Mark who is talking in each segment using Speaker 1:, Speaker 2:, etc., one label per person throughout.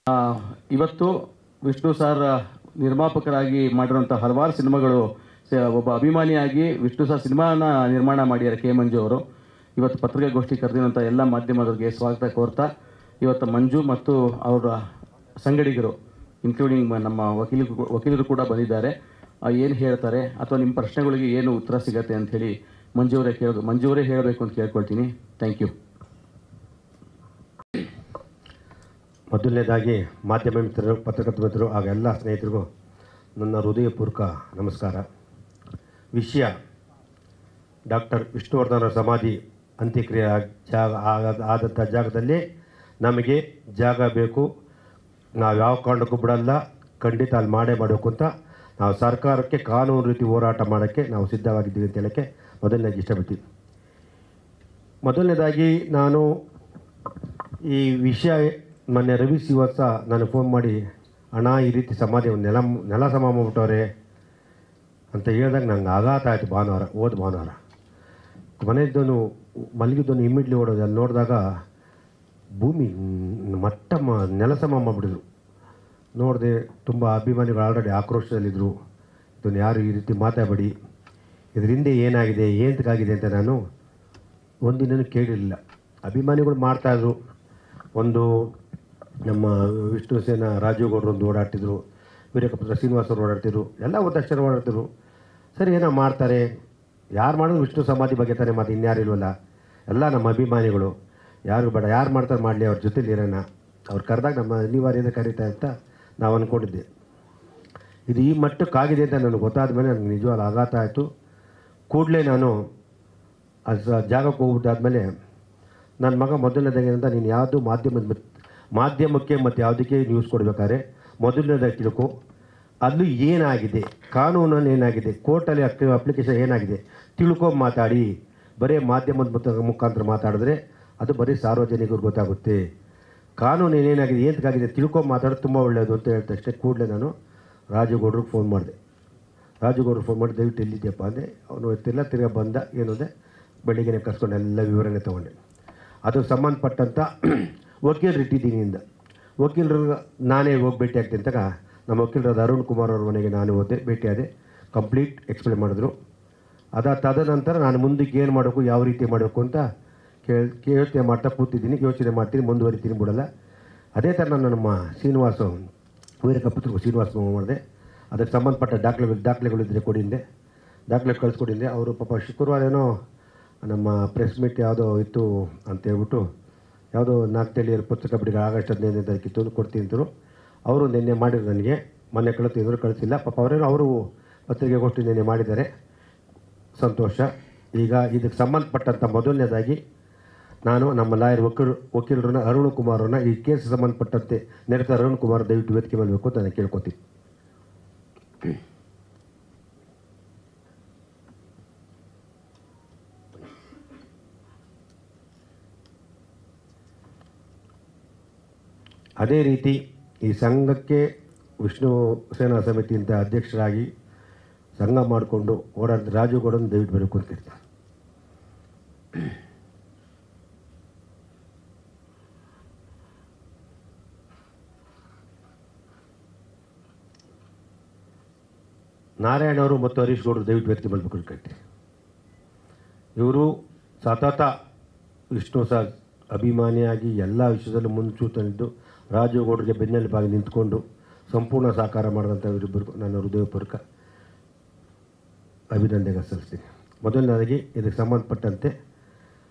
Speaker 1: ಇವತ್ತು ವಿಷ್ಣು ಸರ್ ನಿರ್ಮಾಪಕರಾಗಿ ಮಾಡಿರುವಂಥ ಹಲವಾರು ಸಿನಿಮಾಗಳು, ಒಬ್ಬ ಅಭಿಮಾನಿಯಾಗಿ ವಿಷ್ಣು ಸರ್ ಸಿನಿಮಾನ ನಿರ್ಮಾಣ ಮಾಡಿದ್ದಾರೆ ಕೆ ಮಂಜು ಅವರು. ಇವತ್ತು ಪತ್ರಿಕಾಗೋಷ್ಠಿ ಕರೆದಿರುವಂಥ ಎಲ್ಲ ಮಾಧ್ಯಮದವರಿಗೆ ಸ್ವಾಗತ ಕೋರ್ತಾ, ಇವತ್ತು ಮಂಜು ಮತ್ತು ಅವರ ಸಂಗಡಿಗರು ಇನ್ಕ್ಲೂಡಿಂಗ್ ನಮ್ಮ ವಕೀಲರು ಕೂಡ ಬಂದಿದ್ದಾರೆ. ಏನು ಹೇಳ್ತಾರೆ ಅಥವಾ ನಿಮ್ಮ ಪ್ರಶ್ನೆಗಳಿಗೆ ಏನು ಉತ್ತರ ಸಿಗತ್ತೆ ಅಂತ ಹೇಳಿ ಮಂಜುವರೇ ಹೇಳಬೇಕು ಅಂತ ಕೇಳ್ಕೊಳ್ತೀನಿ. Thank you.
Speaker 2: ಮೊದಲನೇದಾಗಿ ಮಾಧ್ಯಮ ಮಿತ್ರರು, ಪತ್ರಕರ್ತ ಮಿತ್ರರು ಹಾಗೂ ಎಲ್ಲ ಸ್ನೇಹಿತರಿಗೂ ನನ್ನ ಹೃದಯಪೂರ್ವಕ ನಮಸ್ಕಾರ. ವಿಷಯ ಡಾಕ್ಟರ್ ವಿಷ್ಣುವರ್ಧನ ಸಮಾಧಿ ಅಂತ್ಯಕ್ರಿಯೆ ಆದಂಥ ಜಾಗದಲ್ಲಿ ನಮಗೆ ಜಾಗ ಬೇಕು, ನಾವು ಯಾವ ಕಾರಣಕ್ಕೂ ಬಿಡಲ್ಲ, ಖಂಡಿತ ಅಲ್ಲಿ ಮಾಡಬೇಕು ಅಂತ ನಾವು ಸರ್ಕಾರಕ್ಕೆ ಕಾನೂನು ರೀತಿ ಹೋರಾಟ ಮಾಡೋಕ್ಕೆ ನಾವು ಸಿದ್ಧವಾಗಿದ್ದೀವಿ ಅಂತ ಹೇಳೋಕ್ಕೆ ಮೊದಲನೇದಾಗಿ ಇಷ್ಟಪಡ್ತೀವಿ. ಮೊದಲನೇದಾಗಿ ನಾನು ಈ ವಿಷಯ ಮೊನ್ನೆ ರವಿ ಶ್ರೀವಾಸ ನನಗೆ ಫೋನ್ ಮಾಡಿ, ಅಣ್ಣ ಈ ರೀತಿ ಸಮಾಧಿ ನೆಲ ಸಮ ಮಾಡ್ಬಿಟ್ಟವ್ರೆ ಅಂತ ಹೇಳಿದಾಗ ನಂಗೆ ಆಘಾತ ಆಯಿತು. ಭಾನುವಾರ ಮನೆಯದ್ದವನು ಮಲಗಿದ್ದವನು ಇಮ್ಮಿಡ್ಲಿ ಓಡೋದು. ಅಲ್ಲಿ ನೋಡಿದಾಗ ಭೂಮಿ ನೆಲ ಸಮ ಮಾಡಿಬಿಟ್ಟಿದ್ರು. ನೋಡಿದೆ, ತುಂಬ ಅಭಿಮಾನಿಗಳು ಆಲ್ರೆಡಿ ಆಕ್ರೋಶದಲ್ಲಿದ್ದರು. ಇದನ್ನು ಯಾರು ಈ ರೀತಿ ಮಾತಾಡಬೇಡಿ, ಇದರಿಂದ ಏನಾಗಿದೆ ಏನಕ್ಕಾಗಿದೆ ಅಂತ ನಾನು ಒಂದಿನೂ ಕೇಳಿರಲಿಲ್ಲ. ಅಭಿಮಾನಿಗಳು ಮಾಡ್ತಾಯಿದ್ರು. ಒಂದು ನಮ್ಮ ವಿಷ್ಣು ಸೇನಾ ರಾಜೀವ್ ಗೌಡ್ರೊಂದು ಓಡಾಡ್ತಿದ್ರು, ವೀರಕಪುತ್ರ ಶ್ರೀನಿವಾಸರು ಓಡಾಡ್ತಿದ್ರು, ಎಲ್ಲ ಒತ್ತಕ್ಷರ ಓಡಾಡ್ತಿದ್ರು. ಸರಿ, ಏನೋ ಮಾಡ್ತಾರೆ, ಯಾರು ಮಾಡಿದ್ರು ವಿಷ್ಣು ಸಮಾಧಿ ಬಗ್ಗೆ ತಾನೇ, ಮತ್ತು ಇನ್ಯಾರು ಇಲ್ವಲ್ಲ, ಎಲ್ಲ ನಮ್ಮ ಅಭಿಮಾನಿಗಳು, ಯಾರು ಬೇಡ, ಯಾರು ಮಾಡ್ತಾರೆ ಮಾಡಲಿ, ಅವ್ರ ಜೊತೆಲಿ ಇರೋಣ, ಅವ್ರು ಕರೆದಾಗ ನಮ್ಮ ಅನಿವಾರ್ಯತೆ ಕರೀತಾ ಅಂತ ನಾವು ಅಂದ್ಕೊಂಡಿದ್ದೆ. ಇದು ಈ ಮಟ್ಟಕ್ಕಾಗಿದೆ ಅಂತ ನನಗೆ ಗೊತ್ತಾದ ಮೇಲೆ ನನಗೆ ನಿಜವಾದ ಆಘಾತ ಆಯಿತು. ಕೂಡಲೇ ನಾನು ಅದು ಜಾಗಕ್ಕೆ ಹೋಗ್ಬಿಟ್ಟಾದ್ಮೇಲೆ ನನ್ನ ಮಗ ಮೊದಲನೇದಾಗಿಂದ ನೀನು ಯಾವುದು ಮಾಧ್ಯಮಕ್ಕೆ ಮತ್ತು ಯಾವುದಕ್ಕೆ ನ್ಯೂಸ್ ಕೊಡಬೇಕಾದ್ರೆ ಮೊದಲನೇದಾಗಿ ತಿಳ್ಕೊ, ಅದು ಏನಾಗಿದೆ, ಕಾನೂನಲ್ಲಿ ಏನಾಗಿದೆ, ಕೋರ್ಟಲ್ಲಿ ಅಪ್ಲಿಕೇಶನ್ ಏನಾಗಿದೆ ತಿಳ್ಕೊ ಮಾತಾಡಿ. ಬರೀ ಮಾಧ್ಯಮದ ಮುಖಾಂತರ ಮಾತಾಡಿದ್ರೆ ಅದು ಬರೀ ಸಾರ್ವಜನಿಕರಿಗೆ ಗೊತ್ತಾಗುತ್ತೆ. ಕಾನೂನು ಏನೇನಾಗಿದೆ ಏನಕ್ಕಾಗಿದೆ ತಿಳ್ಕೊ ಮಾತಾಡೋದು ತುಂಬ ಒಳ್ಳೆಯದು ಅಂತ ಹೇಳಿದ ತಕ್ಷಣ ಕೂಡಲೇ ನಾನು ರಾಜುಗೌಡ್ರಿಗೆ ಫೋನ್ ಮಾಡಿದೆ. ರಾಜುಗೌಡ್ರಿಗೆ ಫೋನ್ ಮಾಡಿ, ದಯವಿಟ್ಟು ಎಲ್ಲಿದ್ಯಪ್ಪ ಅಂದೆ. ಅವನು ತಿರ್ಗಾ ಬಂದ. ಏನಂದೆ, ಬೆಳಿಗ್ಗೆ ಕರ್ಸ್ಕೊಂಡು ಎಲ್ಲ ವಿವರಣೆ ತೊಗೊಂಡೆ. ಅದು ಸಂಬಂಧಪಟ್ಟಂಥ ವಕೀಲರು ಇಟ್ಟಿದ್ದೀನಿ ಇಂದ ವಕೀಲರು ನಾನೇ ಹೋಗಿ ಭೇಟಿ ಆಗ್ತೀನಿ ಅಂತಾಗ ನಮ್ಮ ವಕೀಲರಾದ ಅರುಣ್ ಕುಮಾರ್ ಅವ್ರ ಮನೆಗೆ ನಾನು ಹೋದೆ, ಭೇಟಿಯಾದೆ. ಕಂಪ್ಲೀಟ್ ಎಕ್ಸ್ಪ್ಲೇನ್ ಮಾಡಿದ್ರು. ತದನಂತರ ನಾನು ಮುಂದಕ್ಕೆ ಏನು ಮಾಡಬೇಕು, ಯಾವ ರೀತಿ ಮಾಡಬೇಕು ಅಂತ ಯೋಚನೆ ಮಾಡ್ತಾ ಕೂತಿದ್ದೀನಿ, ಯೋಚನೆ ಮಾಡ್ತೀನಿ, ಮುಂದುವರಿತೀನಿ, ಬಿಡಲ್ಲ. ಅದೇ ಥರ ನಾನು ನಮ್ಮ ವೀರಕಪುತ್ರ ಶ್ರೀನಿವಾಸ ಮಾಡಿದೆ. ಅದಕ್ಕೆ ಸಂಬಂಧಪಟ್ಟ ದಾಖಲೆಗಳಿದ್ದರೆ ಕೊಡಿಂದೆ, ದಾಖಲೆ ಕಳಿಸ್ಕೊಡಿಂದೆ. ಅವರು ಪಾಪ ಶುಕ್ರವಾರ ಏನೋ ನಮ್ಮ ಪ್ರೆಸ್ ಮೀಟ್ ಯಾವುದೋ ಇತ್ತು ಅಂತ ಹೇಳ್ಬಿಟ್ಟು, ಯಾವುದೋ 4 ತಿಳಿಯರು ಪುಸ್ತಕ ಬಿಡುಗಡೆ ಆಗಸ್ಟ್ 15ನೇ ತಾರೀಕಿತ್ತು ಕೊಡ್ತೀನಿ ಅಂದರು. ಅವರು ನಿನ್ನೆ ಮಾಡಿದ್ರು, ನನಗೆ ಮೊನ್ನೆ ಕಳಿಸ್ತಿದ್ರು, ಕಳಿಸಿಲ್ಲ. ಪಾಪ ಅವರೇನೋ ಅವರು ಪತ್ರಿಕೆಗೋಷ್ಠಿ ನಿನ್ನೆ ಮಾಡಿದ್ದಾರೆ, ಸಂತೋಷ. ಈಗ ಇದಕ್ಕೆ ಸಂಬಂಧಪಟ್ಟಂಥ ಮೊದಲನೇದಾಗಿ ನಾನು ನಮ್ಮ ಲಾಯರ್ ವಕೀಲರನ್ನ ಅರುಣ್ ಕುಮಾರನ್ನ ಈ ಕೇಸ್ ಸಂಬಂಧಪಟ್ಟಂತೆ ನೆರೆತ ಅರುಣ್ ಕುಮಾರ್ ದಯವಿಟ್ಟು ವೇದಿಕೆ ಮಾಡಬೇಕು ಅಂತ ನಾನು ಕೇಳ್ಕೊತೀನಿ. ಅದೇ ರೀತಿ ಈ ಸಂಘಕ್ಕೆ ವಿಷ್ಣು ಸೇನಾ ಸಮಿತಿಯಿಂದ ಅಧ್ಯಕ್ಷರಾಗಿ ಸಂಘ ಮಾಡಿಕೊಂಡು ಓಡಾಡಿದ ರಾಜುಗೌಡನ ದಯವಿಟ್ಟು ಬರಬೇಕು ಅಂತ ಕೇಳ್ತೀನಿ. ನಾರಾಯಣ ಅವರು ಮತ್ತು ಹರೀಶ್ ಗೌಡರು ದಯವಿಟ್ಟು ವೇದಿಕೆ ಮಾಡಬೇಕು ಅಂತ ಕೇಳ್ತೀನಿ. ಇವರು ಸತತ ವಿಷ್ಣು ಸರ್ ಅಭಿಮಾನಿಯಾಗಿ ಎಲ್ಲ ವಿಷಯದಲ್ಲೂ ಮುನ್ಸೂಚನಿದ್ದು ರಾಜುಗೌಡರಿಗೆ ಬೆನ್ನೆಲುಬಾಗಿ ನಿಂತ್ಕೊಂಡು ಸಂಪೂರ್ಣ ಸಹಕಾರ ಮಾಡಿದಂಥ ಇವರಿಬ್ಬರಿಗೂ ನನ್ನ ಹೃದಯಪೂರ್ವಕ ಅಭಿನಂದನೆ ಸಲ್ಲಿಸ್ತೀನಿ. ಮೊದಲನೇದಾಗಿ ಇದಕ್ಕೆ ಸಂಬಂಧಪಟ್ಟಂತೆ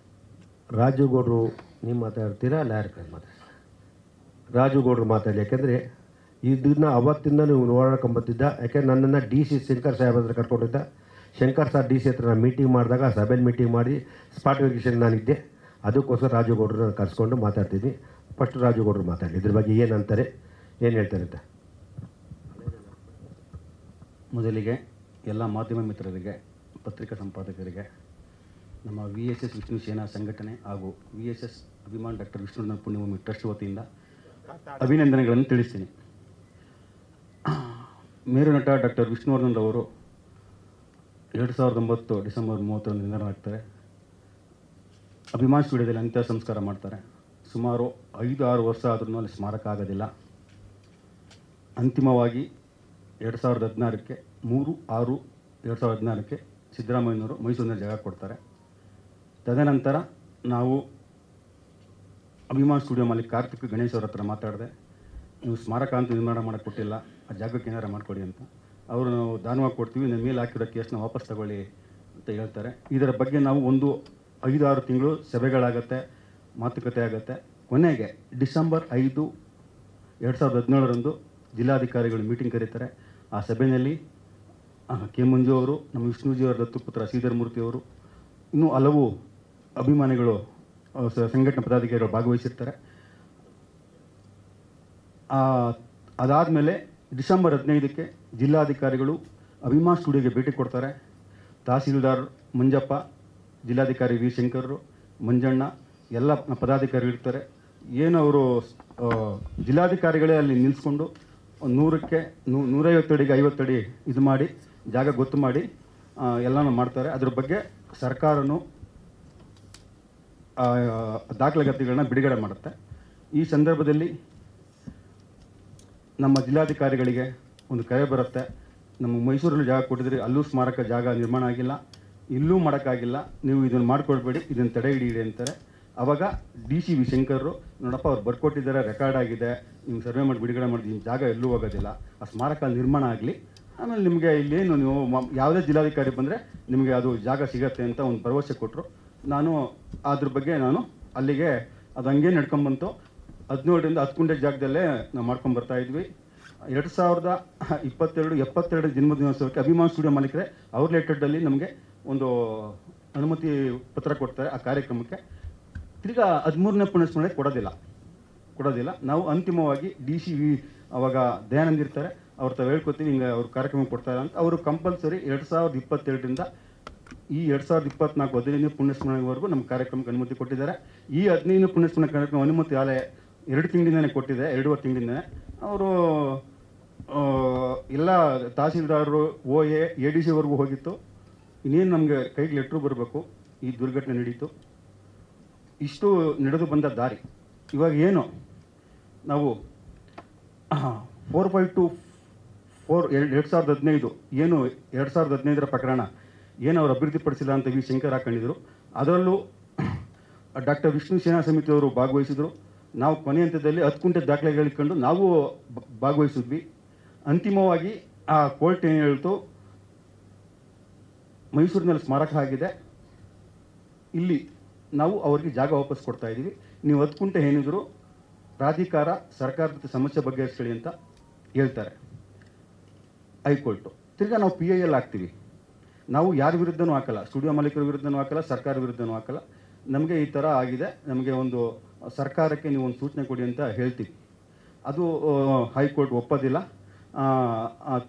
Speaker 2: ರಾಜುಗೌಡರು ನೀವು ಮಾತಾಡ್ತೀರಾ, ಲಾಯರ್ ಮಾತಾಡ್ತೀರಾ? ರಾಜುಗೌಡರು ಮಾತಾಡಿ. ಯಾಕೆಂದರೆ ಇದನ್ನು ಅವತ್ತಿಂದ ನೀವು ಓಡಾಡ್ಕೊಂಬತ್ತಿದ್ದ. ಯಾಕೆಂದ್ರೆ ನನ್ನನ್ನು DC ಶಂಕರ್ ಸಾಹೇಬ್ ಹತ್ರ ಕರ್ಕೊಂಡಿದ್ದ. ಶಂಕರ್ ಸರ್ DC ಹತ್ರ ನಾನು ಮೀಟಿಂಗ್ ಮಾಡಿದಾಗ ಸಭೆಯಲ್ಲಿ ಮೀಟಿಂಗ್ ಮಾಡಿ ಸ್ಪಾಟ್ ವೆರಿಫಿಕೇಷನ್ ನಾನಿದ್ದೆ. ಅದಕ್ಕೋಸ್ಕರ ರಾಜುಗೌಡರು ಕರ್ಸ್ಕೊಂಡು ಮಾತಾಡ್ತೀನಿ. ಫಸ್ಟ್ ರಾಜುಗೌಡರು ಮಾತಾಡಿ, ಇದ್ರ ಬಗ್ಗೆ ಏನಂತಾರೆ, ಏನು ಹೇಳ್ತಾರೆ ಅಂತ.
Speaker 1: ಮೊದಲಿಗೆ ಎಲ್ಲ ಮಾಧ್ಯಮ ಮಿತ್ರರಿಗೆ, ಪತ್ರಿಕಾ ಸಂಪಾದಕರಿಗೆ, ನಮ್ಮ VSS ವಿಷ್ಣು ಸೇನಾ ಸಂಘಟನೆ ಹಾಗೂ VSS Abhiman doctor Vishnuvardhan Punyabhoomi trust ವತಿಯಿಂದ ಅಭಿನಂದನೆಗಳನ್ನು ತಿಳಿಸ್ತೀನಿ. ಮೇರು ನಟ ಡಾಕ್ಟರ್ ವಿಷ್ಣುವರ್ಧನ್ ಅವರು 2009 ಡಿಸೆಂಬರ್ 30 ನಿಧನರಾಗ್ತಾರೆ. ಅಭಿಮಾನ್ ಸ್ಟುಡಿಯೋದಲ್ಲಿ ಅಂತ್ಯ ಸಂಸ್ಕಾರ ಮಾಡ್ತಾರೆ. ಸುಮಾರು 5-6 ವರ್ಷ ಆದ್ರೂ ಅಲ್ಲಿ ಸ್ಮಾರಕ ಆಗೋದಿಲ್ಲ.
Speaker 3: ಅಂತಿಮವಾಗಿ 2016ಕ್ಕೆ 3/6/2016ಕ್ಕೆ ಸಿದ್ದರಾಮಯ್ಯನವರು ಮೈಸೂರಿನಲ್ಲಿ ಜಾಗ ಕೊಡ್ತಾರೆ. ತದನಂತರ ನಾವು ಅಭಿಮಾನ್ ಸ್ಟುಡಿಯೋ ಮಾಲೀಕ ಕಾರ್ತಿಕ್ ಗಣೇಶ್ ಅವ್ರ ಹತ್ರ ಮಾತಾಡಿದೆ. ನೀವು ಸ್ಮಾರಕ ಅಂತ ನಿರ್ಮಾಣ ಮಾಡೋಕ್ಕೆ ಕೊಟ್ಟಿಲ್ಲ, ಆ ಜಾಗಕ್ಕೆ ಏನಾರು ಮಾಡಿಕೊಡಿ ಅಂತ. ಅವರು ನಾವು ದಾನವಾಗಿ ಕೊಡ್ತೀವಿ, ನಮ್ಮ ಮೇಲೆ ಹಾಕಿರೋ ಕೇಸ್ನ ವಾಪಸ್ ತಗೊಳ್ಳಿ ಅಂತ ಹೇಳ್ತಾರೆ. ಇದರ ಬಗ್ಗೆ ನಾವು ಒಂದು 5-6 ತಿಂಗಳು ಸಭೆಗಳಾಗತ್ತೆ, ಮಾತುಕತೆ ಆಗುತ್ತೆ. ಕೊನೆಗೆ ಡಿಸೆಂಬರ್ 5, 2017ರಂದು ಜಿಲ್ಲಾಧಿಕಾರಿಗಳು ಮೀಟಿಂಗ್ ಕರೀತಾರೆ. ಆ ಸಭೆಯಲ್ಲಿ ಕೆ ಮಂಜು ಅವರು, ನಮ್ಮ ವಿಷ್ಣುಜಿ ಅವರ ದತ್ತುಪುತ್ರ ಶ್ರೀಧರ್ ಮೂರ್ತಿ ಅವರು, ಇನ್ನೂ ಹಲವು ಅಭಿಮಾನಿಗಳು, ಸಂಘಟನಾ ಪದಾಧಿಕಾರಿಗಳು ಭಾಗವಹಿಸಿರ್ತಾರೆ. ಅದಾದಮೇಲೆ ಡಿಸೆಂಬರ್ 15ಕ್ಕೆ ಜಿಲ್ಲಾಧಿಕಾರಿಗಳು ಅಭಿಮಾನ್ ಸ್ಟುಡಿಯೋಗೆ ಭೇಟಿ ಕೊಡ್ತಾರೆ. ತಹಸೀಲ್ದಾರ್ ಮಂಜಪ್ಪ, ಜಿಲ್ಲಾಧಿಕಾರಿ ವಿ ಶಂಕರರು, ಮಂಜಣ್ಣ ಎಲ್ಲ ಪದಾಧಿಕಾರಿಗಳು ಇರ್ತಾರೆ. ಏನು ಅವರು ಜಿಲ್ಲಾಧಿಕಾರಿಗಳೇ ಅಲ್ಲಿ ನಿಲ್ಲಿಸ್ಕೊಂಡು 100ಕ್ಕೆ 150 ಅಡಿಗೆ 50 ಅಡಿ ಇದು ಮಾಡಿ ಜಾಗ ಗೊತ್ತು ಮಾಡಿ ಎಲ್ಲನೂ ಮಾಡ್ತಾರೆ. ಅದ್ರ ಬಗ್ಗೆ ಸರ್ಕಾರನು ದಾಖಲಾತಿಗಳನ್ನ ಬಿಡುಗಡೆ ಮಾಡುತ್ತೆ. ಈ ಸಂದರ್ಭದಲ್ಲಿ ನಮ್ಮ ಜಿಲ್ಲಾಧಿಕಾರಿಗಳಿಗೆ ಒಂದು ಕರೆ ಬರುತ್ತೆ. ನಮ್ಮ ಮೈಸೂರಲ್ಲಿ ಜಾಗ ಕೊಟ್ಟಿದ್ರಿ, ಅಲ್ಲೂ ಸ್ಮಾರಕ ಜಾಗ ನಿರ್ಮಾಣ ಆಗಿಲ್ಲ, ಇಲ್ಲೂ ಮಾಡೋಕ್ಕಾಗಿಲ್ಲ, ನೀವು ಇದನ್ನು ಮಾಡಿಕೊಡ್ಬೇಡಿ, ಇದನ್ನು ತಡೆ ಹಿಡಿಯಿರಿ ಅಂತಾರೆ. ಆವಾಗ DC ವಿ ಶಂಕರರು, ನೋಡಪ್ಪ ಅವ್ರು ಬರ್ಕೊಟ್ಟಿದ್ದಾರೆ, ರೆಕಾರ್ಡ್ ಆಗಿದೆ, ನೀವು ಸರ್ವೆ ಮಾಡಿ ಬಿಡುಗಡೆ ಮಾಡಿ, ನಿಮ್ಮ ಜಾಗ ಎಲ್ಲೂ ಹೋಗೋದಿಲ್ಲ, ಆ ಸ್ಮಾರಕ ಅಲ್ಲಿ ನಿರ್ಮಾಣ ಆಗಲಿ, ಆಮೇಲೆ ನಿಮಗೆ ಇಲ್ಲೇನು ನೀವು ಯಾವುದೇ ಜಿಲ್ಲಾಧಿಕಾರಿ ಬಂದರೆ ನಿಮಗೆ ಅದು ಜಾಗ ಸಿಗತ್ತೆ ಅಂತ ಒಂದು ಭರವಸೆ ಕೊಟ್ಟರು. ನಾನು ಅದ್ರ ಬಗ್ಗೆ ಅಲ್ಲಿಗೆ ಅದು ಹಂಗೆ ನಡ್ಕೊಂಬಂತು. 17ರಿಂದ 10 ಗುಂಟೆ ಜಾಗದಲ್ಲೇ ನಾವು ಮಾಡ್ಕೊಂಡು ಬರ್ತಾ ಇದ್ವಿ. 2022 72 ಜನ್ಮದಿನೋತ್ಸವಕ್ಕೆ ಅಭಿಮಾನ್ ಸ್ಟುಡಿಯೋ ಮಾಲೀಕರೇ ಅವ್ರ ರಿಲೇಟೆಡಲ್ಲಿ ನಮಗೆ ಒಂದು ಅನುಮತಿ ಪತ್ರ ಕೊಡ್ತಾರೆ ಆ ಕಾರ್ಯಕ್ರಮಕ್ಕೆ. ತಿರ್ಗಾ 13ನೇ ಪುಣ್ಯಸ್ಮರಣೆ ಕೊಡೋದಿಲ್ಲ. ನಾವು ಅಂತಿಮವಾಗಿ DC ಅವಾಗ ದಯಾನಂದ್ ಇರ್ತಾರೆ, ಅವ್ರ ತಾವು ಹೇಳ್ಕೊತೀವಿ, ಹಿಂಗೆ ಅವ್ರ ಕಾರ್ಯಕ್ರಮ ಕೊಡ್ತಾರೆ ಅಂತ. ಅವರು ಕಂಪಲ್ಸರಿ 2022ರಿಂದ ಈ 2024 15ನೇ ಪುಣ್ಯಸ್ಮರಣೆವರೆಗೂ ನಮ್ಮ ಕಾರ್ಯಕ್ರಮಕ್ಕೆ ಅನುಮತಿ ಕೊಟ್ಟಿದ್ದಾರೆ. ಈ 15ನೇ ಪುಣ್ಯಸ್ಮರಣೆ ಕಾರ್ಯಕ್ರಮ ಅನುಮತಿ ಆಲೆ 2 ತಿಂಗಳಿಂದನೇ ಕೊಟ್ಟಿದೆ, 2.5 ತಿಂಗಳಿಂದನೇ. ಅವರು ಎಲ್ಲ ತಹಸೀಲ್ದಾರರು, OA, ADC ಹೋಗಿತ್ತು. ಇನ್ನೇನು ನಮಗೆ ಕೈಗೆ ಲೆಟ್ರು ಬರಬೇಕು, ಈ ದುರ್ಘಟನೆ ನಡೀತು. ಇಷ್ಟು ನಡೆದು ಬಂದ ದಾರಿ. ಇವಾಗ ಏನು ನಾವು 452/4/2015 ಏನು 2015ರ ಪ್ರಕರಣ ಏನು ಅವ್ರು ಅಭಿವೃದ್ಧಿಪಡಿಸಿಲ್ಲ ಅಂತ ವಿ ಶಂಕರ್ ಹಾಕೊಂಡಿದ್ರು. ಅದರಲ್ಲೂ ಡಾಕ್ಟರ್ ವಿಷ್ಣು ಸೇನಾ ಸಮಿತಿಯವರು ಭಾಗವಹಿಸಿದ್ರು. ನಾವು ಕೊನೆ ಹಂತದಲ್ಲಿ 10 ಗುಂಟೆ ದಾಖಲೆಗಳಿಕೊಂಡು ನಾವು ಭಾಗವಹಿಸಿದ್ವಿ. ಅಂತಿಮವಾಗಿ ಆ ಕೋರ್ಟ್ ಏನು ಹೇಳ್ತು, ಮೈಸೂರಿನಲ್ಲಿ ಸ್ಮಾರಕ ಆಗಿದೆ, ಇಲ್ಲಿ ನಾವು ಅವ್ರಿಗೆ ಜಾಗ ವಾಪಸ್ ಕೊಡ್ತಾ ಇದ್ದೀವಿ, ನೀವು 10 ಗುಂಟೆ ಏನಿದ್ರು ಪ್ರಾಧಿಕಾರ ಸರ್ಕಾರದ ಜೊತೆ ಸಮಸ್ಯೆ ಬಗೆಹರಿಸ್ಕೊಳ್ಳಿ ಅಂತ ಹೇಳ್ತಾರೆ ಹೈಕೋರ್ಟು. ತಿರ್ಗಾ ನಾವು PIL ಹಾಕ್ತೀವಿ. ನಾವು ಯಾರ ವಿರುದ್ಧನೂ ಹಾಕಲ್ಲ, ಸ್ಟುಡಿಯೋ ಮಾಲೀಕರ ವಿರುದ್ಧನೂ ಹಾಕಲ್ಲ, ಸರ್ಕಾರ ವಿರುದ್ಧನೂ ಹಾಕಲ್ಲ. ನಮಗೆ ಈ ಥರ ಆಗಿದೆ, ನಮಗೆ ಒಂದು ಸರ್ಕಾರಕ್ಕೆ ನೀವು ಒಂದು ಸೂಚನೆ ಕೊಡಿ ಅಂತ ಹೇಳ್ತೀವಿ. ಅದು ಹೈಕೋರ್ಟ್ ಒಪ್ಪೋದಿಲ್ಲ.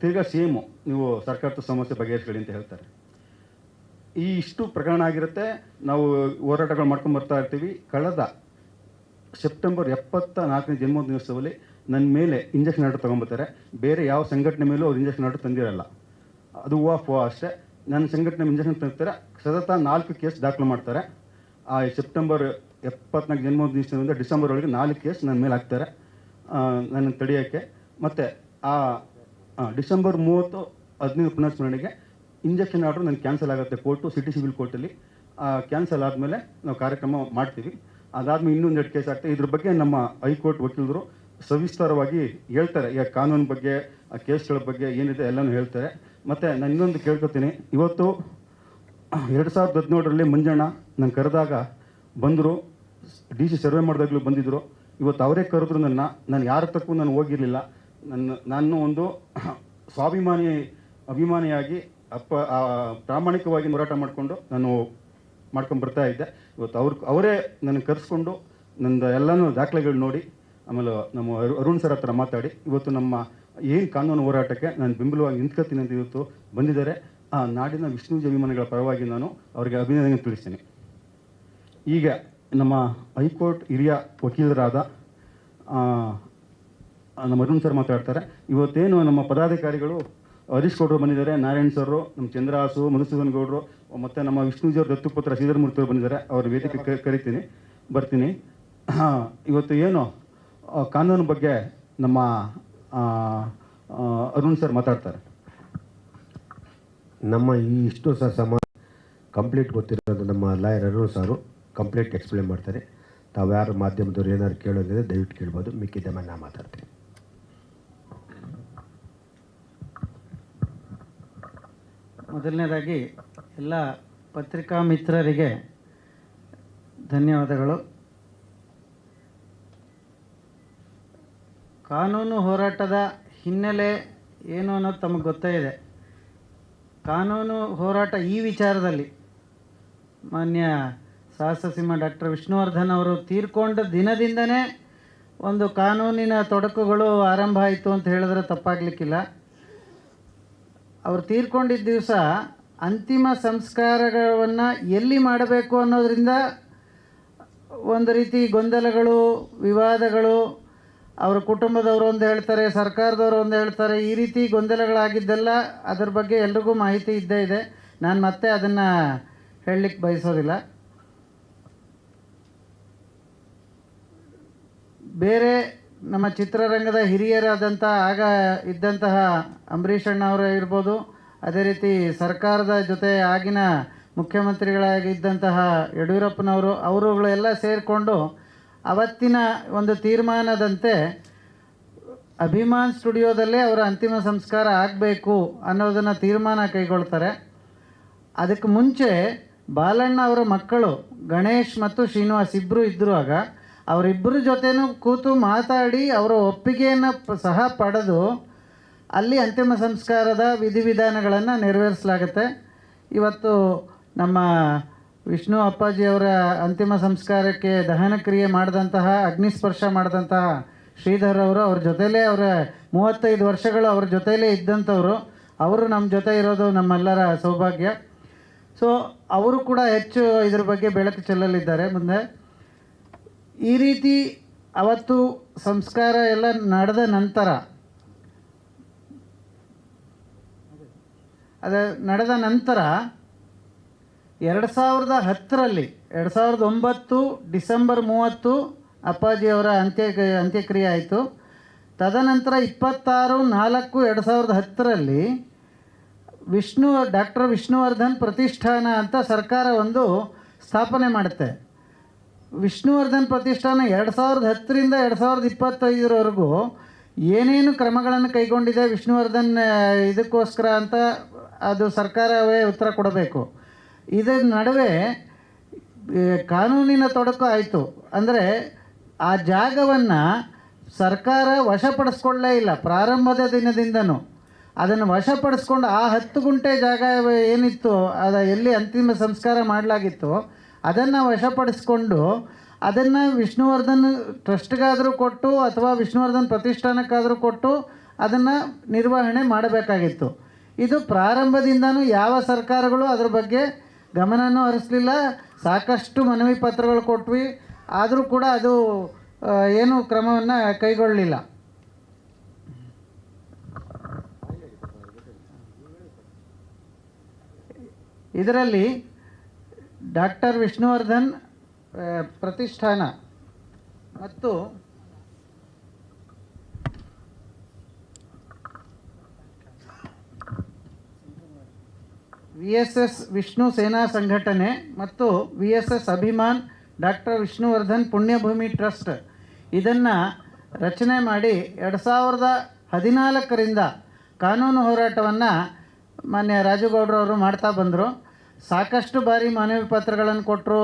Speaker 3: ತಿರ್ಗಾ ಸೇಮು ನೀವು ಸರ್ಕಾರದ ಸಮಸ್ಯೆ ಬಗೆಹರಿಸ್ಕೊಳ್ಳಿ ಅಂತ ಹೇಳ್ತಾರೆ. ಈ ಇಷ್ಟು ಪ್ರಕರಣ ಆಗಿರುತ್ತೆ. ನಾವು ಹೋರಾಟಗಳು ಮಾಡ್ಕೊಂಡು ಬರ್ತಾ ಇರ್ತೀವಿ. ಕಳೆದ ಸೆಪ್ಟೆಂಬರ್ 74ನೇ ಜನ್ಮದಿನೋತ್ಸವದಲ್ಲಿ ನನ್ನ ಮೇಲೆ ಇಂಜೆಕ್ಷನ್ ಆರ್ಡರ್ ತೊಗೊಂಬರ್ತಾರೆ. ಬೇರೆ ಯಾವ ಸಂಘಟನೆ ಮೇಲೂ ಅವ್ರು ಇಂಜೆಕ್ಷನ್ ಆರ್ಡರ್ ತಂದಿರಲ್ಲ, ಅದು ಹೂವು ಅಷ್ಟೇ. ನನ್ನ ಸಂಘಟನೆ ಇಂಜೆಕ್ಷನ್ ತಂದಿರ್ತಾರೆ. ಸತತ 4 ಕೇಸ್ ದಾಖಲು ಮಾಡ್ತಾರೆ. ಆ ಸೆಪ್ಟೆಂಬರ್ 74 ಜನ್ಮದಿನದಿಂದ ಡಿಸೆಂಬರ್ ಒಳಗೆ 4 ಕೇಸ್ ನನ್ನ ಮೇಲೆ ಹಾಕ್ತಾರೆ ನನ್ನ ತಡೆಯೋಕ್ಕೆ. ಮತ್ತು ಆ ಡಿಸೆಂಬರ್ 30 15 ಪುನಃಸ್ಮರಣೆಗೆ ಇಂಜೆಕ್ಷನ್ ಆರ್ಡ್ರು ನನಗೆ ಕ್ಯಾನ್ಸಲ್ ಆಗುತ್ತೆ ಕೋರ್ಟು, ಸಿಟಿ ಸಿವಿಲ್ ಕೋರ್ಟಲ್ಲಿ. ಕ್ಯಾನ್ಸಲ್ ಆದಮೇಲೆ ನಾವು ಕಾರ್ಯಕ್ರಮ ಮಾಡ್ತೀವಿ. ಅದಾದಮೇಲೆ ಇನ್ನೊಂದು 2 ಕೇಸ್ ಆಗ್ತದೆ. ಇದ್ರ ಬಗ್ಗೆ ನಮ್ಮ ಹೈಕೋರ್ಟ್ ವಕೀಲರು ಸವಿಸ್ತಾರವಾಗಿ ಹೇಳ್ತಾರೆ, ಈಗ ಕಾನೂನು ಬಗ್ಗೆ, ಆ ಕೇಸ್ಗಳ ಬಗ್ಗೆ ಏನಿದೆ ಎಲ್ಲನೂ ಹೇಳ್ತಾರೆ. ಮತ್ತು ನಾನು ಇನ್ನೊಂದು ಕೇಳ್ಕೊತೀನಿ, ಇವತ್ತು 2017ರಲ್ಲಿ ಮಂಜಣ್ಣ ನಾನು ಕರೆದಾಗ ಬಂದರು, DC ಸರ್ವೆ ಮಾಡಿದಾಗಲೂ ಬಂದಿದ್ದರು. ಇವತ್ತು ಅವರೇ ಕರೆದ್ರು ನಾನು ಯಾರ ತಕ್ಕೂ ನಾನು ಹೋಗಿರಲಿಲ್ಲ. ನಾನು ಒಂದು ಅಭಿಮಾನಿಯಾಗಿ ಪ್ರಾಮಾಣಿಕವಾಗಿ ಹೋರಾಟ ಮಾಡಿಕೊಂಡು ನಾನು ಮಾಡ್ಕೊಂಡು ಬರ್ತಾ ಇದ್ದೆ. ಇವತ್ತು ಅವರೇ ನನಗೆ ಕರೆಸ್ಕೊಂಡು ನಂದು ಎಲ್ಲನೂ ದಾಖಲೆಗಳು ನೋಡಿ, ಆಮೇಲೆ ನಮ್ಮ ಅರುಣ್ ಸರ್ ಹತ್ರ ಮಾತಾಡಿ ಇವತ್ತು ನಮ್ಮ ಏನು ಕಾನೂನು ಹೋರಾಟಕ್ಕೆ ನಾನು ಬೆಂಬಲವಾಗಿ ನಿಂತ್ಕೊತೀನಿ ಅಂತ ಇವತ್ತು ಬಂದಿದ್ದಾರೆ. ಆ ನಾಡಿನ ವಿಷ್ಣುಜಿ ಅಭಿಮಾನಿಗಳ ಪರವಾಗಿ ನಾನು ಅವರಿಗೆ ಅಭಿನಂದನೆ ತಿಳಿಸ್ತೀನಿ. ಈಗ ನಮ್ಮ ಹೈಕೋರ್ಟ್ ಹಿರಿಯ ವಕೀಲರಾದ ನಮ್ಮ ಅರುಣ್ ಸರ್ ಮಾತಾಡ್ತಾರೆ. ಇವತ್ತೇನು ನಮ್ಮ ಪದಾಧಿಕಾರಿಗಳು ಹರೀಶ್ ಗೌಡರು ಬಂದಿದ್ದಾರೆ, ನಾರಾಯಣ್ ಸರ್, ನಮ್ಮ ಚಂದ್ರಹಾಸು, ಮಧುಸೂದನ್ ಗೌಡರು, ಮತ್ತು ನಮ್ಮ ವಿಷ್ಣುಜಿಯವ್ರ ದತ್ತುಪುತ್ರ ಶ್ರೀಧರ್ ಮೂರ್ತಿ ಅವರು ಬಂದಿದ್ದಾರೆ. ಅವ್ರ ವೇದಿಕೆ ಬರ್ತೀನಿ. ಇವತ್ತು ಏನು ಕಾನೂನು ಬಗ್ಗೆ ನಮ್ಮ ಅರುಣ್ ಸರ್ ಮಾತಾಡ್ತಾರೆ.
Speaker 2: ನಮ್ಮ ಈ ಇಷ್ಟು ಕಂಪ್ಲೀಟ್ ಗೊತ್ತಿರೋದು ನಮ್ಮ ಲಾಯರ್ ಅರುಣ್ ಸಾರು ಕಂಪ್ಲೀಟ್ ಎಕ್ಸ್ಪ್ಲೇನ್ ಮಾಡ್ತಾರೆ. ತಾವು ಯಾರು ಮಾಧ್ಯಮದವ್ರು ಏನಾದ್ರು ಕೇಳೋದಿದೆ ದಯವಿಟ್ಟು ಕೇಳ್ಬೋದು, ಮಿಕ್ಕಿದ್ದ ಮೇಲೆ ನಾನು ಮಾತಾಡ್ತೀನಿ.
Speaker 4: ಮೊದಲನೇದಾಗಿ ಎಲ್ಲ ಪತ್ರಿಕಾ ಮಿತ್ರರಿಗೆ ಧನ್ಯವಾದಗಳು. ಕಾನೂನು ಹೋರಾಟದ ಹಿನ್ನೆಲೆ ಏನು ಅನ್ನೋದು ತಮಗೆ ಗೊತ್ತೇ ಇದೆ. ಕಾನೂನು ಹೋರಾಟ ಈ ವಿಚಾರದಲ್ಲಿ ಮಾನ್ಯ ಸಾಹಸಸಿಂಹ ಡಾಕ್ಟರ್ ವಿಷ್ಣುವರ್ಧನ್ ಅವರು ತೀರ್ಕೊಂಡ ದಿನದಿಂದನೇ ಒಂದು ಕಾನೂನಿನ ತೊಡಕುಗಳು ಆರಂಭ ಆಯಿತು ಅಂತ ಹೇಳಿದ್ರೆ ತಪ್ಪಾಗಲಿಕ್ಕಿಲ್ಲ. ಅವ್ರು ತೀರ್ಕೊಂಡಿದ್ದ ದಿವಸ ಅಂತಿಮ ಸಂಸ್ಕಾರವನ್ನು ಎಲ್ಲಿ ಮಾಡಬೇಕು ಅನ್ನೋದರಿಂದ ಒಂದು ರೀತಿ ಗೊಂದಲಗಳು, ವಿವಾದಗಳು, ಅವರ ಕುಟುಂಬದವರು ಒಂದು ಹೇಳ್ತಾರೆ, ಸರ್ಕಾರದವರು ಒಂದು ಹೇಳ್ತಾರೆ, ಈ ರೀತಿ ಗೊಂದಲಗಳಾಗಿದ್ದೆಲ್ಲ ಅದ್ರ ಬಗ್ಗೆ ಎಲ್ರಿಗೂ ಮಾಹಿತಿ ಇದ್ದೇ ಇದೆ. ನಾನು ಮತ್ತೆ ಅದನ್ನು ಹೇಳಲಿಕ್ಕೆ ಬಯಸೋದಿಲ್ಲ. ಬೇರೆ ನಮ್ಮ ಚಿತ್ರರಂಗದ ಹಿರಿಯರಾದಂಥ ಆಗ ಇದ್ದಂತಹ ಅಂಬರೀಷ್ ಅಣ್ಣ ಅವರು ಇರ್ಬೋದು, ಅದೇ ರೀತಿ ಸರ್ಕಾರದ ಜೊತೆ ಆಗಿನ ಮುಖ್ಯಮಂತ್ರಿಗಳಾಗಿದ್ದಂತಹ ಯಡಿಯೂರಪ್ಪನವರು, ಅವರುಗಳೆಲ್ಲ ಸೇರಿಕೊಂಡು ಅವತ್ತಿನ ಒಂದು ತೀರ್ಮಾನದಂತೆ ಅಭಿಮಾನ್ ಸ್ಟುಡಿಯೋದಲ್ಲೇ ಅವರ ಅಂತಿಮ ಸಂಸ್ಕಾರ ಆಗಬೇಕು ಅನ್ನೋದನ್ನು ತೀರ್ಮಾನ ಕೈಗೊಳ್ತಾರೆ. ಅದಕ್ಕೆ ಮುಂಚೆ ಬಾಲಣ್ಣ ಅವರ ಮಕ್ಕಳು ಗಣೇಶ್ ಮತ್ತು ಶ್ರೀನಿವಾಸ್ ಇಬ್ಬರು ಇದ್ದರು. ಆಗ ಅವರಿಬ್ಬರ ಜೊತೆನೂ ಕೂತು ಮಾತಾಡಿ ಅವರ ಒಪ್ಪಿಗೆಯನ್ನು ಸಹ ಪಡೆದು ಅಲ್ಲಿ ಅಂತಿಮ ಸಂಸ್ಕಾರದ ವಿಧಿವಿಧಾನಗಳನ್ನು ನೆರವೇರಿಸಲಾಗುತ್ತೆ. ಇವತ್ತು ನಮ್ಮ ವಿಷ್ಣು ಅಪ್ಪಾಜಿಯವರ ಅಂತಿಮ ಸಂಸ್ಕಾರಕ್ಕೆ ದಹನ ಕ್ರಿಯೆ ಮಾಡಿದಂತಹ, ಅಗ್ನಿಸ್ಪರ್ಶ ಮಾಡಿದಂತಹ ಶ್ರೀಧರ್ ಅವರು, ಅವ್ರ ಜೊತೆಲೇ ಅವರ 35 ವರ್ಷಗಳು ಅವ್ರ ಜೊತೆಲೇ ಇದ್ದಂಥವರು. ಅವರು ನಮ್ಮ ಜೊತೆ ಇರೋದು ನಮ್ಮೆಲ್ಲರ ಸೌಭಾಗ್ಯ. ಸೊ ಅವರು ಕೂಡ ಹೆಚ್ಚು ಇದ್ರ ಬಗ್ಗೆ ಬೆಳಕು ಚೆಲ್ಲಲಿದ್ದಾರೆ ಮುಂದೆ. ಈ ರೀತಿ ಅವತ್ತು ಸಂಸ್ಕಾರ ಎಲ್ಲ ನಡೆದ ನಂತರ, ನಡೆದ ನಂತರ 2010ರಲ್ಲಿ 2009 ಡಿಸೆಂಬರ್ 30 ಅಪ್ಪಾಜಿಯವರ ಅಂತ್ಯಕ್ರಿಯೆ ಆಯಿತು. ತದನಂತರ 26/4/2010ರಲ್ಲಿ ಡಾಕ್ಟರ್ ವಿಷ್ಣುವರ್ಧನ್ ಪ್ರತಿಷ್ಠಾನ ಅಂತ ಸರ್ಕಾರ ಒಂದು ಸ್ಥಾಪನೆ ಮಾಡುತ್ತೆ. ವಿಷ್ಣುವರ್ಧನ್ ಪ್ರತಿಷ್ಠಾನ 2010ರಿಂದ 2025ರವರೆಗೂ ಏನೇನು ಕ್ರಮಗಳನ್ನು ಕೈಗೊಂಡಿದೆ ವಿಷ್ಣುವರ್ಧನ್ ಇದಕ್ಕೋಸ್ಕರ ಅಂತ ಅದು ಸರ್ಕಾರವೇ ಉತ್ತರ ಕೊಡಬೇಕು. ಇದರ ನಡುವೆ ಕಾನೂನಿನ ತೊಡಕು ಆಯಿತು. ಅಂದರೆ ಆ ಜಾಗವನ್ನು ಸರ್ಕಾರ ವಶಪಡಿಸ್ಕೊಳ್ಳೇ ಇಲ್ಲ. ಪ್ರಾರಂಭದ ದಿನದಿಂದನೂ ಅದನ್ನು ವಶಪಡಿಸ್ಕೊಂಡು ಆ 10 ಗುಂಟೆ ಜಾಗ ಏನಿತ್ತು, ಎಲ್ಲಿ ಅಂತಿಮ ಸಂಸ್ಕಾರ ಮಾಡಲಾಗಿತ್ತು, ಅದನ್ನು ವಶಪಡಿಸ್ಕೊಂಡು ಅದನ್ನು ವಿಷ್ಣುವರ್ಧನ್ ಟ್ರಸ್ಟ್ಗಾದರೂ ಕೊಟ್ಟು ಅಥವಾ ವಿಷ್ಣುವರ್ಧನ್ ಪ್ರತಿಷ್ಠಾನಕ್ಕಾದರೂ ಕೊಟ್ಟು ಅದನ್ನು ನಿರ್ವಹಣೆ ಮಾಡಬೇಕಾಗಿತ್ತು. ಇದು ಪ್ರಾರಂಭದಿಂದನೂ ಯಾವ ಸರ್ಕಾರಗಳು ಅದ್ರ ಬಗ್ಗೆ ಗಮನನೂ ಹರಿಸಲಿಲ್ಲ. ಸಾಕಷ್ಟು ಮನವಿ ಪತ್ರಗಳು ಕೊಟ್ವಿ, ಆದರೂ ಕೂಡ ಅದು ಏನೂ ಕ್ರಮವನ್ನು ಕೈಗೊಳ್ಳಲಿಲ್ಲ. ಇದರಲ್ಲಿ ಡಾಕ್ಟರ್ ವಿಷ್ಣುವರ್ಧನ್ ಪ್ರತಿಷ್ಠಾನ ಮತ್ತು VSS ವಿಷ್ಣು ಸೇನಾ ಸಂಘಟನೆ ಮತ್ತು VSS Abhiman doctor Vishnuvardhan Punyabhoomi trust ಇದನ್ನು ರಚನೆ ಮಾಡಿ 2014ರಿಂದ ಕಾನೂನು ಹೋರಾಟವನ್ನು ಮಾನ್ಯ ರಾಜುಗೌಡರವರು ಮಾಡ್ತಾ ಬಂದರು. ಸಾಕಷ್ಟು ಬಾರಿ ಮನವಿ ಪತ್ರಗಳನ್ನು ಕೊಟ್ಟರು.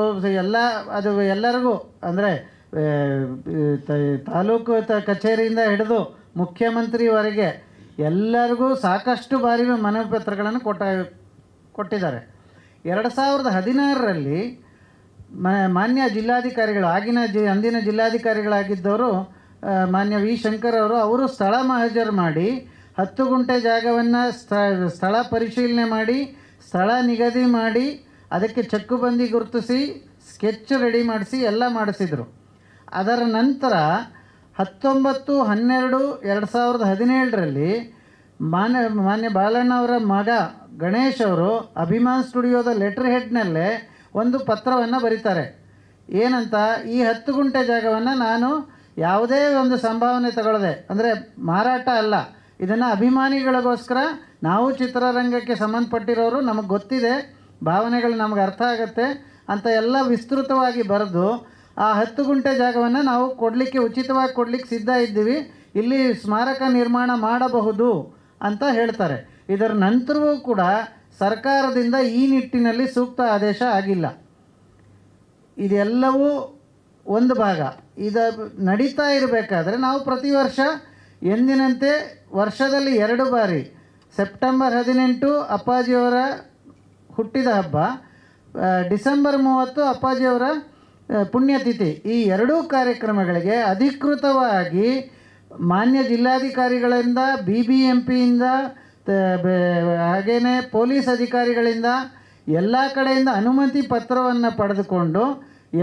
Speaker 4: ಅದು ಎಲ್ಲರಿಗೂ, ಅಂದರೆ ತಾಲೂಕು ಕಚೇರಿಯಿಂದ ಹಿಡಿದು ಮುಖ್ಯಮಂತ್ರಿವರೆಗೆ ಎಲ್ಲರಿಗೂ ಸಾಕಷ್ಟು ಬಾರಿ ಮನವಿ ಪತ್ರಗಳನ್ನು ಕೊಟ್ಟಿದ್ದಾರೆ. 2016ರಲ್ಲಿ ಮಾನ್ಯ ಜಿಲ್ಲಾಧಿಕಾರಿಗಳು, ಅಂದಿನ ಜಿಲ್ಲಾಧಿಕಾರಿಗಳಾಗಿದ್ದವರು ಮಾನ್ಯ ವಿ ಶಂಕರ್ ಅವರು ಸ್ಥಳ ಮಹಜರು ಮಾಡಿ 10 ಗುಂಟೆ ಜಾಗವನ್ನು ಸ್ಥಳ ಪರಿಶೀಲನೆ ಮಾಡಿ, ಸ್ಥಳ ನಿಗದಿ ಮಾಡಿ, ಅದಕ್ಕೆ ಚಕ್ಕುಬಂದಿ ಗುರುತಿಸಿ, ಸ್ಕೆಚ್ ರೆಡಿ ಮಾಡಿಸಿ ಎಲ್ಲ ಮಾಡಿಸಿದರು. ಅದರ ನಂತರ 19/12/2017ರಲ್ಲಿ ಮಾನ್ಯ ಬಾಲಣ್ಣ ಅವರ ಮಗ ಗಣೇಶ್ ಅವರು ಅಭಿಮಾನ್ ಸ್ಟುಡಿಯೋದ ಲೆಟರ್ ಹೆಡ್ನಲ್ಲೇ ಒಂದು ಪತ್ರವನ್ನು ಬರೀತಾರೆ. ಏನಂತ, ಈ 10 ಗುಂಟೆ ಜಾಗವನ್ನು ನಾನು ಯಾವುದೇ ಒಂದು ಸಂಭಾವನೆ ತಗೊಳ್ಳದೆ, ಅಂದರೆ ಮಾರಾಟ ಅಲ್ಲ, ಇದನ್ನು ಅಭಿಮಾನಿಗಳಿಗೋಸ್ಕರ ನಾವು ಚಿತ್ರರಂಗಕ್ಕೆ ಸಂಬಂಧಪಟ್ಟಿರೋರು, ನಮಗೆ ಗೊತ್ತಿದೆ, ಭಾವನೆಗಳು ನಮಗೆ ಅರ್ಥ ಆಗುತ್ತೆ ಅಂತ ಎಲ್ಲ ವಿಸ್ತೃತವಾಗಿ ಬರೆದು ಆ 10 ಗುಂಟೆ ಜಾಗವನ್ನು ನಾವು ಕೊಡಲಿಕ್ಕೆ, ಉಚಿತವಾಗಿ ಕೊಡಲಿಕ್ಕೆ ಸಿದ್ಧ ಇದ್ದೀವಿ, ಇಲ್ಲಿ ಸ್ಮಾರಕ ನಿರ್ಮಾಣ ಮಾಡಬಹುದು ಅಂತ ಹೇಳ್ತಾರೆ. ಇದರ ನಂತರವೂ ಕೂಡ ಸರ್ಕಾರದಿಂದ ಈ ನಿಟ್ಟಿನಲ್ಲಿ ಸೂಕ್ತ ಆದೇಶ ಆಗಿಲ್ಲ. ಇದೆಲ್ಲವೂ ಒಂದು ಭಾಗ. ಇದು ನಡೀತಾ ಇರಬೇಕಾದ್ರೆ ನಾವು ಪ್ರತಿ ವರ್ಷ ಎಂದಿನಂತೆ ವರ್ಷದಲ್ಲಿ 2 ಬಾರಿ ಸೆಪ್ಟೆಂಬರ್ 18 ಅಪ್ಪಾಜಿಯವರ ಹುಟ್ಟಿದ ಹಬ್ಬ, ಡಿಸೆಂಬರ್ 30 ಅಪ್ಪಾಜಿಯವರ ಪುಣ್ಯತಿಥಿ, ಈ ಎರಡೂ ಕಾರ್ಯಕ್ರಮಗಳಿಗೆ ಅಧಿಕೃತವಾಗಿ ಮಾನ್ಯ ಜಿಲ್ಲಾಧಿಕಾರಿಗಳಿಂದ, BBMPಯಿಂದ, ಹಾಗೆಯೇ ಪೊಲೀಸ್ ಅಧಿಕಾರಿಗಳಿಂದ ಎಲ್ಲ ಕಡೆಯಿಂದ ಅನುಮತಿ ಪತ್ರವನ್ನು ಪಡೆದುಕೊಂಡು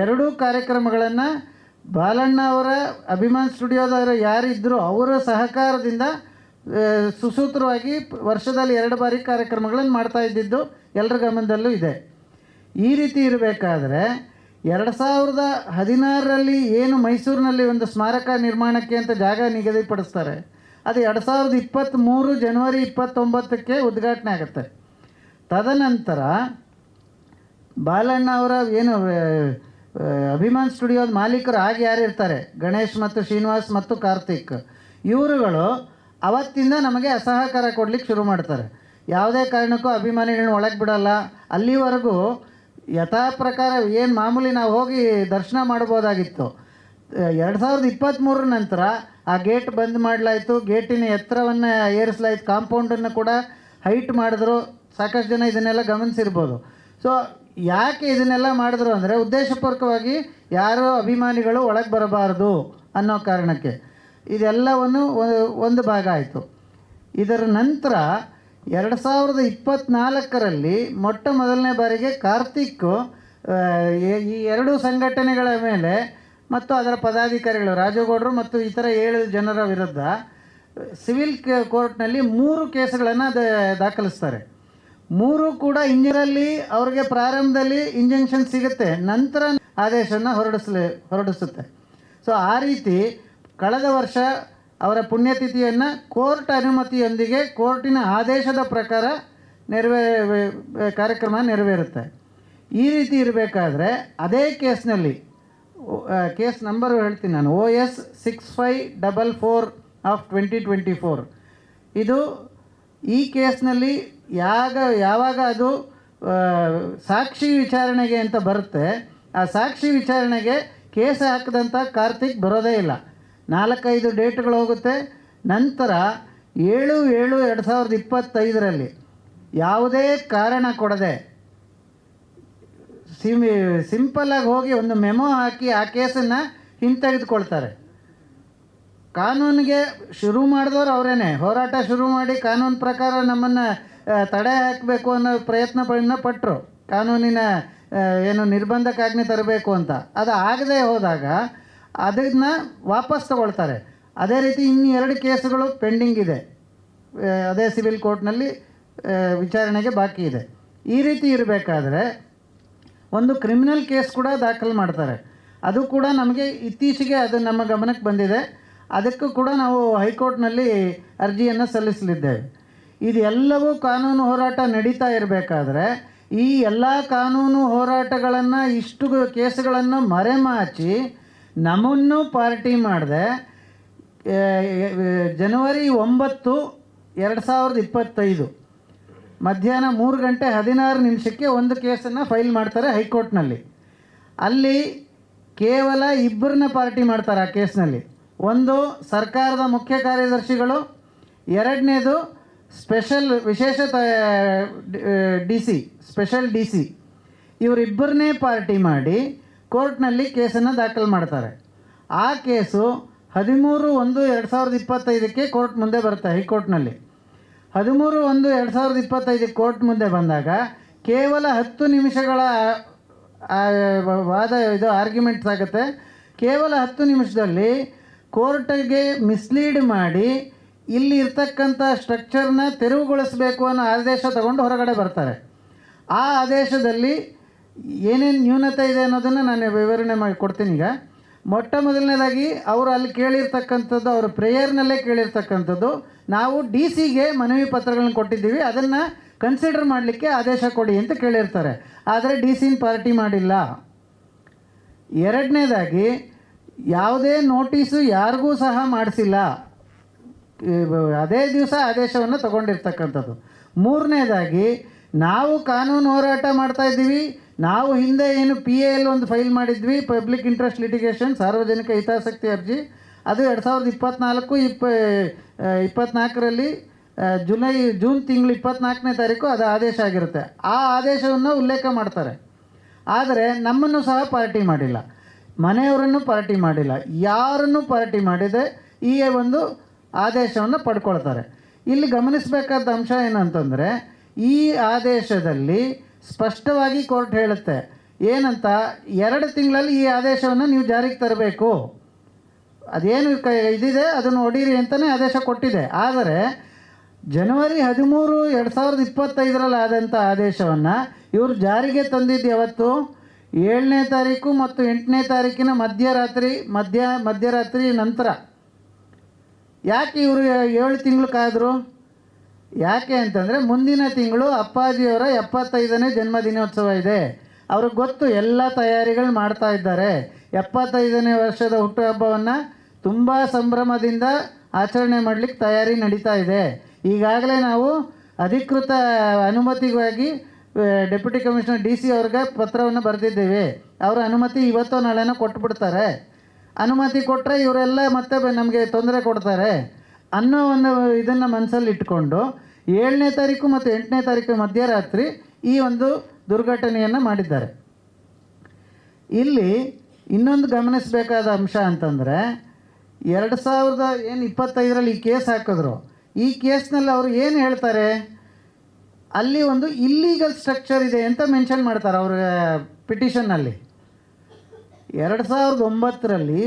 Speaker 4: ಎರಡೂ ಕಾರ್ಯಕ್ರಮಗಳನ್ನು ಬಾಲಣ್ಣ ಅವರ ಅಭಿಮಾನ್ ಸ್ಟುಡಿಯೋದವರು ಯಾರಿದ್ದರೂ ಅವರ ಸಹಕಾರದಿಂದ ಸುಸೂತ್ರವಾಗಿ ವರ್ಷದಲ್ಲಿ 2 ಬಾರಿ ಕಾರ್ಯಕ್ರಮಗಳನ್ನು ಮಾಡ್ತಾ ಇದ್ದಿದ್ದು ಎಲ್ಲರ ಗಮನದಲ್ಲೂ ಇದೆ. ಈ ರೀತಿ ಇರಬೇಕಾದ್ರೆ 2016ರಲ್ಲಿ ಏನು ಮೈಸೂರಿನಲ್ಲಿ ಒಂದು ಸ್ಮಾರಕ ನಿರ್ಮಾಣಕ್ಕೆ ಅಂತ ಜಾಗ ನಿಗದಿಪಡಿಸ್ತಾರೆ, ಅದು 2023 ಜನವರಿ 29ಕ್ಕೆ ಉದ್ಘಾಟನೆ ಆಗುತ್ತೆ. ತದನಂತರ ಬಾಲಣ್ಣ ಅವರ ಏನು ಅಭಿಮಾನ್ ಸ್ಟುಡಿಯೋದ ಮಾಲೀಕರು ಆಗಿ ಯಾರಿರ್ತಾರೆ, ಗಣೇಶ್ ಮತ್ತು ಶ್ರೀನಿವಾಸ್ ಮತ್ತು ಕಾರ್ತಿಕ್, ಇವರುಗಳು ಅವತ್ತಿಂದ ನಮಗೆ ಅಸಹಕಾರ ಕೊಡಲಿಕ್ಕೆ ಶುರು ಮಾಡ್ತಾರೆ. ಯಾವುದೇ ಕಾರಣಕ್ಕೂ ಅಭಿಮಾನಿಗಳನ್ನ ಒಳಗೆ ಬಿಡಲ್ಲ, ಅಲ್ಲಿವರೆಗೂ ಯಥಾ ಪ್ರಕಾರ ಏನು ಮಾಮೂಲಿ ನಾವು ಹೋಗಿ ದರ್ಶನ ಮಾಡ್ಬೋದಾಗಿತ್ತು. 2023 ನಂತರ ಆ ಗೇಟ್ ಬಂದ್ ಮಾಡಲಾಯಿತು, ಗೇಟಿನ ಎತ್ತರವನ್ನು ಏರಿಸಲಾಯಿತು, ಕಾಂಪೌಂಡನ್ನು ಕೂಡ ಹೈಟ್ ಮಾಡಿದ್ರು. ಸಾಕಷ್ಟು ಜನ ಇದನ್ನೆಲ್ಲ ಗಮನಿಸಿರ್ಬೋದು. ಸೊ ಯಾಕೆ ಇದನ್ನೆಲ್ಲ ಮಾಡಿದ್ರು ಅಂದರೆ ಉದ್ದೇಶಪೂರ್ವಕವಾಗಿ ಯಾರೋ ಅಭಿಮಾನಿಗಳು ಒಳಗೆ ಬರಬಾರ್ದು ಅನ್ನೋ ಕಾರಣಕ್ಕೆ. ಇದೆಲ್ಲವನ್ನು ಒಂದು ಭಾಗ ಆಯಿತು. ಇದರ ನಂತರ 2024ರಲ್ಲಿ ಮೊಟ್ಟ ಮೊದಲನೇ ಬಾರಿಗೆ ಕಾರ್ತಿಕ್ ಈ ಎರಡೂ ಸಂಘಟನೆಗಳ ಮೇಲೆ ಮತ್ತು ಅದರ ಪದಾಧಿಕಾರಿಗಳು ರಾಜಗೌಡರು ಮತ್ತು ಇತರ 7 ಜನರ ವಿರುದ್ಧ ಸಿವಿಲ್ ಕೋರ್ಟ್ನಲ್ಲಿ 3 ಕೇಸುಗಳನ್ನು ದಾಖಲಿಸ್ತಾರೆ. 3 ಕೂಡ ಇಂಜಿನಲ್ಲಿ ಅವ್ರಿಗೆ ಪ್ರಾರಂಭದಲ್ಲಿ ಇಂಜೆಕ್ಷನ್ ಸಿಗುತ್ತೆ, ನಂತರ ಆದೇಶವನ್ನು ಹೊರಡಿಸುತ್ತೆ. ಸೊ ಆ ರೀತಿ ಕಳೆದ ವರ್ಷ ಅವರ ಪುಣ್ಯತಿಥಿಯನ್ನು ಕೋರ್ಟ್ ಅನುಮತಿಯೊಂದಿಗೆ ಕೋರ್ಟಿನ ಆದೇಶದ ಪ್ರಕಾರ ಕಾರ್ಯಕ್ರಮ ನೆರವೇರುತ್ತೆ. ಈ ರೀತಿ ಇರಬೇಕಾದ್ರೆ ಅದೇ ಕೇಸ್ನಲ್ಲಿ, ಕೇಸ್ ನಂಬರು ಹೇಳ್ತೀನಿ ನಾನು, OS 6544 ಆಫ್ 2024, ಇದು ಈ ಕೇಸ್ನಲ್ಲಿ ಯಾವಾಗ ಅದು ಸಾಕ್ಷಿ ವಿಚಾರಣೆಗೆ ಅಂತ ಬರುತ್ತೆ, ಆ ಸಾಕ್ಷಿ ವಿಚಾರಣೆಗೆ ಕೇಸ್ ಹಾಕಿದಂಥ ಕಾರ್ತಿಕ್ ಬರೋದೇ ಇಲ್ಲ. 4-5 ಡೇಟ್ಗಳು ಹೋಗುತ್ತೆ. ನಂತರ 7/7/2025ರಲ್ಲಿ ಯಾವುದೇ ಕಾರಣ ಕೊಡದೆ ಸಿಂಪಲ್ಲಾಗಿ ಹೋಗಿ ಒಂದು ಮೆಮೊ ಹಾಕಿ ಆ ಕೇಸನ್ನು ಹಿಂತೆಗೆದುಕೊಳ್ತಾರೆ. ಕಾನೂನಿಗೆ ಶುರು ಮಾಡಿದವರು ಅವರೇನೆ, ಹೋರಾಟ ಶುರು ಮಾಡಿ ಕಾನೂನು ಪ್ರಕಾರ ನಮ್ಮನ್ನು ತಡೆ ಹಾಕಬೇಕು ಅನ್ನೋ ಪ್ರಯತ್ನವನ್ನು ಪಟ್ಟರು, ಕಾನೂನಿನ ಏನು ನಿರ್ಬಂಧಕ್ಕಾಜ್ಞೆ ತರಬೇಕು ಅಂತ. ಅದು ಆಗದೆ ಹೋದಾಗ ಅದನ್ನು ವಾಪಸ್ ತಗೊಳ್ತಾರೆ. ಅದೇ ರೀತಿ ಇನ್ನೂ 2 ಕೇಸುಗಳು ಪೆಂಡಿಂಗ್ ಇದೆ, ಅದೇ ಸಿವಿಲ್ ಕೋರ್ಟ್ನಲ್ಲಿ ವಿಚಾರಣೆಗೆ ಬಾಕಿ ಇದೆ. ಈ ರೀತಿ ಇರಬೇಕಾದ್ರೆ ಒಂದು ಕ್ರಿಮಿನಲ್ ಕೇಸ್ ಕೂಡ ದಾಖಲು ಮಾಡ್ತಾರೆ. ಅದು ಕೂಡ ನಮಗೆ ಇತ್ತೀಚೆಗೆ ಅದು ನಮ್ಮ ಗಮನಕ್ಕೆ ಬಂದಿದೆ. ಅದಕ್ಕೂ ಕೂಡ ನಾವು ಹೈಕೋರ್ಟ್ನಲ್ಲಿ ಅರ್ಜಿಯನ್ನು ಸಲ್ಲಿಸಲಿದ್ದೇವೆ. ಇದೆಲ್ಲವೂ ಕಾನೂನು ಹೋರಾಟ ನಡೀತಾ ಇರಬೇಕಾದ್ರೆ ಈ ಎಲ್ಲ ಕಾನೂನು ಹೋರಾಟಗಳನ್ನು, ಇಷ್ಟು ಕೇಸುಗಳನ್ನು ಮರೆಮಾಚಿ ನಮ್ಮನ್ನು ಪಾರ್ಟಿ ಮಾಡದೆ ಜನವರಿ 9, 2025 ಮಧ್ಯಾಹ್ನ 3:16 ಒಂದು ಕೇಸನ್ನು ಫೈಲ್ ಮಾಡ್ತಾರೆ ಹೈಕೋರ್ಟ್ನಲ್ಲಿ. ಅಲ್ಲಿ ಕೇವಲ 2 ಪಾರ್ಟಿ ಮಾಡ್ತಾರೆ ಆ ಕೇಸ್ನಲ್ಲಿ. ಒಂದು ಸರ್ಕಾರದ ಮುಖ್ಯ ಕಾರ್ಯದರ್ಶಿಗಳು, 2ನೇದು ವಿಶೇಷ ಸ್ಪೆಷಲ್ DC, ಇವರಿಬ್ಬರನ್ನೇ ಪಾರ್ಟಿ ಮಾಡಿ ಕೋರ್ಟ್ನಲ್ಲಿ ಕೇಸನ್ನು ದಾಖಲು ಮಾಡ್ತಾರೆ. ಆ ಕೇಸು 13/1/2025ಕ್ಕೆ ಕೋರ್ಟ್ ಮುಂದೆ ಬರುತ್ತೆ ಹೈಕೋರ್ಟ್ನಲ್ಲಿ. 13/1/2025 ಕೋರ್ಟ್ ಮುಂದೆ ಬಂದಾಗ ಕೇವಲ 10 ನಿಮಿಷಗಳ ಆರ್ಗ್ಯುಮೆಂಟ್ಸ್ ಆಗುತ್ತೆ. ಕೇವಲ 10 ನಿಮಿಷದಲ್ಲಿ ಕೋರ್ಟಿಗೆ ಮಿಸ್ಲೀಡ್ ಮಾಡಿ ಇಲ್ಲಿ ಇರ್ತಕ್ಕಂಥ ಸ್ಟ್ರಕ್ಚರ್ನ ತೆರವುಗೊಳಿಸಬೇಕು ಅನ್ನೋ ಆದೇಶ ತಗೊಂಡು ಹೊರಗಡೆ ಬರ್ತಾರೆ. ಆ ಆದೇಶದಲ್ಲಿ ಏನೇನು ನ್ಯೂನತೆ ಇದೆ ಅನ್ನೋದನ್ನು ನಾನು ವಿವರಣೆ ಮಾಡಿ ಕೊಡ್ತೀನಿ. ಈಗ ಮೊಟ್ಟ ಮೊದಲನೇದಾಗಿ ಅವರು ಅಲ್ಲಿ ಕೇಳಿರ್ತಕ್ಕಂಥದ್ದು, ಅವರು ಪ್ರೇಯರ್ನಲ್ಲೇ ಕೇಳಿರ್ತಕ್ಕಂಥದ್ದು, ನಾವು ಡಿ ಸಿಗೆ ಮನವಿ ಪತ್ರಗಳನ್ನ ಕೊಟ್ಟಿದ್ದೀವಿ, ಅದನ್ನು ಕನ್ಸಿಡರ್ ಮಾಡಲಿಕ್ಕೆ ಆದೇಶ ಕೊಡಿ ಅಂತ ಕೇಳಿರ್ತಾರೆ. ಆದರೆ ಡಿ ಸಿನ ಪಾರ್ಟಿ ಮಾಡಿಲ್ಲ. ಎರಡನೇದಾಗಿ ಯಾವುದೇ ನೋಟಿಸು ಯಾರಿಗೂ ಸಹ ಮಾಡಿಸಿಲ್ಲ, ಅದೇ ದಿವಸ ಆದೇಶವನ್ನು ತಗೊಂಡಿರ್ತಕ್ಕಂಥದ್ದು. ಮೂರನೇದಾಗಿ ನಾವು ಕಾನೂನು ಹೋರಾಟ ಮಾಡ್ತಾ ಇದ್ದೀವಿ. ನಾವು ಹಿಂದೆ ಏನು PAL ಒಂದು ಫೈಲ್ ಮಾಡಿದ್ವಿ, ಪಬ್ಲಿಕ್ ಇಂಟ್ರೆಸ್ಟ್ ಲಿಟಿಗೇಷನ್, ಸಾರ್ವಜನಿಕ ಹಿತಾಸಕ್ತಿ ಅರ್ಜಿ. ಅದು 2024ರಲ್ಲಿ ಜೂನ್ ತಿಂಗಳು 24ನೇ ತಾರೀಕು ಅದು ಆದೇಶ ಆಗಿರುತ್ತೆ. ಆ ಆದೇಶವನ್ನು ಉಲ್ಲೇಖ ಮಾಡ್ತಾರೆ. ಆದರೆ ನಮ್ಮನ್ನು ಸಹ ಪಾರ್ಟಿ ಮಾಡಿಲ್ಲ, ಮನೆಯವರನ್ನು ಪಾರ್ಟಿ ಮಾಡಿಲ್ಲ, ಯಾರನ್ನು ಪಾರ್ಟಿ ಮಾಡಿದೆ ಈ ಒಂದು ಆದೇಶವನ್ನು ಪಡ್ಕೊಳ್ತಾರೆ. ಇಲ್ಲಿ ಗಮನಿಸಬೇಕಾದ ಅಂಶ ಏನಂತಂದರೆ, ಈ ಆದೇಶದಲ್ಲಿ ಸ್ಪಷ್ಟವಾಗಿ ಕೋರ್ಟ್ ಹೇಳುತ್ತೆ ಏನಂತ, 2 ತಿಂಗಳಲ್ಲಿ ಈ ಆದೇಶವನ್ನು ನೀವು ಜಾರಿಗೆ ತರಬೇಕು, ಅದೇನು ಇದಿದೆ ಅದನ್ನು ಹೊಡೀರಿ ಅಂತಲೇ ಆದೇಶ ಕೊಟ್ಟಿದೆ. ಆದರೆ ಜನವರಿ 13, 2025ರಲ್ಲಿ ಆದಂಥ ಆದೇಶವನ್ನು ಇವರು ಜಾರಿಗೆ ತಂದಿದ್ದು ಯಾವತ್ತು? 7ನೇ ತಾರೀಕು ಮತ್ತು 8ನೇ ತಾರೀಕಿನ ಮಧ್ಯರಾತ್ರಿ ನಂತರ. ಯಾಕೆ ಇವರು 7 ತಿಂಗಳು ಕಾದರು? ಯಾಕೆ ಅಂತಂದರೆ, ಮುಂದಿನ ತಿಂಗಳು ಅಪ್ಪಾಜಿಯವರ 75ನೇ ಜನ್ಮದಿನೋತ್ಸವ ಇದೆ. ಅವ್ರಿಗೆ ಗೊತ್ತು, ಎಲ್ಲ ತಯಾರಿಗಳು ಮಾಡ್ತಾ ಇದ್ದಾರೆ. 75ನೇ ವರ್ಷದ ಹುಟ್ಟುಹಬ್ಬವನ್ನು ತುಂಬ ಸಂಭ್ರಮದಿಂದ ಆಚರಣೆ ಮಾಡಲಿಕ್ಕೆ ತಯಾರಿ ನಡೀತಾ ಇದೆ. ಈಗಾಗಲೇ ನಾವು ಅಧಿಕೃತ ಅನುಮತಿಗಾಗಿ ಡೆಪ್ಯೂಟಿ ಕಮಿಷನರ್ DC ಅವ್ರಿಗೆ ಪತ್ರವನ್ನು ಬರೆದಿದ್ದೇವೆ. ಅವರ ಅನುಮತಿ ಇವತ್ತೋ ನಾಳೆನೋ ಕೊಟ್ಬಿಡ್ತಾರೆ. ಅನುಮತಿ ಕೊಟ್ಟರೆ ಇವರೆಲ್ಲ ಮತ್ತೆ ನಮಗೆ ತೊಂದರೆ ಕೊಡ್ತಾರೆ ಅನ್ನೋ ಒಂದು ಇದನ್ನು ಮನಸ್ಸಲ್ಲಿ ಇಟ್ಕೊಂಡು 7ನೇ ತಾರೀಕು ಮತ್ತು 8ನೇ ತಾರೀಕು ಮಧ್ಯರಾತ್ರಿ ಈ ಒಂದು ದುರ್ಘಟನೆಯನ್ನು ಮಾಡಿದ್ದಾರೆ. ಇಲ್ಲಿ ಇನ್ನೊಂದು ಗಮನಿಸಬೇಕಾದ ಅಂಶ ಅಂತಂದರೆ, 2025ರಲ್ಲಿ ಈ ಕೇಸ್ ಹಾಕಿದ್ರು. ಈ ಕೇಸ್ನಲ್ಲಿ ಅವರು ಏನು ಹೇಳ್ತಾರೆ, ಅಲ್ಲಿ ಒಂದು ಇಲ್ಲೀಗಲ್ ಸ್ಟ್ರಕ್ಚರ್ ಇದೆ ಅಂತ ಮೆನ್ಷನ್ ಮಾಡ್ತಾರೆ ಅವ್ರ ಪಿಟಿಷನ್ನಲ್ಲಿ. 2009ರಲ್ಲಿ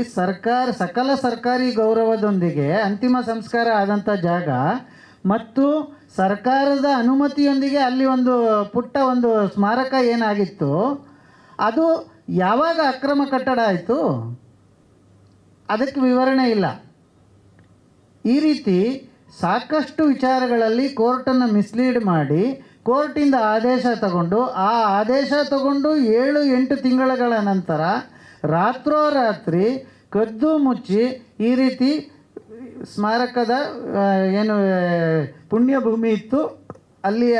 Speaker 4: ಸಕಲ ಸರ್ಕಾರಿ ಗೌರವದೊಂದಿಗೆ ಅಂತಿಮ ಸಂಸ್ಕಾರ ಆದಂಥ ಜಾಗ ಮತ್ತು ಸರ್ಕಾರದ ಅನುಮತಿಯೊಂದಿಗೆ ಅಲ್ಲಿ ಒಂದು ಪುಟ್ಟ ಒಂದು ಸ್ಮಾರಕ ಏನಾಗಿತ್ತು, ಅದು ಯಾವಾಗ ಅಕ್ರಮ ಕಟ್ಟಡ ಆಯಿತು ಅದಕ್ಕೆ ವಿವರಣೆ ಇಲ್ಲ. ಈ ರೀತಿ ಸಾಕಷ್ಟು ವಿಚಾರಗಳಲ್ಲಿ ಕೋರ್ಟನ್ನು ಮಿಸ್ಲೀಡ್ ಮಾಡಿ ಕೋರ್ಟಿಂದ ಆದೇಶ ತಗೊಂಡು, ಆ ಆದೇಶ ತಗೊಂಡು 7-8 ತಿಂಗಳ ನಂತರ ರಾತ್ರೋರಾತ್ರಿ ಕದ್ದು ಮುಚ್ಚಿ ಈ ರೀತಿ ಸ್ಮಾರಕದ ಏನು ಪುಣ್ಯಭೂಮಿ ಇತ್ತು, ಅಲ್ಲಿಯ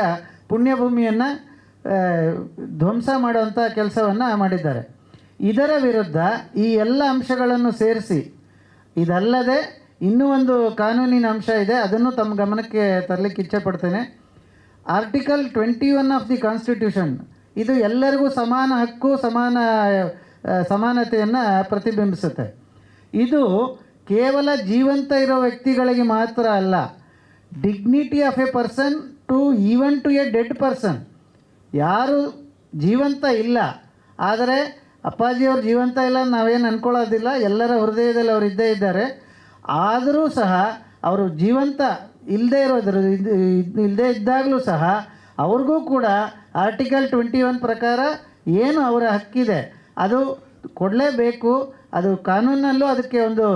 Speaker 4: ಪುಣ್ಯಭೂಮಿಯನ್ನು ಧ್ವಂಸ ಮಾಡುವಂಥ ಕೆಲಸವನ್ನು ಮಾಡಿದ್ದಾರೆ. ಇದರ ವಿರುದ್ಧ ಈ ಎಲ್ಲ ಅಂಶಗಳನ್ನು ಸೇರಿಸಿ, ಇದಲ್ಲದೆ ಇನ್ನೂ ಒಂದು ಕಾನೂನಿನ ಅಂಶ ಇದೆ, ಅದನ್ನು ತಮ್ಮ ಗಮನಕ್ಕೆ ತರಲಿಕ್ಕೆ ಇಚ್ಛೆಪಡ್ತೇನೆ. ಆರ್ಟಿಕಲ್ 21 ಆಫ್ ದಿ ಕಾನ್ಸ್ಟಿಟ್ಯೂಷನ್ ಇದು ಎಲ್ಲರಿಗೂ ಸಮಾನ ಹಕ್ಕು, ಸಮಾನತೆಯನ್ನು ಪ್ರತಿಬಿಂಬಿಸುತ್ತೆ. ಇದು ಕೇವಲ ಜೀವಂತ ಇರೋ ವ್ಯಕ್ತಿಗಳಿಗೆ ಮಾತ್ರ ಅಲ್ಲ, dignity of a person to even to a dead person. ಯಾರು ಜೀವಂತ ಇಲ್ಲ, ಆದರೆ ಅಪ್ಪಾಜಿಯವರು ಜೀವಂತ ಇಲ್ಲ ನಾವೇನು ಅಂದ್ಕೊಳ್ಳೋದಿಲ್ಲ, ಎಲ್ಲರ ಹೃದಯದಲ್ಲಿ ಅವರು ಇದ್ದೇ ಇದ್ದಾರೆ. ಆದರೂ ಸಹ ಅವರು ಜೀವಂತ ಇಲ್ಲದೇ ಇದ್ದಾಗಲೂ ಸಹ ಅವ್ರಿಗೂ ಕೂಡ ಆರ್ಟಿಕಲ್ 21 ಪ್ರಕಾರ ಏನು ಅವರ ಹಕ್ಕಿದೆ ಅದು ಕೊಡಲೇಬೇಕು. ಅದು ಕಾನೂನಲ್ಲೂ ಅದಕ್ಕೆ ಒಂದು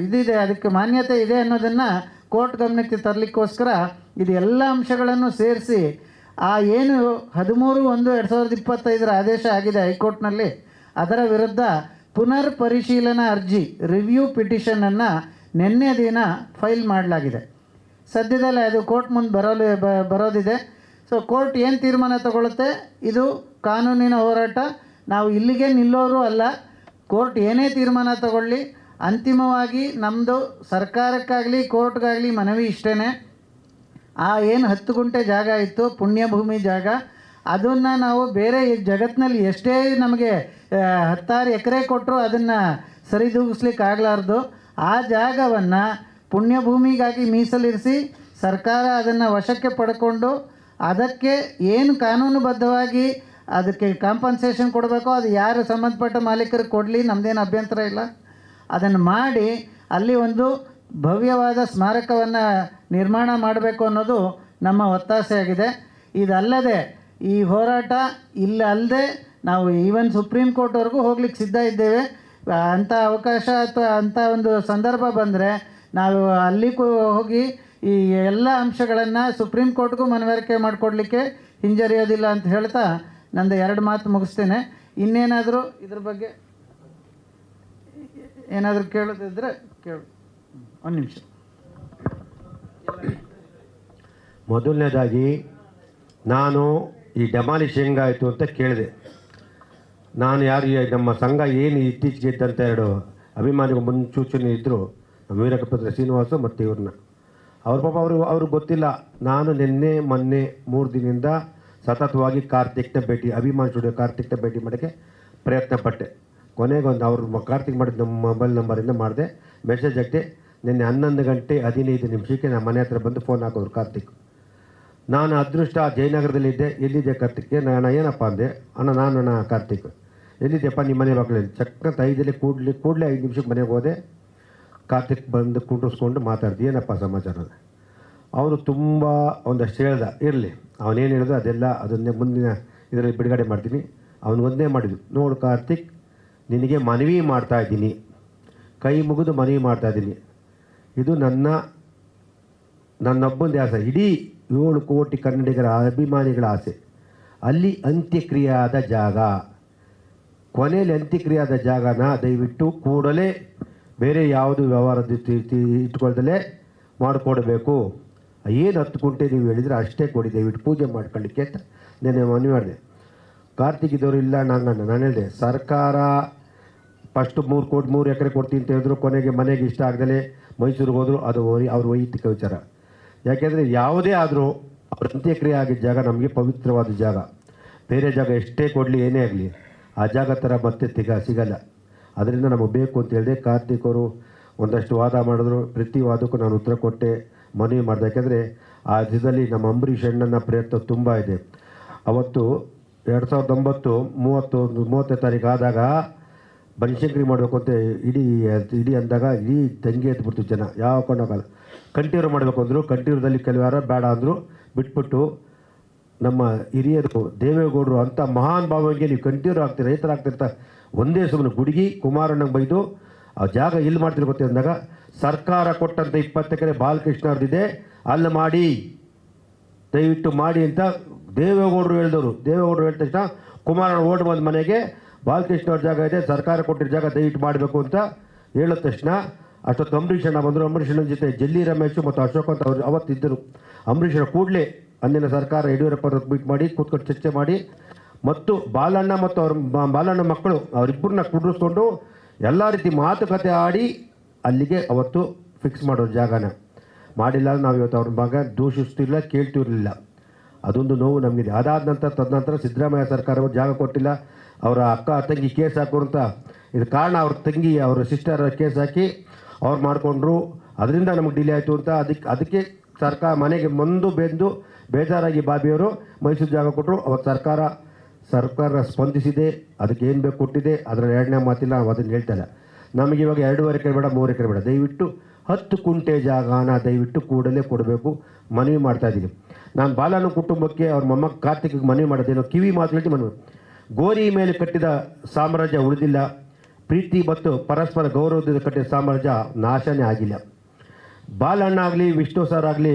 Speaker 4: ಇದಿದೆ, ಅದಕ್ಕೆ ಮಾನ್ಯತೆ ಇದೆ ಅನ್ನೋದನ್ನು ಕೋರ್ಟ್ ಗಮನಕ್ಕೆ ತರಲಿಕ್ಕೋಸ್ಕರ ಇದು ಎಲ್ಲ ಅಂಶಗಳನ್ನು ಸೇರಿಸಿ ಆ ಏನು 13/1/2025 ಆದೇಶ ಆಗಿದೆ ಹೈಕೋರ್ಟ್ನಲ್ಲಿ, ಅದರ ವಿರುದ್ಧ ಪುನರ್ ಪರಿಶೀಲನಾ ಅರ್ಜಿ ರಿವ್ಯೂ ಪಿಟಿಷನನ್ನು ನಿನ್ನೆ ದಿನ ಫೈಲ್ ಮಾಡಲಾಗಿದೆ. ಸದ್ಯದಲ್ಲೇ ಅದು ಕೋರ್ಟ್ ಮುಂದೆ ಬರೋದಿದೆ. ಸೊ ಕೋರ್ಟ್ ಏನು ತೀರ್ಮಾನ ತಗೊಳುತ್ತೆ, ಇದು ಕಾನೂನಿನ ಹೋರಾಟ. ನಾವು ಇಲ್ಲಿಗೆ ನಿಲ್ಲೋರು ಅಲ್ಲ. ಕೋರ್ಟ್ ಏನೇ ತೀರ್ಮಾನ ತಗೊಳ್ಳಿ, ಅಂತಿಮವಾಗಿ ನಮ್ಮದು ಸರ್ಕಾರಕ್ಕಾಗಲಿ ಕೋರ್ಟ್ಗಾಗಲಿ ಮನವಿ ಇಷ್ಟೇ, ಆ ಏನು 10 ಗುಂಟೆ ಜಾಗ ಇತ್ತು ಪುಣ್ಯಭೂಮಿ ಜಾಗ, ಅದನ್ನು ನಾವು ಬೇರೆ ಜಗತ್ತಿನಲ್ಲಿ ಎಷ್ಟೇ ನಮಗೆ 10 ಎಕರೆ ಕೊಟ್ಟರು ಅದನ್ನು ಸರಿದೂಗಿಸ್ಲಿಕ್ಕೆ ಆಗಲಾರ್ದು. ಆ ಜಾಗವನ್ನು ಪುಣ್ಯಭೂಮಿಗಾಗಿ ಮೀಸಲಿರಿಸಿ ಸರ್ಕಾರ ಅದನ್ನು ವಶಕ್ಕೆ ಪಡ್ಕೊಂಡು ಅದಕ್ಕೆ ಏನು ಕಾನೂನುಬದ್ಧವಾಗಿ ಅದಕ್ಕೆ ಕಾಂಪನ್ಸೇಷನ್ ಕೊಡಬೇಕೋ ಅದು ಯಾರು ಸಂಬಂಧಪಟ್ಟ ಮಾಲೀಕರಿಗೆ ಕೊಡಲಿ, ನಮ್ಮದೇನು ಅಭ್ಯಂತರ ಇಲ್ಲ. ಅದನ್ನು ಮಾಡಿ ಅಲ್ಲಿ ಒಂದು ಭವ್ಯವಾದ ಸ್ಮಾರಕವನ್ನು ನಿರ್ಮಾಣ ಮಾಡಬೇಕು ಅನ್ನೋದು ನಮ್ಮ ಒತ್ತಾಸೆಯಾಗಿದೆ. ಇದಲ್ಲದೆ ಈ ಹೋರಾಟ ಅಲ್ಲದೆ ನಾವು ಈವನ್ ಸುಪ್ರೀಂ ಕೋರ್ಟ್ವರೆಗೂ ಹೋಗ್ಲಿಕ್ಕೆ ಸಿದ್ಧ ಇದ್ದೇವೆ. ಅಂಥ ಅವಕಾಶ ಅಥವಾ ಅಂಥ ಒಂದು ಸಂದರ್ಭ ಬಂದರೆ ನಾವು ಅಲ್ಲಿಗೂ ಹೋಗಿ ಈ ಎಲ್ಲ ಅಂಶಗಳನ್ನು ಸುಪ್ರೀಂ ಕೋರ್ಟ್ಗೂ ಮನವರಿಕೆ ಮಾಡಿಕೊಡ್ಲಿಕ್ಕೆ ಹಿಂಜರಿಯೋದಿಲ್ಲ ಅಂತ ಹೇಳ್ತಾ ನಂದು 2 ಮಾತು ಮುಗಿಸ್ತೇನೆ. ಇನ್ನೇನಾದರೂ ಇದ್ರ ಬಗ್ಗೆ ಏನಾದರೂ ಕೇಳೋದಿದ್ರೆ ಕೇಳು. ಒಂದು ನಿಮಿಷ.
Speaker 2: ಮೊದಲನೇದಾಗಿ ನಾನು ಈ ಡೆಮಾಲಿಷ್ ಹೆಂಗಾಯಿತು ಅಂತ ಕೇಳಿದೆ. ನಾನು ನಮ್ಮ ಸಂಘ ಏನು ಇತ್ತೀಚೆಗೆ ಇದ್ದಂಥ 2 ಅಭಿಮಾನಿಗಳು ಮುನ್ಸೂಚನೆ ಇದ್ದರು, ವೀರಕಪತ್ರ ಶ್ರೀನಿವಾಸ ಮತ್ತು ಇವ್ರನ್ನ. ಅವ್ರ ಪಾಪ ಅವ್ರಿಗೆ ಗೊತ್ತಿಲ್ಲ. ನಾನು ಮೊನ್ನೆ 3 ದಿನದಿಂದ ಸತತವಾಗಿ ಕಾರ್ತಿಕ್ನ ಭೇಟಿ, ಅಭಿಮಾನ್ ಸ್ಟುಡಿಯೋ ಕಾರ್ತಿಕ್ನ ಭೇಟಿ ಮಾಡೋಕ್ಕೆ ಪ್ರಯತ್ನ ಪಟ್ಟೆ. ಕೊನೆಗೊಂದು ಅವ್ರ ಕಾರ್ತಿಕ್ ಮಾಡಿದ ನಮ್ಮ ಮೊಬೈಲ್ ನಂಬರಿಂದ ಮಾಡಿದೆ, ಮೆಸೇಜ್ ಹಾಕ್ತೆ. ನಿನ್ನೆ 11 ಗಂಟೆ 15 ನಿಮಿಷಕ್ಕೆ ನಮ್ಮ ಮನೆ ಹತ್ರ ಬಂದು ಫೋನ್ ಹಾಕೋರು ಕಾರ್ತಿಕ್. ನಾನು ಅದೃಷ್ಟ ಜಯನಗರದಲ್ಲಿದ್ದೆ. ಎಲ್ಲಿದ್ದೆ ಕಾರ್ತಿಕ್? ನಾನು ಏನಪ್ಪ ಅಂದೆ. ನಾನು ಕಾರ್ತಿಕ್ ಎಲ್ಲಿದ್ದೆಪ್ಪ? ನಿಮ್ಮ ಮನೆ ಬಾಗಿಲಲ್ಲಿ. ಚಕ್ಕಂತ 5 ಕೂಡಲೇ 5 ನಿಮಿಷಕ್ಕೆ ಮನೆಗೆ ಹೋದೆ. ಕಾರ್ತಿಕ್ ಬಂದು ಕುಂಡ್ರಿಸ್ಕೊಂಡು ಮಾತಾಡ್ದು, ಏನಪ್ಪ ಸಮಾಚಾರ? ಅವರು ತುಂಬ ಒಂದಷ್ಟು ಹೇಳ್ದ. ಇರಲಿ, ಅವನೇನು ಹೇಳಿದ್ರು ಅದನ್ನೇ ಮುಂದಿನ ಇದರಲ್ಲಿ ಬಿಡುಗಡೆ ಮಾಡ್ತೀನಿ. ಅವನಿಗೊಂದೇ ಮಾಡಿದ್ದು, ನೋಡು ಕಾರ್ತಿಕ್, ನಿನಗೆ ಮನವಿ ಮಾಡ್ತಾಯಿದ್ದೀನಿ, ಕೈ ಮುಗಿದು ಮನವಿ ಮಾಡ್ತಾಯಿದ್ದೀನಿ. ಇದು ನನ್ನೊಬ್ಬಂದೇ ಆಸೆ, ಇಡೀ 7 ಕೋಟಿ ಕನ್ನಡಿಗರ ಅಭಿಮಾನಿಗಳ ಆಸೆ. ಅಲ್ಲಿ ಅಂತ್ಯಕ್ರಿಯೆ ಆದ ಜಾಗ, ಕೊನೆಯಲ್ಲಿ ಅಂತ್ಯಕ್ರಿಯೆ ಆದ ಜಾಗನ ದಯವಿಟ್ಟು ಕೂಡಲೇ ಬೇರೆ ಯಾವುದು ವ್ಯವಹಾರದ ಇಟ್ಕೊಳ್ದಲೇ ಮಾಡಿಕೊಡ್ಬೇಕು. ಏನು 10 ಗುಂಟೆ ನೀವು ಹೇಳಿದರೆ ಅಷ್ಟೇ ಕೊಡಿ, ದಯವಿಟ್ಟು ಪೂಜೆ ಮಾಡ್ಕೊಳ್ಳಿಕ್ಕೆ ಅಂತ ನಾನು ಮನವಿ ಮಾಡಿದೆ. ಕಾರ್ತಿಕ್ ಇದ್ದವರು ಇಲ್ಲ ನಾನು ಹೇಳಿದೆ, ಸರ್ಕಾರ ಫಸ್ಟು 3 ಎಕರೆ ಕೊಡ್ತೀನಿ ಅಂತ ಹೇಳಿದ್ರು. ಕೊನೆಗೆ ಮನೆಗೆ ಇಷ್ಟ ಆಗದಲೇ ಮೈಸೂರಿಗೆ ಹೋದರು. ಅದು ಅವ್ರ ವೈಯಕ್ತಿಕ ವಿಚಾರ. ಯಾಕೆಂದರೆ ಯಾವುದೇ ಆದರೂ ಅವ್ರ ಅಂತ್ಯಕ್ರಿಯೆ ಆಗಿದ್ದ ಜಾಗ ನಮಗೆ ಪವಿತ್ರವಾದ ಜಾಗ. ಬೇರೆ ಜಾಗ ಎಷ್ಟೇ ಕೊಡಲಿ ಏನೇ ಆಗಲಿ ಆ ಜಾಗ ಥರ ಮತ್ತೆ ಸಿಗಲ್ಲ. ಅದರಿಂದ ನಮಗೆ ಬೇಕು ಅಂತ ಹೇಳಿದೆ. ಕಾರ್ತಿಕ್ ಅವರು ಒಂದಷ್ಟು ವಾದ ಮಾಡಿದ್ರು. ಪ್ರತಿ ವಾದಕ್ಕೂ ನಾನು ಉತ್ತರ ಕೊಟ್ಟೆ, ಮನವಿ ಮಾಡಿದೆ. ಯಾಕೆಂದರೆ ಆ ದಿನದಲ್ಲಿ ನಮ್ಮ ಅಂಬರೀಷ್ ಅಣ್ಣನ ಪ್ರಯತ್ನ ತುಂಬ ಇದೆ. ಅವತ್ತು 2009 30ನೇ ತಾರೀಕು ಆದಾಗ ಬನಶಂಕರಿ ಮಾಡಬೇಕು ಅಂತ ಇಡೀ ಅಂದಾಗ ಇಡೀ ದಂಗೆ ಎದ್ಬಿಡ್ತು ಜನ. ಯಾವ ಕೊಂಡೋಗಲ್ಲ. ಕಂಠೀರು ಮಾಡಬೇಕು ಅಂದರು. ಕಂಠೀರದಲ್ಲಿ ಕೆಲವಾರ ಬೇಡ ಅಂದರು. ಬಿಟ್ಬಿಟ್ಟು ನಮ್ಮ ಹಿರಿಯರು ದೇವೇಗೌಡರು ಅಂಥ ಮಹಾನ್ ಭಾವನಿಗೆ ನೀವು ಕಂಠೀರು ಆಗ್ತೀರಿ, ರೈತರಾಗ್ತಿರ್ತ ಒಂದೇ ಸುಮ್ಮನೆ ಗುಡುಗಿ ಕುಮಾರಣ್ಣಂಗೆ ಬೈದು ಆ ಜಾಗ ಇಲ್ಲಿ ಮಾಡ್ತಿರೋ ಗೊತ್ತೇ ಅಂದಾಗ ಸರ್ಕಾರ ಕೊಟ್ಟಂಥ 20 ಎಕರೆ ಬಾಲಕೃಷ್ಣ ಅವ್ರದ್ದಿದೆ, ಅಲ್ಲಿ ಮಾಡಿ, ದಯವಿಟ್ಟು ಮಾಡಿ ಅಂತ ದೇವೇಗೌಡರು ಹೇಳಿದವರು. ದೇವೇಗೌಡರು ಹೇಳಿದ ತಕ್ಷಣ ಕುಮಾರಣ್ಣ ಓಡ್ ಬಂದ ಮನೆಗೆ ಬಾಲಕೃಷ್ಣ ಅವ್ರ ಜಾಗ ಇದೆ, ಸರ್ಕಾರ ಕೊಟ್ಟಿರೋ ಜಾಗ ದಯವಿಟ್ಟು ಮಾಡಬೇಕು ಅಂತ ಹೇಳಿದ ತಕ್ಷಣ ಅಷ್ಟೊತ್ತು ಅಂಬರೀಷ್ ಅಣ್ಣ ಬಂದರು. ಅಂಬರೀಷ್ ಅಣ್ಣನ ಜೊತೆ ಜಲ್ಲಿ ರಮೇಶು ಮತ್ತು ಅಶೋಕ್ ಅಂತ ಅವರು ಅವತ್ತಿದ್ದರು. ಅಂಬರೀಷ್ ಅಣ್ಣ ಕೂಡಲೇ ಅಂದಿನ ಸರ್ಕಾರ ಯಡಿಯೂರಪ್ಪ ಮೀಟ್ ಮಾಡಿ ಕೂತ್ಕೊಂಡು ಚರ್ಚೆ ಮಾಡಿ ಮತ್ತು ಬಾಲಣ್ಣ ಮತ್ತು ಬಾಲಣ್ಣ ಮಕ್ಕಳು ಅವರಿಬ್ಬರನ್ನ ಕುಂಡ್ರಿಸ್ಕೊಂಡು ಎಲ್ಲ ರೀತಿ ಮಾತುಕತೆ ಆಡಿ ಅಲ್ಲಿಗೆ ಅವತ್ತು ಫಿಕ್ಸ್ ಮಾಡೋರು ಜಾಗನ ಮಾಡಿಲ್ಲ. ನಾವು ಇವತ್ತು ಅವ್ರ ಭಾಗ ದೂಷಿಸ್ತಿಲ್ಲ, ಕೇಳ್ತಿರಲಿಲ್ಲ. ಅದೊಂದು ನೋವು ನಮಗಿದೆ. ಅದಾದ ನಂತರ ತದನಂತರ ಸಿದ್ದರಾಮಯ್ಯ ಸರ್ಕಾರವು ಜಾಗ ಕೊಟ್ಟಿಲ್ಲ, ಅವರ ಅಕ್ಕ ತಂಗಿ ಕೇಸ್ ಹಾಕೋರು ಅಂತ ಇದು ಕಾರಣ. ಅವ್ರ ತಂಗಿ ಅವರ ಸಿಸ್ಟರ್ ಕೇಸ್ ಹಾಕಿ ಅವ್ರು ಮಾಡಿಕೊಂಡ್ರು. ಅದರಿಂದ ನಮಗೆ ಡಿಲೇ ಆಯಿತು ಅಂತ ಅದಕ್ಕೆ ಸರ್ಕಾರ ಮನೆಗೆ ಬೆಂದು ಬೇಜಾರಾಗಿ ಬಾಬಿಯವರು ಮೈಸೂರು ಜಾಗ ಕೊಟ್ಟರು. ಅವತ್ತು ಸರ್ಕಾರ ಸ್ಪಂದಿಸಿದೆ, ಅದಕ್ಕೆ ಏನು ಬೇಕು ಕೊಟ್ಟಿದೆ. ಅದರ 2ನೇ ಮಾತಿಲ್ಲ, ನಾವು ಅದನ್ನು ಹೇಳ್ತಾಯಿಲ್ಲ. ನಮಗೆ ಇವಾಗ 2.5 ಎಕರೆ ಬೇಡ, 3 ಎಕರೆ ಬೇಡ, ದಯವಿಟ್ಟು 10 ಕುಂಟೆ ಜಾಗನ ದಯವಿಟ್ಟು ಕೂಡಲೇ ಕೊಡಬೇಕು ಮನವಿ ಮಾಡ್ತಾಯಿದ್ದೀನಿ. ನಾನು ಬಾಲಣ್ಣ ಕುಟುಂಬಕ್ಕೆ ಅವ್ರ ಮೊಮ್ಮಗ ಕಾರ್ತಿಕ್ಗೆ ಮನವಿ ಮಾಡೋದೇನೋ ಕಿವಿ ಮಾತು ಹೇಳ್ತಿ ಮನವಿ. ಗೋರಿ ಮೇಲೆ ಕಟ್ಟಿದ ಸಾಮ್ರಾಜ್ಯ ಉಳಿದಿಲ್ಲ, ಪ್ರೀತಿ ಮತ್ತು ಪರಸ್ಪರ ಗೌರವದಿಂದ ಕಟ್ಟಿದ ಸಾಮ್ರಾಜ್ಯ ನಾಶನೇ ಆಗಿಲ್ಲ. ಬಾಲಣ್ಣ ಆಗಲಿ ವಿಷ್ಣು ಸರ್ ಆಗಲಿ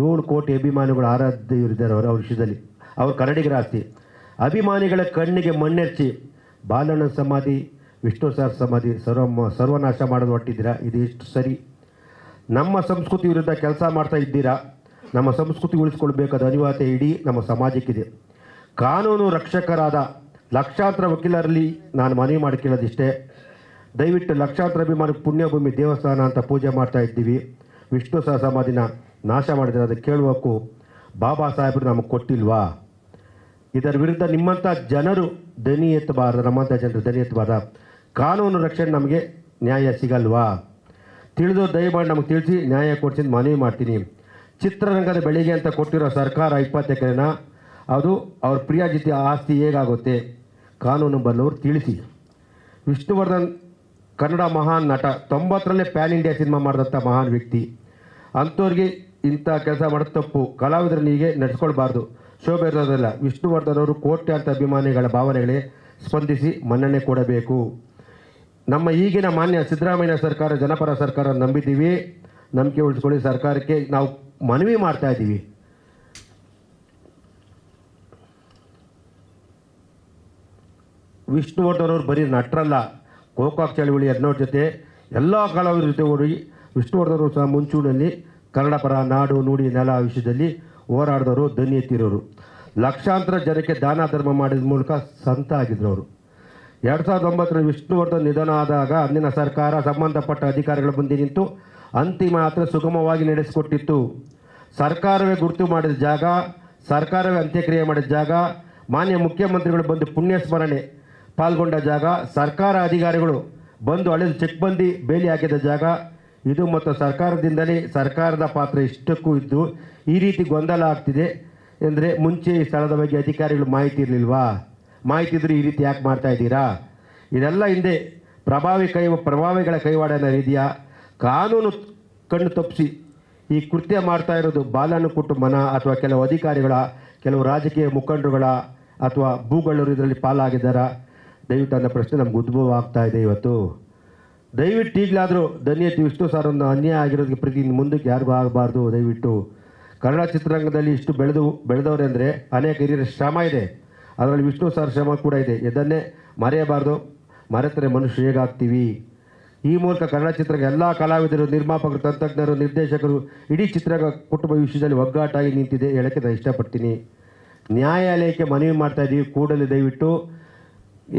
Speaker 2: 7 ಕೋಟಿ ಅಭಿಮಾನಿಗಳು ಆರಾಧ್ಯ ಇರಿದ್ದಾರೆ ಅವ್ರ ವಿಷಯದಲ್ಲಿ. ಅವ್ರ ಕನ್ನಡಿಗರ ಆಸ್ತಿ. ಅಭಿಮಾನಿಗಳ ಕಣ್ಣಿಗೆ ಮಣ್ಣೆರ್ಚಿ ಬಾಲಣ್ಣ ಸಮಾಧಿ, ವಿಷ್ಣು ಸರ್ ಸಮಾಧಿ ಸರ್ವನಾಶ ಮಾಡೋದು ಹೊಟ್ಟಿದ್ದೀರಾ. ಇದು ಎಷ್ಟು ಸರಿ? ನಮ್ಮ ಸಂಸ್ಕೃತಿ ವಿರುದ್ಧ ಕೆಲಸ ಮಾಡ್ತಾ ಇದ್ದೀರಾ. ನಮ್ಮ ಸಂಸ್ಕೃತಿ ಉಳಿಸ್ಕೊಳ್ಬೇಕಾದ ಅನಿವಾರ್ಯತೆ ಇಡೀ ನಮ್ಮ ಸಮಾಜಕ್ಕಿದೆ. ಕಾನೂನು ರಕ್ಷಕರಾದ ಲಕ್ಷಾಂತರ ವಕೀಲರಲ್ಲಿ ನಾನು ಮನವಿ ಮಾಡಿ ಕೇಳೋದಿಷ್ಟೇ, ದಯವಿಟ್ಟು ಲಕ್ಷಾಂತರ ಅಭಿಮಾನಿ ಪುಣ್ಯಭೂಮಿ ದೇವಸ್ಥಾನ ಅಂತ ಪೂಜೆ ಮಾಡ್ತಾ ಇದ್ದೀವಿ. ವಿಷ್ಣು ಸಹ ಸಮಾಧಿನ ನಾಶ ಮಾಡಿದರೆ ಅದಕ್ಕೆ ಕೇಳುವಕ್ಕೂ ಬಾಬಾ ಸಾಹೇಬರು ನಮಗೆ ಕೊಟ್ಟಿಲ್ವಾ? ಇದರ ವಿರುದ್ಧ ನಿಮ್ಮಂಥ ಜನರು ದನಿ ಎತ್ತಬಾರ್ದು, ನಮ್ಮಂಥ ಜನರು ದನಿ ಎತ್ತಬಾರ್ದ? ಕಾನೂನು ರಕ್ಷಣೆ ನಮಗೆ ನ್ಯಾಯ ಸಿಗಲ್ವಾ? ತಿಳಿದು ದಯಮಾಡಿ ನಮಗೆ ತಿಳಿಸಿ ನ್ಯಾಯ ಕೊಡಿಸಿ ಮನವಿ ಮಾಡ್ತೀನಿ. ಚಿತ್ರರಂಗದ ಬೆಳೆಗೆ ಅಂತ ಕೊಟ್ಟಿರೋ ಸರ್ಕಾರ 20 ಎಕರೆನ ಅದು ಅವ್ರ ಪ್ರಿಯ ಜೊತೆ ಆಸ್ತಿ ಹೇಗಾಗುತ್ತೆ? ಕಾನೂನು ಬಲ್ಲವರು ತಿಳಿಸಿ. ವಿಷ್ಣುವರ್ಧನ್ ಕನ್ನಡ ಮಹಾನ್ ನಟ, 90ರಲ್ಲೇ ಪ್ಯಾನ್ ಇಂಡಿಯಾ ಸಿನಿಮಾ ಮಾಡಿದಂಥ ಮಹಾನ್ ವ್ಯಕ್ತಿ. ಅಂಥವ್ರಿಗೆ ಇಂಥ ಕೆಲಸ ಮಾಡೋದು ತಪ್ಪು. ಕಲಾವಿದರನ್ನ ಹೀಗೆ ನಡೆಸ್ಕೊಳ್ಬಾರ್ದು, ಶೋಭೆ ಇರೋದಿಲ್ಲ. ವಿಷ್ಣುವರ್ಧನ್ ಅವರು ಕೋಟ್ಯಾಂತರ ಅಭಿಮಾನಿಗಳ ಭಾವನೆಗಳೇ ಸ್ಪಂದಿಸಿ ಮನ್ನಣೆ ಕೊಡಬೇಕು. ನಮ್ಮ ಈಗಿನ ಮಾನ್ಯ ಸಿದ್ದರಾಮಯ್ಯ ಸರ್ಕಾರ ಜನಪರ ಸರ್ಕಾರ ನಂಬಿದ್ದೀವಿ. ನಂಬಿಕೆ ಉಳಿಸ್ಕೊಳ್ಳಿ. ಸರ್ಕಾರಕ್ಕೆ ನಾವು ಮನವಿ ಮಾಡ್ತಾ ಇದ್ದೀವಿ. ವಿಷ್ಣುವರ್ಧನ್ ಅವರು ಬರೀ ನಟರಲ್ಲ, ಗೋಕಾಕ್ ಚಳವಳಿ ಯತ್ನವ್ರ ಜೊತೆ ಎಲ್ಲ ಕಲಾವಿದರ ಜೊತೆ ಓಡಿ ವಿಷ್ಣುವರ್ಧನ್ ಅವರು ಸಹ ಮುಂಚೂಣಿಯಲ್ಲಿ ಕನ್ನಡ ಪರ ನಾಡು ನುಡಿ ನೆಲ ವಿಷಯದಲ್ಲಿ ಹೋರಾಡಿದವರು, ದನಿ ಎತ್ತಿರೋರು. ಲಕ್ಷಾಂತರ ಜನಕ್ಕೆ ದಾನ ಧರ್ಮ ಮಾಡಿದ ಮೂಲಕ ಸಂತ ಆಗಿದ್ರು ಅವರು. 2009 ವಿಷ್ಣುವರ್ಧನ್ ನಿಧನ ಆದಾಗ ಅಂದಿನ ಸರ್ಕಾರ ಸಂಬಂಧಪಟ್ಟ ಅಧಿಕಾರಿಗಳ ಮುಂದೆ ನಿಂತು ಅಂತಿಮ ಯಾತ್ರೆ ಸುಗಮವಾಗಿ ನಡೆಸಿಕೊಟ್ಟಿತ್ತು. ಸರ್ಕಾರವೇ ಗುರುತು ಮಾಡಿದ ಜಾಗ, ಸರ್ಕಾರವೇ ಅಂತ್ಯಕ್ರಿಯೆ ಮಾಡಿದ ಜಾಗ, ಮಾನ್ಯ ಮುಖ್ಯಮಂತ್ರಿಗಳು ಬಂದು ಪುಣ್ಯ ಸ್ಮರಣೆ ಪಾಲ್ಗೊಂಡ ಜಾಗ, ಸರ್ಕಾರ ಅಧಿಕಾರಿಗಳು ಬಂದು ಅಳೆದು ಚೆಕ್ಬಂದಿ ಬೇಲಿ ಹಾಕಿದ ಜಾಗ ಇದು. ಮತ್ತು ಸರ್ಕಾರದಿಂದಲೇ ಸರ್ಕಾರದ ಪಾತ್ರ ಇಷ್ಟಕ್ಕೂ ಇದ್ದು ಈ ರೀತಿ ಗೊಂದಲ ಆಗ್ತಿದೆ ಅಂದರೆ ಮುಂಚೆ ಈ ಸ್ಥಳದ ಬಗ್ಗೆ ಅಧಿಕಾರಿಗಳು ಮಾಹಿತಿ ಇರಲಿಲ್ವಾ? ಮಾಹಿತಿ ಇದ್ದರೂ ಈ ರೀತಿ ಯಾಕೆ ಮಾಡ್ತಾ ಇದ್ದೀರಾ? ಇದೆಲ್ಲ ಹಿಂದೆ ಪ್ರಭಾವಿಗಳ ಕೈವಾಡನ ರೀತಿಯ ಕಾನೂನು ಕಣ್ಣು ತಪ್ಪಿಸಿ ಈ ಕೃತ್ಯ ಮಾಡ್ತಾ ಇರೋದು ಬಾಲನ ಕುಟುಂಬನ ಅಥವಾ ಕೆಲವು ಅಧಿಕಾರಿಗಳ, ಕೆಲವು ರಾಜಕೀಯ ಮುಖಂಡರುಗಳ ಅಥವಾ ಭೂಗಳವರು ಇದರಲ್ಲಿ ಪಾಲಾಗಿದ್ದಾರಾ? ದಯವಿಟ್ಟು ಅನ್ನೋ ಪ್ರಶ್ನೆ ನಮ್ಗೆ ಉದ್ಭವ ಆಗ್ತಾ ಇದೆ ಇವತ್ತು. ದಯವಿಟ್ಟು ಈಗಲಾದರೂ ಧನ್ಯತೆ ವಿಷ್ಣು ಸರ್ ಒಂದು ಅನ್ಯಾಯ ಆಗಿರೋದಕ್ಕೆ ಪ್ರತಿ ಮುಂದಕ್ಕೆ ಯಾರಿಗೂ ಆಗಬಾರ್ದು. ದಯವಿಟ್ಟು ಕನ್ನಡ ಚಿತ್ರರಂಗದಲ್ಲಿ ಇಷ್ಟು ಬೆಳೆದವ್ರೆ ಅಂದರೆ ಅನೇಕ ಹಿರಿಯರ ಶ್ರಮ ಇದೆ, ಅದರಲ್ಲಿ ವಿಷ್ಣು ಸರ್ ಶ್ರಮ ಕೂಡ ಇದೆ. ಇದನ್ನೇ ಮರೆಯಬಾರ್ದು. ಮರೆತರೆ ಮನುಷ್ಯ ಹೇಗಾಗ್ತೀವಿ? ಈ ಮೂಲಕ ಕನ್ನಡ ಚಿತ್ರರಂಗ ಎಲ್ಲ ಕಲಾವಿದರು, ನಿರ್ಮಾಪಕರು, ತಂತ್ರಜ್ಞರು, ನಿರ್ದೇಶಕರು, ಇಡೀ ಚಿತ್ರರಂಗ ಕುಟುಂಬ ವಿಷಯದಲ್ಲಿ ಒಗ್ಗಟ್ಟಾಗಿ ನಿಂತಿದೆ ಹೇಳೋಕ್ಕೆ ನಾನು ಇಷ್ಟಪಡ್ತೀನಿ. ನ್ಯಾಯಾಲಯಕ್ಕೆ ಮನವಿ ಮಾಡ್ತಾ ಇದ್ದೀವಿ, ಕೂಡಲೇ ದಯವಿಟ್ಟು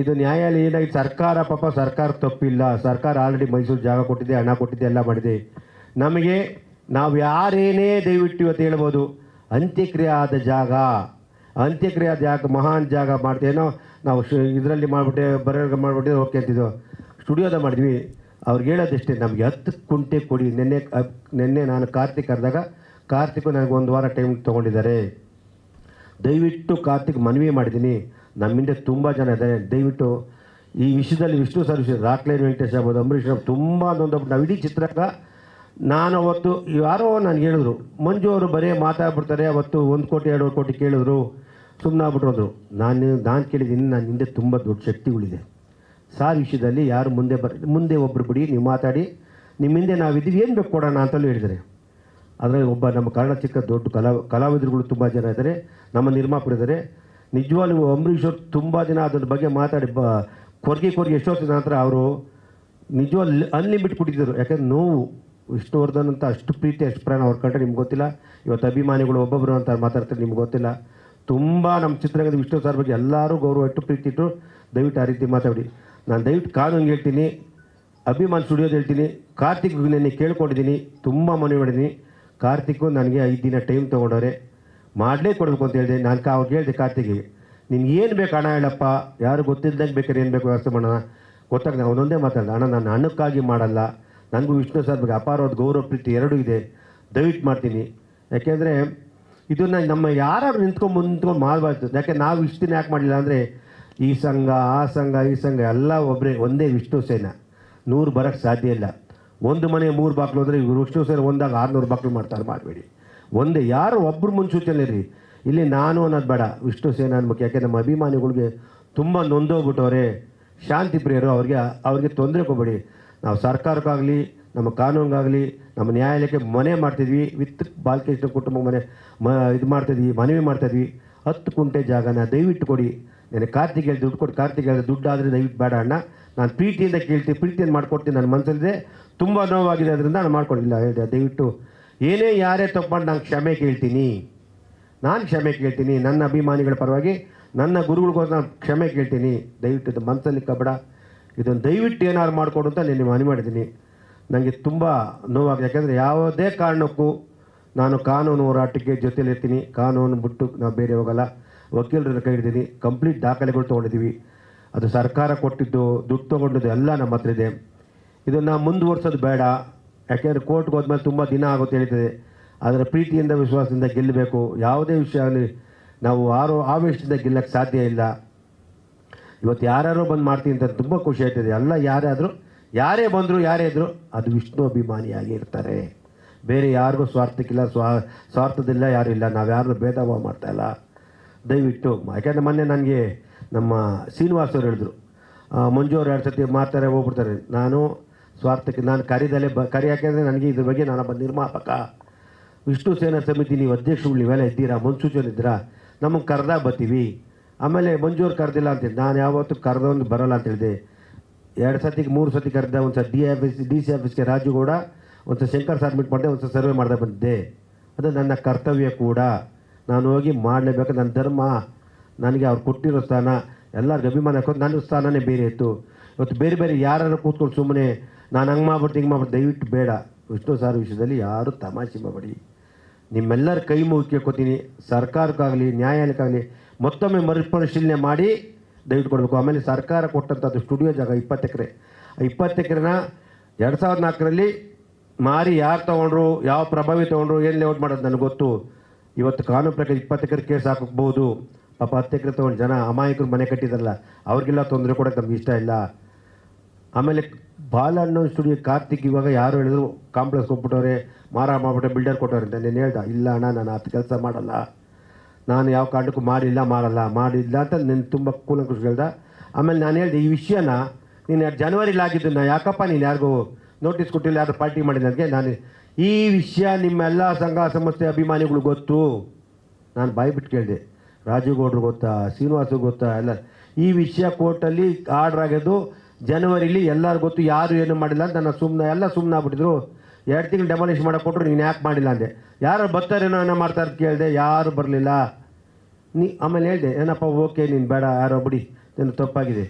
Speaker 2: ಇದು ನ್ಯಾಯಾಲಯ ಏನಾಗಿದೆ, ಸರ್ಕಾರ ತಪ್ಪಿಲ್ಲ. ಸರ್ಕಾರ ಆಲ್ರೆಡಿ ಮೈಸೂರು ಜಾಗ ಕೊಟ್ಟಿದೆ, ಹಣ ಕೊಟ್ಟಿದೆ, ಎಲ್ಲ ಮಾಡಿದೆ. ನಮಗೆ ನಾವು ಯಾರೇನೇ ದಯವಿಟ್ಟು ಇವತ್ತು ಹೇಳ್ಬೋದು, ಅಂತ್ಯಕ್ರಿಯೆ ಆದ ಜಾಗ ಮಹಾನ್ ಜಾಗ ಮಾಡ್ತೇನೋ ನಾವು ಇದರಲ್ಲಿ ಮಾಡಿಬಿಟ್ಟೆ ಬರವಣಿಗೆ ಮಾಡಿಬಿಟ್ಟೆ ಓಕೆ ಅಂತಿದ್ದೋ, ಸ್ಟುಡಿಯೋದ ಮಾಡಿದ್ವಿ. ಅವ್ರಿಗೆ ಹೇಳೋದಷ್ಟೇ, ನಮಗೆ 10 ಕುಂಟೆ ಕೊಡಿ. ನಿನ್ನೆ ನಾನು ಕಾರ್ತಿಕ್ ಕರೆದಾಗ ಕಾರ್ತಿಕ್ ನನಗೆ 1 ವಾರ ಟೈಮ್ ತೊಗೊಂಡಿದ್ದಾರೆ. ದಯವಿಟ್ಟು ಕಾರ್ತಿಕ್ ಮನವಿ ಮಾಡಿದ್ದೀನಿ, ನಮ್ಮಿಂದ ತುಂಬ ಜನ ಇದ್ದಾರೆ. ದಯವಿಟ್ಟು ಈ ವಿಷಯದಲ್ಲಿ ವಿಷ್ಣು ಸರ್ ವಿಷಯ ರಾಕ್ಲೈನ್ ವೆಂಕಟೇಶ್ ಆಗ್ಬೋದು, ಅಂಬರೀಷ್ ತುಂಬ ನೊಂದೋಗ್ಬಿಟ್ಟು ನಾವು ಇಡೀ ಚಿತ್ರರಂಗ. ನಾನು ಅವತ್ತು ಯಾರೋ ನನಗೆ ಹೇಳಿದ್ರು, ಮಂಜು ಅವರು ಬರೀ ಮಾತಾಡ್ಬಿಡ್ತಾರೆ, ಅವತ್ತು 1 ಕೋಟಿ 2 ಕೋಟಿ ಕೇಳಿದ್ರು, ಸುಮ್ಮನೆ ಆಗ್ಬಿಟ್ರು ಅಂದರು. ನಾನು ಕೇಳಿದ್ದೀನಿ, ನನ್ನ ಹಿಂದೆ ತುಂಬ ದೊಡ್ಡ ಶಕ್ತಿಗಳಿದೆ. ಸಾರ್ ವಿಷಯದಲ್ಲಿ ಯಾರು ಮುಂದೆ ಒಬ್ಬರು ಬಿಡಿ, ನೀವು ಮಾತಾಡಿ, ನಿಮ್ಮ ಹಿಂದೆ ನಾವಿದ್ದೀವಿ, ಏನು ಬೇಕು ಕೊಡೋಣ ಅಂತಲೂ ಹೇಳಿದ್ದಾರೆ. ಅದರಲ್ಲಿ ಒಬ್ಬ ನಮ್ಮ ಕನ್ನಡ ಚಿಕ್ಕ ದೊಡ್ಡ ಕಲಾವಿದರುಗಳು ತುಂಬ ಜನ ಇದ್ದಾರೆ, ನಮ್ಮ ನಿರ್ಮಾಪಕರು ಇದ್ದಾರೆ. ನಿಜವಾಗ್ಲೂ ಅಂಬರೀಷ್ ಅವರು ತುಂಬ ದಿನ ಅದ್ರ ಬಗ್ಗೆ ಮಾತಾಡಿ ಕೊರ್ಗಿ ಎಷ್ಟೊತ್ತಿನ ನಂತರ ಅವರು ನಿಜವಾಗ್ಲೂ ಅನ್ಲಿಮಿಟ್ ಕೊಟ್ಟಿದ್ದರು. ಯಾಕಂದ್ರೆ ನೋವು ವಿಷ್ಣುವರ್ಧನ್ ಅಂತ ಅಷ್ಟು ಪ್ರೀತಿ ಅಷ್ಟು ಪ್ರಾಣ ಅವ್ರ ಕಂಡ್ರೆ ನಿಮ್ಗೆ ಗೊತ್ತಿಲ್ಲ. ಇವತ್ತು ಅಭಿಮಾನಿಗಳು ಒಬ್ಬೊಬ್ಬರು ಅಂತ ಮಾತಾಡ್ತಾರೆ, ನಿಮ್ಗೆ ಗೊತ್ತಿಲ್ಲ. ತುಂಬ ನಮ್ಮ ಚಿತ್ರರಂಗದ ವಿಷ್ಣು ಸರ್ ಬಗ್ಗೆ ಎಲ್ಲರೂ ಗೌರವ ಇಟ್ಟು ಪ್ರೀತಿ ಇಟ್ಟು ದಯವಿಟ್ಟು ಆ ರೀತಿ ಮಾತಾಡಿ. ನಾನು ದಯವಿಟ್ಟು ಕಾನೂನಿಗೆ ಹೇಳ್ತೀನಿ, ಅಭಿಮಾನ್ ಸ್ಟುಡಿಯೋದು ಹೇಳ್ತೀನಿ. ಕಾರ್ತಿಕ್ ನೆನ್ನೆ ಕೇಳ್ಕೊಂಡಿದ್ದೀನಿ, ತುಂಬ ಮನವಿ ಮಾಡಿದ್ದೀನಿ. ಕಾರ್ತಿಕ್ಕು ನನಗೆ 5 ದಿನ ಟೈಮ್ ತೊಗೊಂಡವ್ರೆ, ಮಾಡಲೇ ಕೊಡಬೇಕು ಅಂತ ಹೇಳಿದೆ. ನಾನು ಅವ್ರಿಗೆ ಹೇಳಿದೆ, ಕಾರ್ತಿಕ್ಗೆ ನಿನ್ಗೆ ಏನು ಬೇಕು ಹಣ ಹೇಳಪ್ಪ, ಯಾರು ಗೊತ್ತಿದ್ದಂಗೆ ಬೇಕಾದ್ರೆ ಏನು ಬೇಕು ವ್ಯವಸ್ಥೆ ಮಾಡೋಣ. ಗೊತ್ತಾಗ ನಾನು ಒಂದೊಂದೇ ಮಾತಾಡಿದೆ, ಅಣ್ಣ ನಾನು ಹಣಕ್ಕಾಗಿ ಮಾಡಲ್ಲ, ನನಗೂ ವಿಷ್ಣು ಸರ್ ಬಗ್ಗೆ ಅಪಾರವಾದ ಗೌರವ ಪ್ರೀತಿ ಎರಡೂ ಇದೆ, ದಯವಿಟ್ಟು ಮಾಡ್ತೀನಿ. ಯಾಕೆಂದರೆ ಇದನ್ನು ನಮ್ಮ ಯಾರು ನಿಂತ್ಕೊಂಡು ಮಾಡಬಾರ್ದು. ಯಾಕೆ ನಾವು ಇಷ್ಟು ದಿನ ಯಾಕೆ ಮಾಡಲಿಲ್ಲ ಅಂದರೆ, ಈ ಸಂಘ ಆ ಸಂಘ ಈ ಸಂಘ ಎಲ್ಲ ಒಂದೇ ವಿಷ್ಣು ಸೇನ, 100 ಬರೋಕ್ಕೆ ಸಾಧ್ಯ ಇಲ್ಲ. ಒಂದು ಮನೆ 3 ಬಾಕ್ಲು ಅಂದರೆ ಇವರು ವಿಷ್ಣು ಸೇನ ಒಂದಾಗ 600 ಬಾಕ್ಲು ಮಾಡ್ತಾರೆ. ಮಾಡಬೇಡಿ, ಒಂದೇ ಯಾರು ಒಬ್ಬರು ಮುನ್ಸೂಚನೆ ಇರಿ. ಇಲ್ಲಿ ನಾನು ಅನ್ನೋದು ಬೇಡ, ವಿಷ್ಣು ಸೇನಾ ಅನ್ಬೇಕು. ಯಾಕೆ ನಮ್ಮ ಅಭಿಮಾನಿಗಳಿಗೆ ತುಂಬ ನೊಂದೋಗ್ಬಿಟ್ಟವ್ರೆ, ಶಾಂತಿ ಪ್ರಿಯರು, ಅವ್ರಿಗೆ ತೊಂದರೆ ಕೊಡಬೇಡಿ. ನಾವು ಸರ್ಕಾರಕ್ಕಾಗಲಿ ನಮ್ಮ ಕಾನೂನಿಗಾಗಲಿ ನಮ್ಮ ನ್ಯಾಯಾಲಯಕ್ಕೆ ಮನೆ ಮಾಡ್ತಿದ್ವಿ, ವಿತ್ ಬಾಲಕೃಷ್ಣ ಕುಟುಂಬ ಇದು ಮಾಡ್ತಿದ್ವಿ, ಮನವಿ ಮಾಡ್ತಾಯಿದ್ವಿ. 10 ಕುಂಟೆ ಜಾಗನ ದಯವಿಟ್ಟು ಕೊಡಿ. ನಾನು ಕಾರ್ತಿಕ್ ದುಡ್ಡು ಕೊಟ್ಟು, ಕಾರ್ತಿಕ್ ದುಡ್ಡು ಆದರೆ ದಯವಿಟ್ಟು ಬೇಡ ಅಣ್ಣ, ನಾನು ಪ್ರೀತಿಯಿಂದ ಕೇಳ್ತೀನಿ, ಪ್ರೀತಿಯನ್ನು ಮಾಡ್ಕೊಡ್ತೀನಿ. ನನ್ನ ಮನಸ್ಸಲ್ಲಿದೆ, ತುಂಬ ನೋವಾಗಿದೆ, ಅದರಿಂದ ನಾನು ಮಾಡ್ಕೊಂಡಿಲ್ಲ ಹೇಳಿದೆ. ದಯವಿಟ್ಟು ಏನೇ ಯಾರೇ ತಪ್ಪು ಮಾಡಿ ನಾನು ಕ್ಷಮೆ ಕೇಳ್ತೀನಿ. ನನ್ನ ಅಭಿಮಾನಿಗಳ ಪರವಾಗಿ, ನನ್ನ ಗುರುಗಳಿಗೋಸ್ಕರ ನಾನು ಕ್ಷಮೆ ಕೇಳ್ತೀನಿ. ದಯವಿಟ್ಟು ಇದು ಮನಸ್ಸಲ್ಲಿ ಕಬಡ, ಇದನ್ನು ದಯವಿಟ್ಟು ಏನಾದ್ರು ಮಾಡಿಕೊಡು ಅಂತ ನಾನು ಮನವಿ ಮಾಡಿದ್ದೀನಿ. ನನಗೆ ತುಂಬ ನೋವಾಗಿದೆ. ಯಾಕೆಂದರೆ ಯಾವುದೇ ಕಾರಣಕ್ಕೂ ನಾನು ಕಾನೂನು ಹೋರಾಟಕ್ಕೆ ಜೊತೆಲಿರ್ತೀನಿ. ಕಾನೂನು ಬಿಟ್ಟು ನಾವು ಬೇರೆ ಹೋಗಲ್ಲ. ವಕೀಲರನ್ನ ಕೈ ಹಿಡಿದೀನಿ, ಕಂಪ್ಲೀಟ್ ದಾಖಲೆಗಳು ತೊಗೊಂಡಿದ್ದೀವಿ. ಅದು ಸರ್ಕಾರ ಕೊಟ್ಟಿದ್ದು, ದುಡ್ಡು ತೊಗೊಂಡಿದ್ದು ಎಲ್ಲ ನಮ್ಮ ಹತ್ರ ಇದೆ. ಇದನ್ನು ಮುಂದುವರ್ಸೋದು ಬೇಡ. ಯಾಕೆಂದರೆ ಕೋರ್ಟ್ಗೆ ಹೋದ್ಮೇಲೆ ತುಂಬ ದಿನ ಆಗುತ್ತೆ ಹೇಳ್ತದೆ. ಅದರ ಪ್ರೀತಿಯಿಂದ ವಿಶ್ವಾಸದಿಂದ ಗೆಲ್ಲಬೇಕು. ಯಾವುದೇ ವಿಷಯ ಆಗಲಿ ನಾವು ಆವೇಶದಿಂದ ಗೆಲ್ಲಕ್ಕೆ ಸಾಧ್ಯ ಇಲ್ಲ. ಇವತ್ತು ಯಾರ್ಯಾರೋ ಬಂದು ಮಾಡ್ತೀನಿ ಅಂತ ತುಂಬ ಖುಷಿ ಆಯ್ತದೆ. ಎಲ್ಲ ಯಾರೇ ಬಂದರು ಯಾರೇ ಇದ್ದರು ಅದು ವಿಷ್ಣು ಅಭಿಮಾನಿಯಾಗಿ ಇರ್ತಾರೆ. ಬೇರೆ ಯಾರಿಗೂ ಸ್ವಾರ್ಥಕ್ಕಿಲ್ಲ, ಸ್ವಾರ್ಥದಿಲ್ಲ, ಯಾರೂ ಇಲ್ಲ. ನಾವು ಯಾರನ್ನೂ ಭೇದ ಭಾವ ಮಾಡ್ತಾಯಿಲ್ಲ. ದಯವಿಟ್ಟು ಯಾಕೆಂದರೆ ಮೊನ್ನೆ ನನಗೆ ನಮ್ಮ ಶ್ರೀನಿವಾಸ್ ಅವರು ಹೇಳಿದ್ರು, ಮಂಜು ಅವ್ರು 2 ಸತಿ ಮಾಡ್ತಾರೆ ಹೋಗ್ಬಿಡ್ತಾರೆ. ನಾನು ಸ್ವಾರ್ಥಕ್ಕೆ ನಾನು ಕರೀದಲ್ಲೇ ಕರಿ ಯಾಕೆಂದರೆ ನನಗೆ ಇದ್ರ ಬಗ್ಗೆ ನಾನೊಬ್ಬ ನಿರ್ಮಾಪಕ, ವಿಷ್ಣು ಸೇನಾ ಸಮಿತಿ ನೀವು ಅಧ್ಯಕ್ಷರು ನೀವೆಲ್ಲ ಇದ್ದೀರಾ, ಮುನ್ಸೂಚನೆ ಇದ್ದೀರಾ, ನಮಗೆ ಕರೆದಾಗ ಬರ್ತೀವಿ. ಆಮೇಲೆ ಮಂಜು ಅವ್ರು ಕರೆದಿಲ್ಲ ಅಂತೇಳಿ ನಾನು ಯಾವತ್ತೂ ಕರೆದವನು ಬರೋಲ್ಲ ಅಂತ ಹೇಳಿದೆ. 2 ಸತಿಗೆ 3 ಸತಿ ಕರೆದ. ಒಂದು ಸಲ ಡಿ ಸಿ ಆಫೀಸ್ಗೆ ರಾಜುಗೌಡ, ಒಂದು ಸಲ ಶಂಕರ್ ಸಬ್ಮಿಟ್ ಮಾಡಿದೆ, ಒಂದು ಸಲ ಸರ್ವೆ ಮಾಡ್ದೆ ಬಂದಿದ್ದೆ. ಅದು ನನ್ನ ಕರ್ತವ್ಯ ಕೂಡ, ನಾನು ಹೋಗಿ ಮಾಡಲೇಬೇಕು. ನನ್ನ ಧರ್ಮ, ನನಗೆ ಅವ್ರು ಕೊಟ್ಟಿರೋ ಸ್ಥಾನ, ಎಲ್ಲರಿಗೂ ಅಭಿಮಾನ ಹಾಕೋದು. ನನ್ನ ಸ್ಥಾನನೇ ಬೇರೆ ಇತ್ತು. ಇವತ್ತು ಬೇರೆ ಬೇರೆ ಯಾರು ಕೂತ್ಕೊಂಡು ಸುಮ್ಮನೆ ನಾನು ಹಂಗೆ ಮಾಡ್ಬಿಟ್ಟು ಹಿಂಗೆ ಮಾಡ್ಬಿಟ್ಟು ದಯವಿಟ್ಟು ಬೇಡ. ವಿಷ್ಣು ಸಾರ್ ವಿಷಯದಲ್ಲಿ ಯಾರೂ ತಮಾಷೆ ಮಾಡಬೇಡಿ. ನಿಮ್ಮೆಲ್ಲರ ಕೈ ಮುಗಿ ಕೇಳ್ಕೊತೀನಿ, ಸರ್ಕಾರಕ್ಕಾಗಲಿ ನ್ಯಾಯಾಲಯಕ್ಕಾಗಲಿ ಮತ್ತೊಮ್ಮೆ ಮರುಪರಿಶೀಲನೆ ಮಾಡಿ ದಯವಿಟ್ಟು ಕೊಡಬೇಕು. ಆಮೇಲೆ ಸರ್ಕಾರ ಕೊಟ್ಟಂಥದ್ದು ಸ್ಟುಡಿಯೋ ಜಾಗ 20 ಎಕರೆ. 20 ಎಕರೆನ 2004ರಲ್ಲಿ ಮಾರಿ ಯಾರು ತೊಗೊಂಡ್ರು, ಯಾವ ಪ್ರಭಾವಿ ತೊಗೊಂಡ್ರು, ಏನು ಲೇಔಟ್ ಮಾಡೋದು ನನಗೆ ಗೊತ್ತು. ಇವತ್ತು ಕಾನೂನು ಪ್ರಕಾರ 20 ಎಕರೆ ಕೇಸ್ ಹಾಕಬಹುದು. ಪಾಪ 10 ಎಕರೆ ತೊಗೊಂಡು ಜನ ಅಮಾಯಕರು ಮನೆ ಕಟ್ಟಿದಾರಲ್ಲ, ಅವ್ರಿಗೆಲ್ಲ ತೊಂದರೆ ಕೊಡೋಕ್ಕೆ ನಮ್ಗೆ ಇಷ್ಟ ಇಲ್ಲ. ಆಮೇಲೆ ಬಾಲಣ್ಣ ಸ್ಟುಡಿಯೋ ಕಾರ್ತಿಕ್ ಇವಾಗ ಯಾರು ಹೇಳಿದ್ರು ಕಾಂಪ್ಲೆಕ್ಸ್ ಕೊಟ್ಬಿಟ್ಟವ್ರೆ, ಮಾರ ಮಾಡಿಬಿಟ್ಟೆ, ಬಿಲ್ಡರ್ ಕೊಟ್ಟವ್ರೆ ಅಂತ. ನಾನು ಹೇಳ್ದೆ, ಇಲ್ಲ ಅಣ್ಣ, ನಾನು ಅದು ಕೆಲಸ ಮಾಡಲ್ಲ, ನಾನು ಯಾವ ಕಾರಣಕ್ಕೂ ಮಾಡಿಲ್ಲ ಅಂತ ನಾನು ತುಂಬ ಕೂಲಂಕುಷ ಹೇಳ್ದೆ. ಆಮೇಲೆ ನಾನು ಹೇಳಿದೆ, ಈ ವಿಷಯನ ನೀನು ಜನವರಿಲಿ ಆಗಿದ್ದನ್ನು ಯಾಕಪ್ಪ ನೀನು ಯಾರಿಗೂ ನೋಟಿಸ್ ಕೊಟ್ಟಿಲ್ಲ, ಯಾರು ಪಾರ್ಟಿ ಮಾಡಿದ ನನಗೆ. ನಾನು ಈ ವಿಷಯ ನಿಮ್ಮೆಲ್ಲ ಸಂಘ ಸಂಸ್ಥೆ ಅಭಿಮಾನಿಗಳು ಗೊತ್ತು. ನಾನು ಬಾಯಿ ಬಿಟ್ಟು ಕೇಳಿದೆ, ರಾಜುಗೌಡ್ರು ಗೊತ್ತಾ, ಶ್ರೀನಿವಾಸು ಗೊತ್ತಾ, ಎಲ್ಲ ಈ ವಿಷಯ ಕೋರ್ಟಲ್ಲಿ ಆರ್ಡ್ರ್ ಆಗೋದು ಜನವರಿಲಿ, ಎಲ್ಲರೂ ಗೊತ್ತು, ಯಾರು ಏನು ಮಾಡಿಲ್ಲ ಅಂತ. ನಾನು ಸುಮ್ಮನೆ ಆಗ್ಬಿಟ್ಟಿದ್ರು. 2 ತಿಂಗಳು ಡೆಮಾಲಿಷ್ ಮಾಡೋಕೆ ಕೊಟ್ಟರು, ನೀನು ಯಾಕೆ ಮಾಡಿಲ್ಲ ಅಂದೆ. ಯಾರು ಬರ್ತಾರೇನೋ ಏನೋ ಮಾಡ್ತಾರೆ ಕೇಳಿದೆ, ಯಾರು ಬರಲಿಲ್ಲ. ಆಮೇಲೆ ಹೇಳಿದೆ, ಏನಪ್ಪ ಓಕೆ ನೀನು ಬೇಡ, ಯಾರೋ ಬಿಡಿ, ನೀನು ತಪ್ಪಾಗಿದೆ.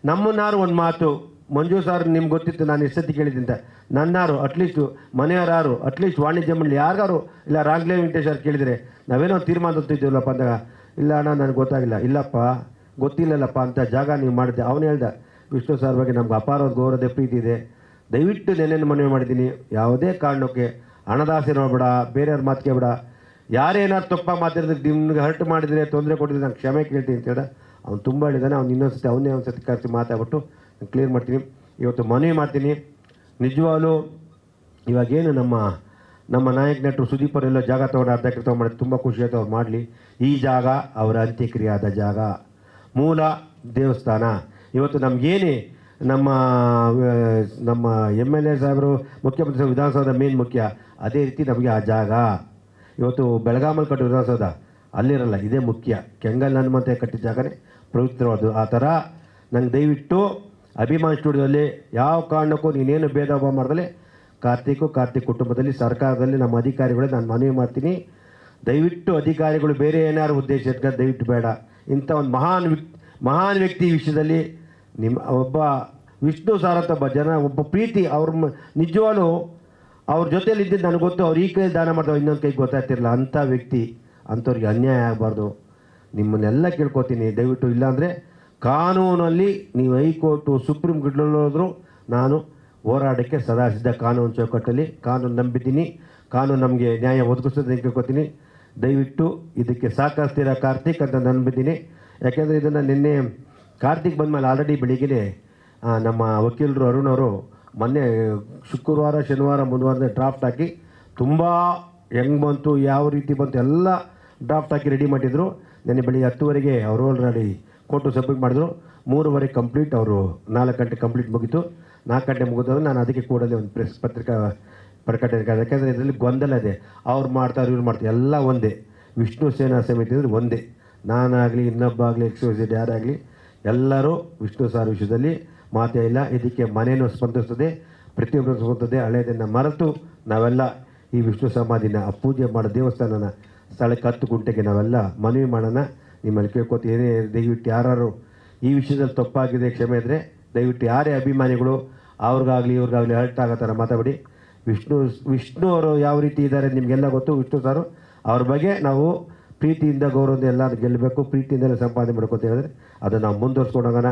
Speaker 2: ನಮ್ಮನ್ನಾರು ಒಂದು ಮಾತು, ಮಂಜು ಸಾರ್ ನಿಮ್ಗೆ ಗೊತ್ತಿತ್ತು ನಾನು ಎಷ್ಟೊತ್ತಿ ಕೇಳಿದ್ದಂತ, ನನ್ನಾರು ಅಟ್ಲೀಸ್ಟು ಮನೆಯವರಾರು ಅಟ್ಲೀಸ್ಟ್ ವಾಣಿಜ್ಯ ಮಂಡಳಿ ಯಾರಿಗಾರು ಇಲ್ಲ ರಾಂಗ್ಲೇ ವೆಂಕಟೇಶ್ ಅವ್ರು ಕೇಳಿದರೆ ನಾವೇನೋ ತೀರ್ಮಾನ ತೊತ್ತಿದ್ದೀವಲ್ಲಪ್ಪ ಅಂದಾಗ, ಇಲ್ಲ ಅಣ್ಣ ನನಗೆ ಗೊತ್ತಾಗಿಲ್ಲ, ಇಲ್ಲಪ್ಪ ಗೊತ್ತಿಲ್ಲಲ್ಲಪ್ಪ ಅಂತ ಜಾಗ ನೀವು ಮಾಡಿದ್ದೆ. ಅವನು ಹೇಳ್ದ, ವಿಷ್ಣು ಸಾರ್ ಬಗ್ಗೆ ನಮ್ಗೆ ಅಪಾರವಾದ ಗೌರವದ ಪ್ರೀತಿ ಇದೆ, ದಯವಿಟ್ಟು ನೆನ್ನೆಯನ್ನು ಮನವಿ ಮಾಡಿದ್ದೀನಿ, ಯಾವುದೇ ಕಾರಣಕ್ಕೆ ಹಣದಾಸೆ ನೋಡಬೇಡ, ಬೇರೆಯವ್ರ ಮಾತು ಕೇಳಬೇಡ, ಯಾರೇನಾದ್ರು ತಪ್ಪ ಮಾತಾಡಿದ್ರೆ ನಿಮ್ಗೆ ಹರ್ಟ್ ಮಾಡಿದರೆ, ತೊಂದರೆ ಕೊಟ್ಟಿದ್ರೆ ನಾನು ಕ್ಷಮೆ ಕೇಳ್ತೀನಿ ಅಂತ ಹೇಳ. ಅವ್ನು ತುಂಬ ಹೇಳಿದ್ದಾನೆ. ಅವ್ನು ಇನ್ನೊಂದು ಅವನ್ನೇ ಒಂದು ಸತಿ ಕರೆಸಿ ಮಾತಾಡ್ಬಿಟ್ಟು ನಾನು ಕ್ಲಿಯರ್ ಮಾಡ್ತೀನಿ. ಇವತ್ತು ಮನವಿ ಮಾಡ್ತೀನಿ, ನಿಜವಾಗ್ಲೂ ಇವಾಗೇನು ನಮ್ಮ ನಾಯಕ ನಟರು ಸುದೀಪ್ ಅವರೆಲ್ಲ ಜಾಗ ತೊಗೊಂಡು ಅರ್ಧ ಎಕರೆ ತೊಗೊಂಡು ತುಂಬ ಖುಷಿ ಆಯ್ತು. ಅವ್ರು ಮಾಡಲಿ. ಈ ಜಾಗ ಅವರ ಅಂತ್ಯಕ್ರಿಯೆ ಆದ ಜಾಗ, ಮೂಲ ದೇವಸ್ಥಾನ. ಇವತ್ತು ನಮಗೇನೇ ನಮ್ಮ MLA ಸಾಹೇಬರು, ಮುಖ್ಯಮಂತ್ರಿ ಸಾಹೇಬರು ವಿಧಾನಸೌಧ ಮೇನ್ ಮುಖ್ಯ, ಅದೇ ರೀತಿ ನಮಗೆ ಆ ಜಾಗ ಇವತ್ತು ಬೆಳಗಾಮಲ್ಲಿ ಕಟ್ಟೋ ವಿಧಾನಸೌಧ ಅಲ್ಲಿರಲ್ಲ, ಇದೇ ಮುಖ್ಯ. ಕೆಂಗಲ್ ಹನುಮಂತ ಕಟ್ಟಿದ ಜಾಗನೇ ಪವಿತ್ರವಾದ್ದು. ಆ ಥರ ನಂಗೆ ದಯವಿಟ್ಟು ಅಭಿಮಾನ್ ಸ್ಟುಡಿಯೋದಲ್ಲಿ ಯಾವ ಕಾರಣಕ್ಕೂ ನೀನೇನು ಭೇದ ಭಾವ ಮಾಡ್ದಲೆ ಕಾರ್ತಿಕ್ ಕುಟುಂಬದಲ್ಲಿ, ಸರ್ಕಾರದಲ್ಲಿ ನಮ್ಮ ಅಧಿಕಾರಿಗಳೇ ನಾನು ಮನವಿ ಮಾಡ್ತೀನಿ, ದಯವಿಟ್ಟು ಅಧಿಕಾರಿಗಳು ಬೇರೆ ಏನಾದ್ರು ಉದ್ದೇಶ ಇಟ್ಕೊಂಡು ದಯವಿಟ್ಟು ಬೇಡ. ಇಂಥ ಒಂದು ಮಹಾನ್ ವ್ಯಕ್ತಿ ವಿಷಯದಲ್ಲಿ ನಿಮ್ಮ ಒಬ್ಬ ವಿಷ್ಣು ಸಾರ್ ಅಂತ ಒಬ್ಬ ಪ್ರೀತಿ, ಅವ್ರ ನಿಜವಾಗ್ಲೂ ಅವ್ರ ಜೊತೆಯಲ್ಲಿ ಇದ್ದಿದ್ದು ನನಗೆ ಗೊತ್ತು. ಅವ್ರು ಈ ಕೈ ದಾನ ಮಾಡ್ತಾವೆ, ಇನ್ನೊಂದು ಕೈಗೆ ಗೊತ್ತಾಗ್ತಿರಲಿಲ್ಲ. ಅಂಥ ವ್ಯಕ್ತಿ, ಅಂಥವ್ರಿಗೆ ಅನ್ಯಾಯ ಆಗಬಾರ್ದು. ನಿಮ್ಮನ್ನೆಲ್ಲ ಕೇಳ್ಕೊತೀನಿ, ದಯವಿಟ್ಟು ಇಲ್ಲಾಂದರೆ ಕಾನೂನಲ್ಲಿ ನೀವು ಹೈಕೋರ್ಟು ಸುಪ್ರೀಂ ಕೋರ್ಟ್ನಲ್ಲಿ ಹೋದರೂ ನಾನು ಹೋರಾಟಕ್ಕೆ ಸದಾ ಸಿದ್ಧ. ಕಾನೂನು ಚೌಕಟ್ಟಲ್ಲಿ ಕಾನೂನು ನಂಬಿದ್ದೀನಿ, ಕಾನೂನು ನಮಗೆ ನ್ಯಾಯ ಒದಗಿಸೋದನ್ನು ಕೇಳ್ಕೊತೀನಿ. ದಯವಿಟ್ಟು ಇದಕ್ಕೆ ಸಹಕರಿಸ್ತೀರಾ ಕಾರ್ತಿಕ್ ಅಂತ ನಂಬಿದ್ದೀನಿ. ಯಾಕೆಂದರೆ ಇದನ್ನು ನಿನ್ನೆ ಕಾರ್ತಿಕ್ ಬಂದಮೇಲೆ ಆಲ್ರೆಡಿ ಬೆಳಿಗ್ಗೆ ನಮ್ಮ ವಕೀಲರು ಅರುಣ್ ಅವರು ಮೊನ್ನೆ ಶುಕ್ರವಾರ ಶನಿವಾರ ಮುಂದುವಾರದೇ ಡ್ರಾಫ್ಟ್ ಹಾಕಿ ತುಂಬ ಹೆಂಗೆ ಬಂತು, ಯಾವ ರೀತಿ ಬಂತು ಎಲ್ಲ ಡ್ರಾಫ್ಟ್ ಹಾಕಿ ರೆಡಿ ಮಾಡಿದರು. ನೆನ್ನೆ ಬೆಳಿಗ್ಗೆ 10 ಅವರು ಆಲ್ರೆಡಿ ಕೋರ್ಟು ಸಬ್ಮಿಟ್ ಮಾಡಿದ್ರು. 3:30 ಕಂಪ್ಲೀಟ್, ಅವರು 4 ಗಂಟೆ ಕಂಪ್ಲೀಟ್ ಮುಗೀತು. 4 ಗಂಟೆ ಮುಗಿದವರು ನಾನು ಅದಕ್ಕೆ ಕೂಡಲೇ ಒಂದು ಪ್ರೆಸ್ ಪತ್ರಿಕಾ ಪ್ರಕಟಣೆ. ಯಾಕೆಂದರೆ ಇದರಲ್ಲಿ ಗೊಂದಲ ಇದೆ, ಅವ್ರು ಮಾಡ್ತಾರೆ ಇವ್ರು ಮಾಡ್ತಾರೆ, ಎಲ್ಲ ಒಂದೇ. ವಿಷ್ಣು ಸೇನಾ ಸಮಿತಿ ಅಂದರೆ ಒಂದೇ. ನಾನಾಗಲಿ ಇನ್ನೊಬ್ಬ ಆಗಲಿ XYZ ಯಾರಾಗಲಿ ಎಲ್ಲರೂ ವಿಷ್ಣು ಸಾರ್ ವಿಷಯದಲ್ಲಿ ಮಾತೇ ಇಲ್ಲ. ಇದಕ್ಕೆ ಮನೇನೂ ಸ್ಪಂದಿಸ್ತದೆ, ಪ್ರತಿಯೊಬ್ಬರು ಸ್ಪಂದಿಸ್ತದೆ. ಹಳೆಯದನ್ನು ಮರೆತು ನಾವೆಲ್ಲ ಈ ವಿಷ್ಣು ಸಮಾಧಿನ ಪೂಜೆ ಮಾಡೋ ದೇವಸ್ಥಾನನ ಸ್ಥಳಕ್ಕೆ 10 ಗುಂಟೆಗೆ ನಾವೆಲ್ಲ ಮನವಿ ಮಾಡೋಣ. ನಿಮ್ಮಲ್ಲಿ ಕೇಳ್ಕೊತ ಏನೇ ದಯವಿಟ್ಟು ಯಾರು ಈ ವಿಷಯದಲ್ಲಿ ತಪ್ಪಾಗಿದೆ ಕ್ಷಮೆ ಇದ್ದರೆ ದಯವಿಟ್ಟು ಯಾರೇ ಅಭಿಮಾನಿಗಳು ಅವ್ರಿಗಾಗಲಿ ಇವ್ರಿಗಾಗಲಿ ಹರ್ಟ್ ಆಗೋ ಥರ ಮಾತಾಡಿ. ವಿಷ್ಣು ಅವರು ಯಾವ ರೀತಿ ಇದ್ದಾರೆ ನಿಮಗೆಲ್ಲ ಗೊತ್ತು. ವಿಷ್ಣು ಸಾರು ಅವ್ರ ಬಗ್ಗೆ ನಾವು ಪ್ರೀತಿಯಿಂದ ಗೌರವದಿಂದ ಎಲ್ಲರೂ ಗೆಲ್ಲಬೇಕು, ಪ್ರೀತಿಯಿಂದಲೇ ಸಂಪಾದನೆ ಮಾಡ್ಕೊತ ಹೇಳಿದ್ರೆ ಅದನ್ನು ನಾವು ಮುಂದುವರ್ಸ್ಕೊಂಡು ಹೋಗೋಣ.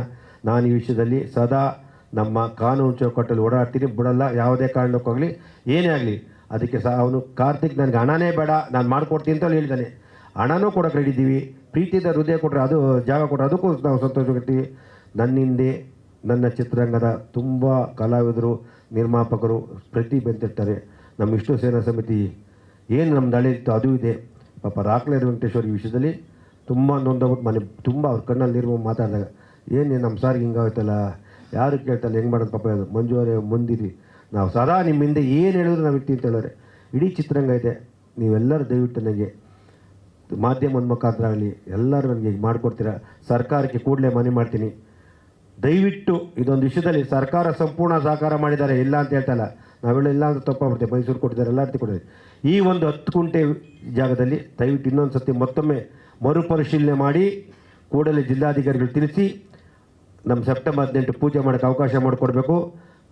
Speaker 2: ನಾನು ಈ ವಿಷಯದಲ್ಲಿ ಸದಾ ನಮ್ಮ ಕಾನೂನು ಚೌಕಟ್ಟಲ್ಲಿ ಓಡಾಡ್ತೀನಿ, ಬಿಡಲ್ಲ. ಯಾವುದೇ ಕಾರಣಕ್ಕಾಗಲಿ ಏನೇ ಆಗಲಿ ಅದಕ್ಕೆ ಅವನು ಕಾರ್ತಿಕ್ ನನಗೆ ಹಣನೇ ಬೇಡ ನಾನು ಮಾಡಿಕೊಡ್ತೀನಿ ಅಂತ ಹೇಳಿದ್ದಾನೆ. ಹಣನೂ ಕೊಡೋಕೆ ರೆಡಿ ಇದ್ದೀವಿ. ಪ್ರೀತಿಯಿಂದ ಹೃದಯ ಕೊಟ್ಟರೆ, ಅದು ಜಾಗ ಕೊಟ್ಟರೆ ಅದಕ್ಕೂ ನಾವು ಸಂತೋಷಪಡ್ತೀವಿ. ನನ್ನಿಂದೆ ನನ್ನ ಚಿತ್ರರಂಗದ ತುಂಬ ಕಲಾವಿದರು, ನಿರ್ಮಾಪಕರು ಪ್ರತಿಭೆ ಅಂತಿರ್ತಾರೆ. ನಮ್ಮ ವಿಷ್ಣು ಸೇನಾ ಸಮಿತಿ ಏನು ನಮ್ಮ ದಳೆ ಇತ್ತು ಅದು ಇದೆ. ಪಾಪ ರಾಕ್ಲೇ ವೆಂಕಟೇಶ್ವರ ಈ ವಿಷಯದಲ್ಲಿ ತುಂಬ ನೊಂದೋಗ್ಬಿಟ್ಟು ತುಂಬ ಅವ್ರ ಕಣ್ಣಲ್ಲಿ ನೀರು ಮಾತಾಡಿದಾಗ, ಏನು ನಮ್ಮ ಸಾರಿಗೆ ಹಿಂಗಾಗುತ್ತಲ್ಲ, ಯಾರು ಕೇಳ್ತಲ್ಲ ಹೆಂಗೆ ಮಾಡೋದು ಪಾಪ ಅದು ಮಂಜು ಅವರೇ ಮುಂದಿರಿ, ನಾವು ಸದಾ ನಿಮ್ಮ ಹಿಂದೆ ಏನು ಹೇಳಿದ್ರು ನಾವು ಇರ್ತೀವಿ ಅಂತ ಹೇಳೋರೆ. ಇಡೀ ಚಿತ್ರರಂಗ ಇದೆ, ನೀವೆಲ್ಲರೂ ದಯವಿಟ್ಟು ನನಗೆ ಮಾಧ್ಯಮದ ಮುಖಾಂತರ ಆಗಲಿ ಎಲ್ಲರೂ ನನಗೆ ಈಗ ಮಾಡಿಕೊಡ್ತೀರಾ. ಸರ್ಕಾರಕ್ಕೆ ಕೂಡಲೇ ಮನವಿ ಮಾಡ್ತೀನಿ, ದಯವಿಟ್ಟು ಇದೊಂದು ವಿಷಯದಲ್ಲಿ ಸರ್ಕಾರ ಸಂಪೂರ್ಣ ಸಹಕಾರ ಮಾಡಿದ್ದಾರೆ, ಇಲ್ಲ ಅಂತ ಹೇಳ್ತಲ್ಲ, ನಾವೆಲ್ಲ ಇಲ್ಲ ಅಂತ ತಪ್ಪಾಗ್ಬಿಡ್ತೇವೆ. ಮೈಸೂರು ಕೊಟ್ಟಿದ್ದಾರೆ, ಎಲ್ಲ ರೀತಿ ಕೊಟ್ಟಿದ್ದಾರೆ. ಈ ಒಂದು 10 ಗುಂಟೆ ಜಾಗದಲ್ಲಿ ದಯವಿಟ್ಟು ಇನ್ನೊಂದು ಸತಿ ಮತ್ತೊಮ್ಮೆ ಮರುಪರಿಶೀಲನೆ ಮಾಡಿ ಕೂಡಲೇ ಜಿಲ್ಲಾಧಿಕಾರಿಗಳು ತಿಳಿಸಿ ನಮ್ಮ ಸೆಪ್ಟೆಂಬರ್ 18 ಪೂಜೆ ಮಾಡೋಕ್ಕೆ ಅವಕಾಶ ಮಾಡಿಕೊಡ್ಬೇಕು.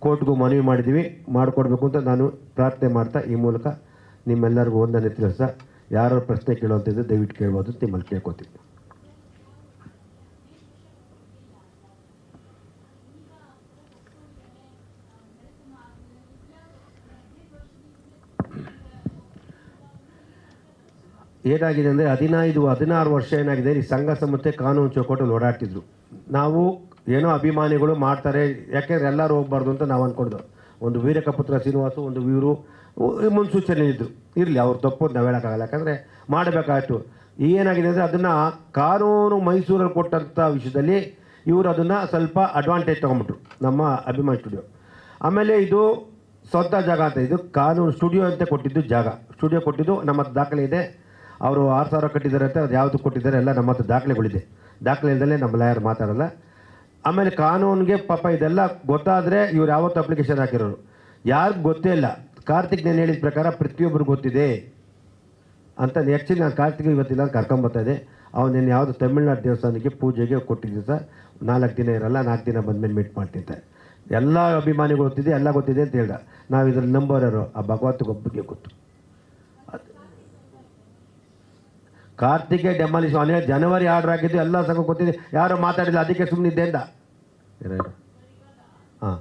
Speaker 2: ಕೋರ್ಟ್ಗೂ ಮನವಿ ಮಾಡಿದ್ದೀವಿ, ಮಾಡಿಕೊಡ್ಬೇಕು ಅಂತ ನಾನು ಪ್ರಾರ್ಥನೆ ಮಾಡ್ತಾ ಈ ಮೂಲಕ ನಿಮ್ಮೆಲ್ಲರಿಗೂ ಒಂದನೇ ತಿಳಿಸ. ಯಾರು ಪ್ರಶ್ನೆ ಕೇಳುವಂಥದ್ದು ದಯವಿಟ್ಟು ಕೇಳ್ಬೋದು ಅಂತ ನಿಮ್ಮಲ್ಲಿ ಕೇಳ್ಕೊತೀನಿ. ಏನಾಗಿದೆ ಅಂದರೆ 15-16 ವರ್ಷ ಏನಾಗಿದೆ, ಈ ಸಂಘ ಸಂಸ್ಥೆ ಕಾನೂನು ಚೌಕಟ್ಟಲ್ಲಿ ಓಡಾಡ್ತಿದ್ರು. ನಾವು ಏನೋ ಅಭಿಮಾನಿಗಳು ಮಾಡ್ತಾರೆ, ಯಾಕೆಂದರೆ ಎಲ್ಲರೂ ಹೋಗ್ಬಾರ್ದು ಅಂತ ನಾವು ಅಂದ್ಕೊಂಡು ಒಂದು ವೀರಕಪುತ್ರ ಶ್ರೀನಿವಾಸು, ಒಂದು ವೀರು ಮುನ್ಸೂಚನೆ ಇದ್ದರು. ಇರಲಿ, ಅವ್ರು ತಪ್ಪು ನಾವು ಹೇಳೋಕ್ಕಾಗಲ್ಲ, ಯಾಕಂದರೆ ಮಾಡಬೇಕಾಯ್ತು. ಏನಾಗಿದೆ ಅಂದರೆ ಅದನ್ನು ಕಾನೂನು ಮೈಸೂರಲ್ಲಿ ಕೊಟ್ಟಂಥ ವಿಷಯದಲ್ಲಿ ಇವರು ಅದನ್ನು ಸ್ವಲ್ಪ ಅಡ್ವಾಂಟೇಜ್ ತೊಗೊಂಬಿಟ್ರು, ನಮ್ಮ ಅಭಿಮಾನಿ ಸ್ಟುಡಿಯೋ. ಆಮೇಲೆ ಇದು ಸ್ವಂತ ಜಾಗ ಅಂತ, ಇದು ಕಾನೂನು ಸ್ಟುಡಿಯೋ ಅಂತ ಕೊಟ್ಟಿದ್ದು ಜಾಗ. ಸ್ಟುಡಿಯೋ ಕೊಟ್ಟಿದ್ದು ನಮ್ಮ ದಾಖಲೆ ಇದೆ. ಅವರು 6,000 ಕಟ್ಟಿದ್ದಾರೆ ಅಂತ, ಅದು ಯಾವುದು ಕೊಟ್ಟಿದ್ದಾರೆ ಎಲ್ಲ ನಮ್ಮ ಹತ್ರ ದಾಖಲೆಗಳಿದೆ. ದಾಖಲೆ ಇಲ್ಲದಲ್ಲೇ ನಮ್ಮ ಲಾಯರ್ ಮಾತಾಡಲ್ಲ. ಆಮೇಲೆ ಕಾನೂನಿಗೆ ಪಾಪ ಇದೆಲ್ಲ ಗೊತ್ತಾದರೆ ಇವ್ರು ಯಾವತ್ತೂ ಅಪ್ಲಿಕೇಶನ್ ಹಾಕಿರೋರು, ಯಾರಿಗೂ ಗೊತ್ತೇ ಇಲ್ಲ. ಕಾರ್ತಿಕ್ ನಾನು ಹೇಳಿದ ಪ್ರಕಾರ ಪ್ರತಿಯೊಬ್ಬರು ಗೊತ್ತಿದೆ ಅಂತ. ಆ್ಯಕ್ಚುಲಿ ನಾನು ಕಾರ್ತಿಕ್ ಇವತ್ತಿಲ್ಲ ಅಂತ ಕರ್ಕೊಂಬರ್ತಾಯಿದ್ದೆ. ಅವನೇನು ಯಾವುದು ತಮಿಳ್ನಾಡು ದೇವಸ್ಥಾನಕ್ಕೆ ಪೂಜೆಗೆ ಕೊಟ್ಟಿದ್ದೆ ಸರ್, 4 ದಿನ ಇರಲ್ಲ, 4 ದಿನ ಬಂದಮೇಲೆ ಮೀಟ್ ಮಾಡ್ತಿದ್ದೆ. ಎಲ್ಲ ಅಭಿಮಾನಿಗಳು ಗೊತ್ತಿದೆ, ಎಲ್ಲ ಗೊತ್ತಿದೆ ಅಂತ ಹೇಳ್ದ. ನಾವು ಇದ್ರಲ್ಲಿ ನಂಬೋರರು ಆ ಭಗವಂತಗೊಬ್ಬರಿಗೆ ಗೊತ್ತು. ಕಾರ್ತಿಕೆ ಡೆಮಾಲಿಷ್ ಅವನೇ ಜನವರಿ ಆರ್ಡರ್ ಆಗಿದ್ದು ಎಲ್ಲ ಸಂಘ ಗೊತ್ತಿದೆ, ಯಾರು ಮಾತಾಡಿಲ್ಲ, ಅದಕ್ಕೆ ಸುಮ್ಮನಿದ್ದೆ ಅಂದ. ಹಾಂ,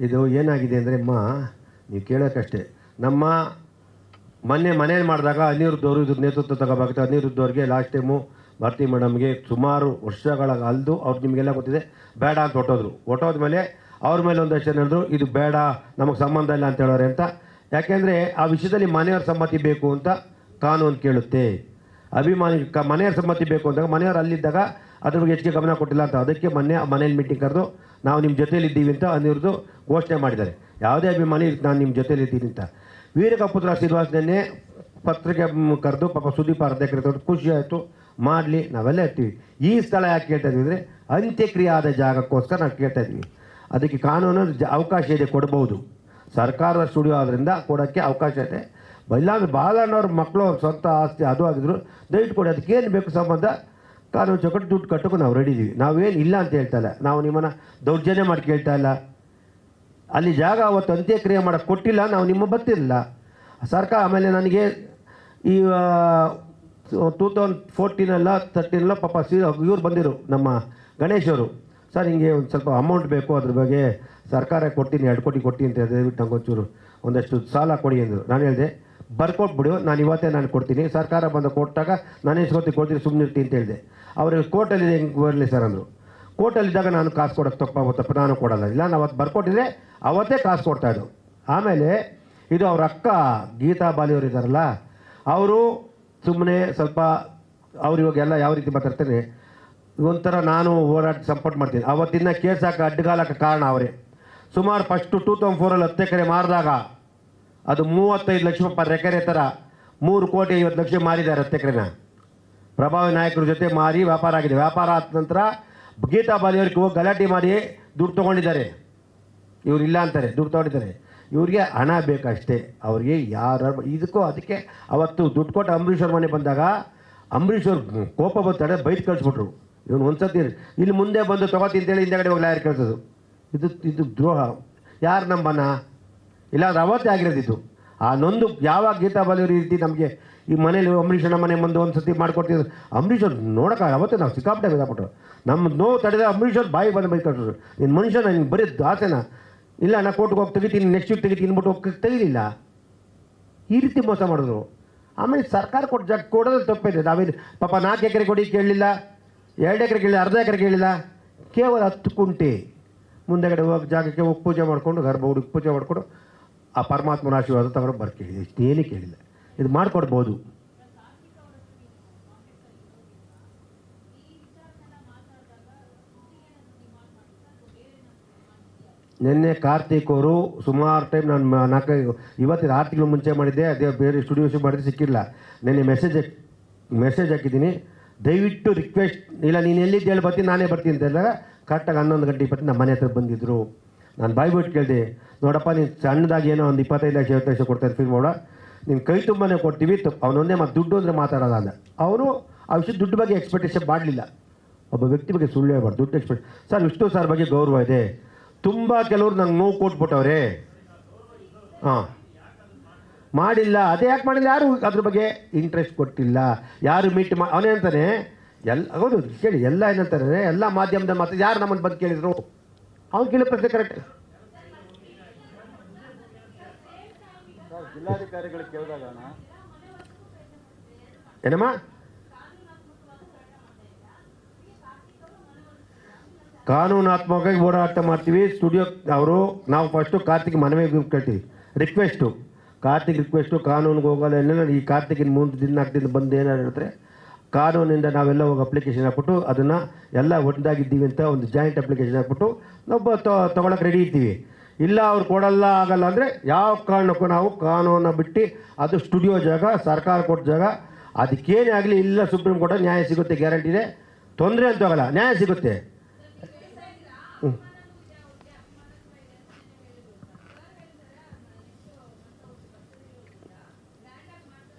Speaker 2: ಇದು ಏನಾಗಿದೆ ಅಂದರೆ ಅಮ್ಮ, ನೀವು ಕೇಳೋಕ್ಕಷ್ಟೇ. ನಮ್ಮ ಮನೇಲಿ ಮಾಡಿದಾಗ ಅನಿರುದ್ಧವರು ಇದ್ರ ನೇತೃತ್ವ ತಗೋಬೇಕಾಗ್ತದೆ. ಅನಿರುದ್ಧವ್ರಿಗೆ ಲಾಸ್ಟ್ ಟೈಮು ಭಾರತಿ ಮೇಡಮ್ಗೆ ಸುಮಾರು ವರ್ಷಗಳ ಅಲ್ದು ಅವ್ರು ನಿಮಗೆಲ್ಲ ಗೊತ್ತಿದೆ, ಬೇಡ ಅಂತ ಹೊಟ್ಟೋದ್ಮೇಲೆ ಅವ್ರ ಮೇಲೆ ಒಂದು ಅಷ್ಟೇ ಹೇಳಿದ್ರು, ಇದು ಬೇಡ, ನಮಗೆ ಸಂಬಂಧ ಇಲ್ಲ ಅಂತ ಹೇಳೋರೆ ಅಂತ. ಯಾಕೆಂದರೆ ಆ ವಿಷಯದಲ್ಲಿ ಮನೆಯವ್ರ ಸಮ್ಮತಿ ಬೇಕು ಅಂತ ಕಾನೂನು ಕೇಳುತ್ತೆ. ಅಭಿಮಾನಿ ಮನೆಯವ್ರ ಸಮ್ಮತಿ ಬೇಕು ಅಂದಾಗ ಮನೆಯವ್ರು ಅಲ್ಲಿದ್ದಾಗ ಅದ್ರ ಬಗ್ಗೆ ಹೆಚ್ಚಿಗೆ ಗಮನ ಕೊಟ್ಟಿಲ್ಲ ಅಂತ, ಅದಕ್ಕೆ ಮನೇಲಿ ಮೀಟಿಂಗ್ ಕರೆದು ನಾವು ನಿಮ್ಮ ಜೊತೆಯಲ್ಲಿದ್ದೀವಿ ಅಂತ ಅನಿರುದ್ಧು ಘೋಷಣೆ ಮಾಡಿದ್ದಾರೆ. ಯಾವುದೇ ಅಭಿಮಾನಿ ನಾನು ನಿಮ್ಮ ಜೊತೆಯಲ್ಲಿದ್ದೀನಿ ಅಂತ. ವೀರಕಪುತ್ರ ಶ್ರೀನಿವಾಸನೇ ಪತ್ರಿಕೆ ಕರೆದು ಪಾಪ ಸುದೀಪ್ ಅರ್ಧಕರೆ ಖುಷಿ ಆಯಿತು, ಮಾಡಲಿ, ನಾವೆಲ್ಲ ಇರ್ತೀವಿ. ಈ ಸ್ಥಳ ಯಾಕೆ ಕೇಳ್ತಾ ಇದ್ವಿ ಅಂದರೆ ಅಂತ್ಯಕ್ರಿಯೆ ಆದ ಜಾಗಕ್ಕೋಸ್ಕರ ನಾವು ಕೇಳ್ತಾ ಇದ್ವಿ. ಅದಕ್ಕೆ ಕಾನೂನು ಅವಕಾಶ ಇದೆ, ಕೊಡ್ಬೋದು. ಸರ್ಕಾರದ ಸ್ಟುಡಿಯೋ ಆದ್ದರಿಂದ ಕೊಡೋಕ್ಕೆ ಅವಕಾಶ ಇದೆ. ಇಲ್ಲಾಂದ್ರೆ ಬಾಲಣ್ಣವ್ರ ಮಕ್ಕಳು ಅವ್ರ ಸ್ವಂತ ಆಸ್ತಿ ಅದು ಆಗಿದ್ರು, ದಯವಿಟ್ಟು ಕೊಡಿ. ಅದಕ್ಕೇನು ಬೇಕು ಸಂಬಂಧ, ಕಾನೂನು ಚೌಕಟ್ಟು ದುಡ್ಡು ಕಟ್ಟೋಕ್ಕೂ ನಾವು ರೆಡಿ ಇದ್ದೀವಿ. ನಾವೇನು ಇಲ್ಲ ಅಂತ ಹೇಳ್ತಾ ಇಲ್ಲ, ನಾವು ನಿಮ್ಮನ್ನು ದೌರ್ಜನ್ಯ ಮಾಡಿ ಕೇಳ್ತಾ ಇಲ್ಲ. ಅಲ್ಲಿ ಜಾಗ ಅವತ್ತು ಅಂತ್ಯಕ್ರಿಯೆ ಮಾಡೋಕ್ಕೆ ಕೊಟ್ಟಿಲ್ಲ, ನಾವು ನಿಮ್ಮ ಬರ್ತಿರಲಿಲ್ಲ ಸರ್ಕಾರ. ಆಮೇಲೆ ನನಗೆ ಈ 2014 ಪಾಪ ಇವ್ರು ಬಂದಿರು, ನಮ್ಮ ಗಣೇಶ್ ಅವರು, ಸರ್ ಹಿಂಗೆ ಒಂದು ಸ್ವಲ್ಪ ಅಮೌಂಟ್ ಬೇಕು, ಅದ್ರ ಬಗ್ಗೆ ಸರ್ಕಾರ ಕೊಡ್ತೀನಿ, 2 ಕೋಟಿ ಕೊಡ್ತೀನಿ ಅಂತ ದಯವಿಟ್ಟು ನಂಗೆ ಒಂದಷ್ಟು ಸಾಲ ಕೊಡಿ ಅಂದರು. ನಾನು ಹೇಳಿದೆ ಬರ್ಕೊಟ್ಬಿಡು, ನಾನು ಇವತ್ತೇ ನಾನು ಕೊಡ್ತೀನಿ, ಸರ್ಕಾರ ಬಂದು ಕೊಟ್ಟಾಗ ನಾನು ಎಷ್ಟು ಕೊಡ್ತೀನಿ, ಸುಮ್ಮನೆ ಇರ್ತೀನಿ ಅಂತ ಹೇಳಿದೆ. ಅವ್ರಿಗೆ ಕೋರ್ಟಲ್ಲಿ ಹೆಂಗೆ ಬರಲಿ ಸರ್ ಅಂದರು. ಕೋರ್ಟಲ್ಲಿದ್ದಾಗ ನಾನು ಕಾಸು ಕೊಡೋಕ್ಕೆ ತಪ್ಪ ನಾನು ಕೊಡೋಲ್ಲ, ಇಲ್ಲ ನಾವು ಅವತ್ತು ಬರ್ಕೊಟ್ಟಿದ್ರೆ ಅವತ್ತೇ ಕಾಸು ಕೊಡ್ತಾಯಿದ್ದು. ಆಮೇಲೆ ಇದು ಅವ್ರ ಅಕ್ಕ ಗೀತಾ ಬಾಲಿಯವರು ಇದ್ದಾರಲ್ಲ, ಅವರು ಸುಮ್ಮನೆ ಸ್ವಲ್ಪ ಅವ್ರು ಇವಾಗೆಲ್ಲ ಯಾವ ರೀತಿ ಮಾತಾಡ್ತಾರೆ, ಒಂಥರ ನಾನು ಹೋರಾಟ ಸಪೋರ್ಟ್ ಮಾಡ್ತೀನಿ. ಅವತ್ತಿನ ಕೇಸ್ ಅಡ್ಡಗಾಲಕ್ಕೆ ಕಾರಣ ಅವರೇ. ಸುಮಾರು ಫಸ್ಟು 2004 10 ಎಕರೆ ಮಾರಿದಾಗ ಅದು 35 ಲಕ್ಷ ರೂಪಾಯಿ ಎಕರೆ ಥರ 3,50,00,000 ಮಾರಿದ್ದಾರೆ 10 ಎಕರೆನ. ಪ್ರಭಾವಿ ನಾಯಕರ ಜೊತೆ ಮಾರಿ ವ್ಯಾಪಾರ ಆಗಿದೆ. ವ್ಯಾಪಾರ ಆದ ನಂತರ ಗೀತಾ ಬಾಲಿಯವ್ರಿಗೆ ಹೋಗಿ ಗಲಾಟೆ ಮಾಡಿ ದುಡ್ಡು ತೊಗೊಂಡಿದ್ದಾರೆ. ಇವ್ರು ಇಲ್ಲ ಅಂತಾರೆ, ದುಡ್ಡು ತೊಗೊಂಡಿದ್ದಾರೆ. ಇವ್ರಿಗೆ ಹಣ ಬೇಕಷ್ಟೇ. ಅವ್ರಿಗೆ ಯಾರು ಇದಕ್ಕೂ ಅದಕ್ಕೆ ಅವತ್ತು ದುಡ್ಡು ಕೊಟ್ಟು ಅಂಬರೀಷ್ ಅವ್ರ ಮನೆ ಬಂದಾಗ ಅಂಬರೀಷ್ ಅವ್ರು ಕೋಪ ಬರ್ತಾರೆ, ಬೈದು ಕಳಿಸ್ಬಿಟ್ರು. ಇವನು ಒಂದ್ಸತಿ ಇಲ್ಲಿ ಮುಂದೆ ಬಂದು ತೊಗೋತಿ ಅಂತೇಳಿ ಹಿಂದೆಗಡೆ ಹೋಗಿ ಲಾಯರ್ ಕಳಿಸೋದು. ಇದು ದ್ರೋಹ. ಯಾರು ನಂಬನ? ಇಲ್ಲಾಂದ್ರೆ ಅವತ್ತೇ ಆಗಿರೋದಿದ್ದು. ಆ ನೊಂದು ಯಾವಾಗ ಗೀತಾ ಬಾಲಿಯವ್ರು ಈ ರೀತಿ ನಮಗೆ ಈ ಮನೇಲಿ ಅಂಬರೀಷನ ಮನೆ ಮುಂದೆ ಒಂದು ಸತಿ ಮಾಡ್ಕೊಡ್ತಿದ್ರು. ಅಂಬರೀಷ್ ಅವ್ರು ನೋಡೋಕೆ ಅವತ್ತೇ ನಾವು ಸಿಕ್ಕಾಪಟ್ಟೆ ಬೇದಾಗ್ಬಿಟ್ರು. ನಮ್ಮ ನೋವು ತಡೆದ ಅಂಬರೀಷ್ ಅವ್ರು ಬಾಯಿ ಬಂದು ಬೈದು ಕಳಿಸಿದ್ರು. ನಿನ್ನ ಮನುಷ್ಯ ನಿನ್ಗೆ ಬರೀ ಆಸೆನಾ? ಇಲ್ಲ ನಾ ಕೋರ್ಟ್ಗೆ ಹೋಗಿ ತೆಗಿತೀನಿ, ನೆಕ್ಸ್ಟ್ ವೀಕ್ ತೆಗಿತೀನಿ ಅಂದ್ಬಿಟ್ಟು ಹೋಗಿ ತೆಗಿಲಿಲ್ಲ. ಈ ರೀತಿ ಮೋಸ ಮಾಡಿದ್ರು. ಆಮೇಲೆ ಸರ್ಕಾರ ಕೊಟ್ಟು ಜಾಗ ಕೊಡೋದು ತಪ್ಪಿದೆ. ನಾವೇನು ಪಾಪ 4 ಎಕರೆ ಕೊಡಿ ಕೇಳಲಿಲ್ಲ, 2 ಎಕರೆ ಕೇಳಿಲ್ಲ, ಅರ್ಧ ಎಕರೆ ಕೇಳಿಲ್ಲ, ಕೇವಲ 10 ಗುಂಟೆ ಮುಂದೆಗಡೆ ಹೋಗಿ ಜಾಗಕ್ಕೆ ಹೋಗಿ ಪೂಜೆ ಮಾಡಿಕೊಂಡು ಗರ್ಭ ಹುಡುಗಿ ಪೂಜೆ ಮಾಡಿಕೊಂಡು ಆ ಪರಮಾತ್ಮನ ಆಶೀರ್ವಾದ ತಗೊಂಡು ಬರ್ಕೇಳಿದೆ. ಇಷ್ಟೇನು ಕೇಳಿಲ್ಲ, ಇದು ಮಾಡಿಕೊಡ್ಬೋದು. ನಿನ್ನೆ ಕಾರ್ತಿಕ್ ಅವರು ಸುಮಾರು ಟೈಮ್ ನಾನು ಇವತ್ತಿನ 6 ತಿಂಗಳು ಮುಂಚೆ ಮಾಡಿದ್ದೆ, ಅದೇ ಬೇರೆ ಸ್ಟುಡಿಯೋಸ್ ಮಾಡಿದ್ರೆ ಸಿಕ್ಕಿಲ್ಲ. ನಿನ್ನೆ ಮೆಸೇಜ್ ಹಾಕಿದ್ದೀನಿ, ದಯವಿಟ್ಟು ರಿಕ್ವೆಸ್ಟ್ ಇಲ್ಲ ನೀನು ಎಲ್ಲಿದ್ದು ಹೇಳಿ ಬರ್ತೀನಿ, ನಾನೇ ಬರ್ತೀನಿ ಅಂತ ಹೇಳಿದಾಗ ಕರೆಕ್ಟಾಗಿ 11 ಗಂಟೆ 20 ನಮ್ಮ ಮನೆ ಹತ್ರ ಬಂದಿದ್ದರು. ನಾನು ಬಾಯ್ಬಿಟ್ಟು ಕೇಳಿದೆ, ನೋಡಪ್ಪ ನೀನು ಸಣ್ಣದಾಗಿ ಏನೋ ಒಂದು 25 ಲಕ್ಷ 20 ಲಕ್ಷ ಕೊಡ್ತಾರೆ ಫಿಲ್ಮ್ ನೋಡ, ನೀನು ಕೈ ತುಂಬನೇ ಕೊಡ್ತೀವಿ, ಅವನೊಂದೇ ಮತ್ತು ದುಡ್ಡು ಅಂದರೆ ಮಾತಾಡೋದ ಅಂದ. ಅವನು ಆ ವಿಷಯ ದುಡ್ಡು ಬಗ್ಗೆ ಎಕ್ಸ್ಪೆಕ್ಟೇಷನ್ ಮಾಡಲಿಲ್ಲ. ಒಬ್ಬ ವ್ಯಕ್ತಿ ಬಗ್ಗೆ ಸುಳ್ಳು ಹೇಳ್ಬಾರ್ದು, ದುಡ್ಡು ಎಕ್ಸ್ಪೆಕ್ಟ್. ಸರ್ ವಿಷ್ಣು ಸರ್ ಬಗ್ಗೆ ಗೌರವ ಇದೆ, ತುಂಬ ಕೆಲವರು ನಂಗೆ ನೋವು ಕೊಟ್ಬಿಟ್ಟವ್ರೆ. ಹಾಂ ಮಾಡಿಲ್ಲ, ಅದೇ ಯಾಕೆ ಮಾಡಿಲ್ಲ, ಯಾರು ಅದ್ರ ಬಗ್ಗೆ ಇಂಟ್ರೆಸ್ಟ್ ಕೊಟ್ಟಿಲ್ಲ, ಯಾರು ಮೀಟ್ ಅವನೇ ಅಂತಾನೆ ಹೌದು ಕೇಳಿ, ಎಲ್ಲ ಏನಂತಾರೆ ಎಲ್ಲ ಮಾಧ್ಯಮದ ಮಾತು, ಯಾರು ನಮ್ಮನ್ನು ಬಂದು ಕೇಳಿದ್ರು, ಅವ್ನು ಕೇಳಿದ ಪ್ರಶ್ನೆ ಕರೆಕ್ಟ್.
Speaker 3: ಜಿಲ್ಲಾಧಿಕಾರಿಗಳು ಕೇಳಿದಾಗ
Speaker 2: ಏನಮ್ಮ ಕಾನೂನಾತ್ಮಕವಾಗಿ ಹೋರಾಟ ಮಾಡ್ತೀವಿ. ಸ್ಟುಡಿಯೋ ಅವರು ನಾವು ಫಸ್ಟು ಕಾರ್ತಿಕ್ ಮನವಿ ಕೇಳ್ತೀವಿ, ರಿಕ್ವೆಸ್ಟು ರಿಕ್ವೆಸ್ಟು ಕಾನೂನಿಗೆ ಹೋಗಲ್ಲ. ಎಲ್ಲ ಈ ಕಾರ್ತಿಕಿನ 3 ದಿನ 4 ದಿನ ಬಂದು ಏನಾರು ಹೇಳ್ತಾರೆ, ಕಾನೂನಿಂದ ನಾವೆಲ್ಲ ಹೋಗಿ ಅಪ್ಲಿಕೇಶನ್ ಹಾಕ್ಬಿಟ್ಟು ಅದನ್ನು ಎಲ್ಲ ಒಂದಾಗಿದ್ದೀವಿ ಅಂತ ಒಂದು ಜಾಯಿಂಟ್ ಅಪ್ಲಿಕೇಶನ್ ಹಾಕ್ಬಿಟ್ಟು ನಾವು ತೊಗೊಳಕ್ಕೆ ರೆಡಿ ಇರ್ತೀವಿ. ಇಲ್ಲ ಅವ್ರು ಕೊಡಲ್ಲ ಆಗಲ್ಲ ಅಂದರೆ ಯಾವ ಕಾರಣಕ್ಕೂ ನಾವು ಕಾನೂನ ಬಿಟ್ಟು, ಅದು ಸ್ಟುಡಿಯೋ ಜಾಗ, ಸರ್ಕಾರ ಕೊಟ್ಟ ಜಾಗ, ಅದಕ್ಕೇನೇ ಆಗಲಿ ಇಲ್ಲ ಸುಪ್ರೀಂ ಕೋರ್ಟಲ್ಲಿ ನ್ಯಾಯ ಸಿಗುತ್ತೆ, ಗ್ಯಾರಂಟಿ ಇದೆ, ತೊಂದರೆ ಅಂತ ಹೋಗಲ್ಲ, ನ್ಯಾಯ ಸಿಗುತ್ತೆ.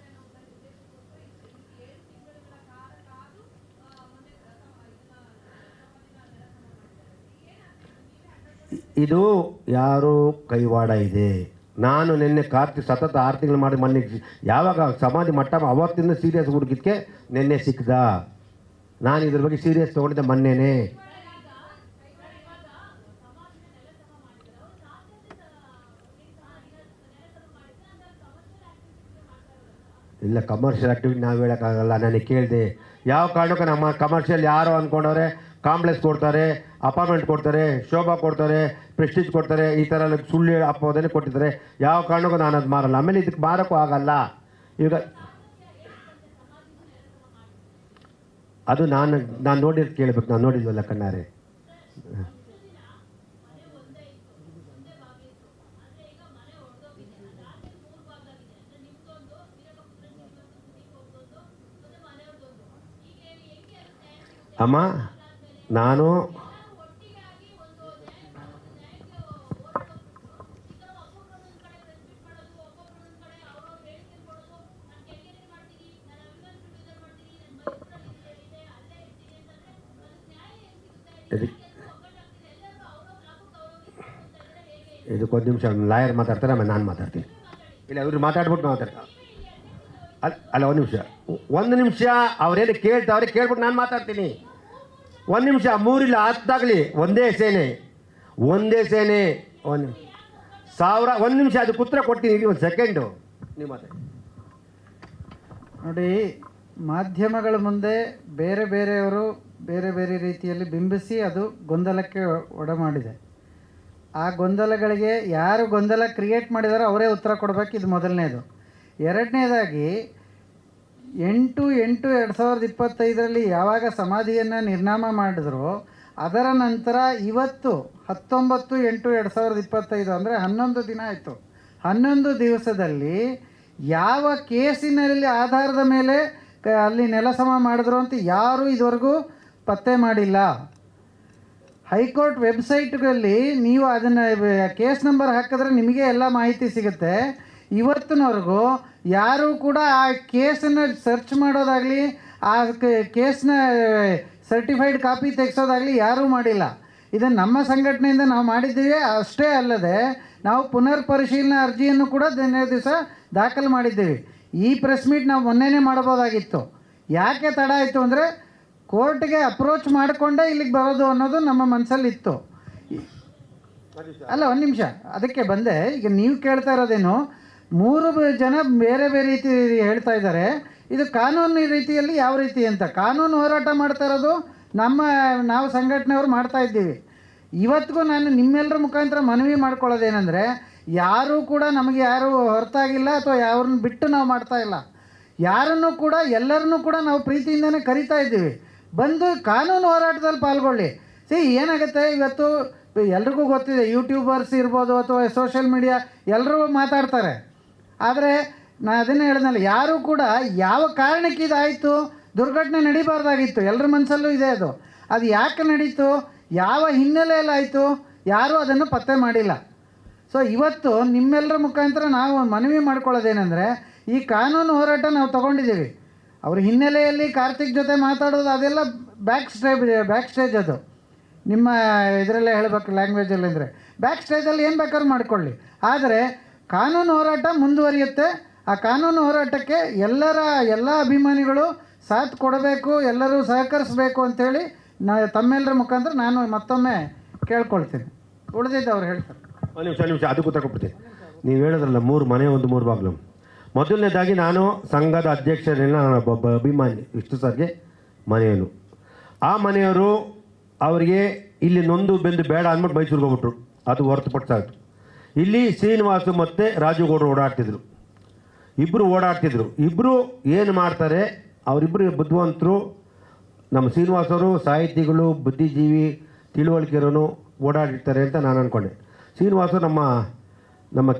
Speaker 2: ಇದು ಯಾರೋ ಕೈವಾಡ ಇದೆ. ನಾನು ನಿನ್ನೆ ಕಾರ್ತಿಕ್ ಸತತ 6 ತಿಂಗಳು ಮಾಡಿ ಮೊನ್ನೆ ಯಾವಾಗ ಸಮಾಧಿ ಮಟ್ಟ ಅವತ್ತಿಂದ ಸೀರಿಯಸ್ ಹುಡುಗಿದ್ಕೆ ನಿನ್ನೆ ಸಿಕ್ಕದ. ನಾನು ಇದ್ರ ಬಗ್ಗೆ ಸೀರಿಯಸ್ ತೊಗೊಂಡಿದ್ದೆ ಮೊನ್ನೆನೇ. ಇಲ್ಲ ಕಮರ್ಷಿಯಲ್ ಆ್ಯಕ್ಟಿವಿಟಿ ನಾವು ಹೇಳೋಕ್ಕಾಗಲ್ಲ. ನನಗೆ ಕೇಳಿದೆ ಯಾವ ಕಾರಣಕ್ಕೂ ನಮ್ಮ ಕಮರ್ಷಿಯಲ್ ಯಾರೋ ಅಂದ್ಕೊಂಡವ್ರೆ ಕಾಂಪ್ಲೆಕ್ಸ್ ಕೊಡ್ತಾರೆ, ಅಪಾರ್ಟ್ಮೆಂಟ್ ಕೊಡ್ತಾರೆ, ಶೋಭಾ ಕೊಡ್ತಾರೆ, ಪ್ರೆಸ್ಟೀಜ್ ಕೊಡ್ತಾರೆ, ಈ ಥರ ಎಲ್ಲ ಸುಳ್ಳು ಅಪವಾದನೆ ಕೊಟ್ಟಿದ್ದಾರೆ. ಯಾವ ಕಾರಣಕ್ಕೂ ನಾನು ಅದು ಮಾರಲ್ಲ. ಆಮೇಲೆ ಇದಕ್ಕೆ ಮಾರೋಕ್ಕೂ ಆಗಲ್ಲ. ಈಗ ಅದು ನಾನು ನೋಡಿದ್ದು ಕೇಳಬೇಕು, ನಾನು ನೋಡಿದ್ವಲ್ಲ ಕಣ್ಣಾರೆ. ಅಮ್ಮ ನಾನು ಇದಕ್ಕೊಂದು ನಿಮಿಷ ಲಾಯರ್ ಮಾತಾಡ್ತಾರೆ, ಆಮೇಲೆ ನಾನು ಮಾತಾಡ್ತೀನಿ. ಇಲ್ಲ ಇವ್ರು ಮಾತಾಡ್ಬಿಟ್ಟು ಮಾತಾಡ್ತಾರೆ. ಅಲ್ಲ ಒಂದು ನಿಮಿಷ ಅವ್ರೇನು ಕೇಳ್ತಾವ್ರೆ ಕೇಳ್ಬಿಟ್ಟು ನಾನು ಮಾತಾಡ್ತೀನಿ. 1 ನಿಮಿಷ 3 ಇಲ್ಲ 10 ಆಗಲಿ, ಒಂದೇ ಸೇನೆ 1 ನಿಮಿಷ ಅದಕ್ಕೆ ಉತ್ತರ ಕೊಡ್ತೀನಿ. 1 ಸೆಕೆಂಡು ನೀವು ಮಾತಾಡಿ.
Speaker 4: ನೋಡಿ, ಮಾಧ್ಯಮಗಳ ಮುಂದೆ ಬೇರೆ ಬೇರೆಯವರು ಬೇರೆ ಬೇರೆ ರೀತಿಯಲ್ಲಿ ಬಿಂಬಿಸಿ ಅದು ಗೊಂದಲಕ್ಕೆ ಒಡಮಾಡಿದೆ. ಆ ಗೊಂದಲಗಳಿಗೆ ಯಾರು ಗೊಂದಲ ಕ್ರಿಯೇಟ್ ಮಾಡಿದಾರೋ ಅವರೇ ಉತ್ತರ ಕೊಡಬೇಕು. ಇದು ಮೊದಲನೇದು. ಎರಡನೇದಾಗಿ 8/8/2025 ಯಾವಾಗ ಸಮಾಧಿಯನ್ನು ನಿರ್ನಾಮ ಮಾಡಿದ್ರು, ಅದರ ನಂತರ ಇವತ್ತು 19/8/2025 ಅಂದರೆ 11 ದಿನ ಆಯಿತು. 11 ದಿವಸದಲ್ಲಿ ಯಾವ ಕೇಸಿನಲ್ಲಿ ಆಧಾರದ ಮೇಲೆ ಅಲ್ಲಿ ನೆಲಸಮ ಮಾಡಿದ್ರು ಅಂತ ಯಾರೂ ಇದುವರೆಗೂ ಪತ್ತೆ ಮಾಡಿಲ್ಲ. ಹೈಕೋರ್ಟ್ ವೆಬ್ಸೈಟ್ಗಳಲ್ಲಿ ನೀವು ಅದನ್ನು ಕೇಸ್ ನಂಬರ್ ಹಾಕಿದ್ರೆ ನಿಮಗೆ ಎಲ್ಲ ಮಾಹಿತಿ ಸಿಗುತ್ತೆ. ಇವತ್ತಿನವರೆಗೂ ಯಾರೂ ಕೂಡ ಆ ಕೇಸನ್ನು ಸರ್ಚ್ ಮಾಡೋದಾಗಲಿ, ಆ ಕೇಸ್ನ ಸರ್ಟಿಫೈಡ್ ಕಾಪಿ ತೆಗೆಸೋದಾಗಲಿ ಯಾರೂ ಮಾಡಿಲ್ಲ. ಇದನ್ನು ನಮ್ಮ ಸಂಘಟನೆಯಿಂದ ನಾವು ಮಾಡಿದ್ದೀವಿ. ಅಷ್ಟೇ ಅಲ್ಲದೆ ನಾವು ಪುನರ್ ಪರಿಶೀಲನಾ ಅರ್ಜಿಯನ್ನು ಕೂಡ ದಿವಸ ದಾಖಲು ಮಾಡಿದ್ದೀವಿ. ಈ ಪ್ರೆಸ್ ಮೀಟ್ ನಾವು ಮೊನ್ನೆನೇ ಮಾಡ್ಬೋದಾಗಿತ್ತು. ಯಾಕೆ ತಡ ಆಯಿತು ಅಂದರೆ ಕೋರ್ಟ್ಗೆ ಅಪ್ರೋಚ್ ಮಾಡಿಕೊಂಡೇ ಇಲ್ಲಿಗೆ ಬರೋದು ಅನ್ನೋದು ನಮ್ಮ ಮನಸ್ಸಲ್ಲಿತ್ತು. ಅಲ್ಲ 1 ನಿಮಿಷ ಅದಕ್ಕೆ ಬಂದೆ. ಈಗ ನೀವು ಕೇಳ್ತಾ ಇರೋದೇನು, 3 ಜನ ಬೇರೆ ಬೇರೆ ರೀತಿ ಹೇಳ್ತಾ ಇದ್ದಾರೆ. ಇದು ಕಾನೂನು ರೀತಿಯಲ್ಲಿ ಯಾವ ರೀತಿ ಅಂತ ಕಾನೂನು ಹೋರಾಟ ಮಾಡ್ತಾ ಇರೋದು ನಾವು ಸಂಘಟನೆಯವರು ಮಾಡ್ತಾ ಇದ್ದೀವಿ. ಇವತ್ತಿಗೂ ನಾನು ನಿಮ್ಮೆಲ್ಲರ ಮುಖಾಂತರ ಮನವಿ ಮಾಡ್ಕೊಳ್ಳೋದೇನೆಂದರೆ, ಯಾರೂ ಕೂಡ ನಮಗೆ ಯಾರೂ ಹೊರತಾಗಿಲ್ಲ ಅಥವಾ ಯಾರನ್ನ ಬಿಟ್ಟು ನಾವು ಮಾಡ್ತಾ ಇಲ್ಲ. ಯಾರನ್ನೂ ಕೂಡ ಎಲ್ಲರನ್ನೂ ಕೂಡ ನಾವು ಪ್ರೀತಿಯಿಂದನೇ ಕರಿತಾ ಇದ್ದೀವಿ, ಬಂದು ಕಾನೂನು ಹೋರಾಟದಲ್ಲಿ ಪಾಲ್ಗೊಳ್ಳಿ. ಏನಾಗುತ್ತೆ, ಇವತ್ತು ಎಲ್ರಿಗೂ ಗೊತ್ತಿದೆ, ಯೂಟ್ಯೂಬರ್ಸ್ ಇರ್ಬೋದು ಅಥವಾ ಸೋಷಿಯಲ್ ಮೀಡಿಯಾ ಎಲ್ಲರೂ ಮಾತಾಡ್ತಾರೆ. ಆದರೆ ನಾನು ಅದನ್ನೇ ಹೇಳಿದ್ನಲ್ಲ, ಯಾರೂ ಕೂಡ ಯಾವ ಕಾರಣಕ್ಕೆ ಇದಾಯಿತು, ದುರ್ಘಟನೆ ನಡಿಬಾರ್ದಾಗಿತ್ತು, ಎಲ್ಲರ ಮನಸ್ಸಲ್ಲೂ ಇದೆ ಅದು. ಅದು ಯಾಕೆ ನಡೀತು, ಯಾವ ಹಿನ್ನೆಲೆಯಲ್ಲಾಯಿತು, ಯಾರೂ ಅದನ್ನು ಪತ್ತೆ ಮಾಡಿಲ್ಲ. ಸೊ ಇವತ್ತು ನಿಮ್ಮೆಲ್ಲರ ಮುಖಾಂತರ ನಾವು ಮನವಿ ಮಾಡ್ಕೊಳ್ಳೋದೇನೆಂದರೆ, ಈ ಕಾನೂನು ಹೋರಾಟ ನಾವು ತೊಗೊಂಡಿದ್ದೀವಿ. ಅವ್ರ ಹಿನ್ನೆಲೆಯಲ್ಲಿ ಕಾರ್ತಿಕ್ ಜೊತೆ ಮಾತಾಡೋದು ಅದೆಲ್ಲ ಬ್ಯಾಕ್ ಸ್ಟೇಜ್ ಅದು. ನಿಮ್ಮ ಇದರಲ್ಲೇ ಹೇಳಬೇಕು, ಲ್ಯಾಂಗ್ವೇಜಲ್ಲಿ ಅಂದರೆ ಬ್ಯಾಕ್ ಸ್ಟೇಜಲ್ಲಿ ಏನು ಬೇಕಾದ್ರೂ ಮಾಡಿಕೊಳ್ಳಿ. ಆದರೆ ಕಾನೂನು ಹೋರಾಟ ಮುಂದುವರಿಯುತ್ತೆ. ಆ ಕಾನೂನು ಹೋರಾಟಕ್ಕೆ ಎಲ್ಲ ಅಭಿಮಾನಿಗಳು ಸಾಥ್ ಕೊಡಬೇಕು, ಎಲ್ಲರೂ ಸಹಕರಿಸಬೇಕು ಅಂಥೇಳಿ ತಮ್ಮೆಲ್ಲರ ಮುಖಾಂತರ ನಾನು ಮತ್ತೊಮ್ಮೆ ಕೇಳ್ಕೊಳ್ತೀನಿ. ಉಳಿದಿದ್ದು ಅವ್ರು ಹೇಳ್ತಾರೆ.
Speaker 2: ಒಂದು ನಿಮಿಷ ಅದಕ್ಕೂ ತಗೊಬಿಡ್ತೀನಿ. ನೀವು ಹೇಳಿದ್ರಲ್ಲ 3 ಮನೆ 3 ಬಾಗಿಲು. ಮೊದಲನೇದಾಗಿ ನಾನು ಸಂಘದ ಅಧ್ಯಕ್ಷರನ್ನ ನಾನು ಒಬ್ಬ ಅಭಿಮಾನಿ ವಿಷ್ಣು ಸರ್ಗೆ ಮನೆಯವನು. ಆ ಮನೆಯವರು ಅವರಿಗೆ ಇಲ್ಲಿ ನೊಂದು ಬೆಂದು ಬೇಡ ಅಂದ್ಬಿಟ್ಟು ಮೈಸೂರಿಗೆ ಹೋಗ್ಬಿಟ್ರು. ಅದು ಹೊರತುಪಡಿಸಾಯ್ತು. ಇಲ್ಲಿ ಶ್ರೀನಿವಾಸು ಮತ್ತು ರಾಜುಗೌಡರು ಓಡಾಡ್ತಿದ್ರು, ಇಬ್ಬರು ಓಡಾಡ್ತಿದ್ರು. ಇಬ್ಬರು ಏನು ಮಾಡ್ತಾರೆ, ಅವರಿಬ್ಬರು ಬುದ್ಧಿವಂತರು. ನಮ್ಮ ಶ್ರೀನಿವಾಸವರು ಸಾಹಿತಿಗಳು, ಬುದ್ಧಿಜೀವಿ, ತಿಳುವಳಿಕೆರೋನು ಓಡಾಡಿರ್ತಾರೆ ಅಂತ ನಾನು ಅಂದ್ಕೊಂಡೆ. ಶ್ರೀನಿವಾಸರು ನಮ್ಮ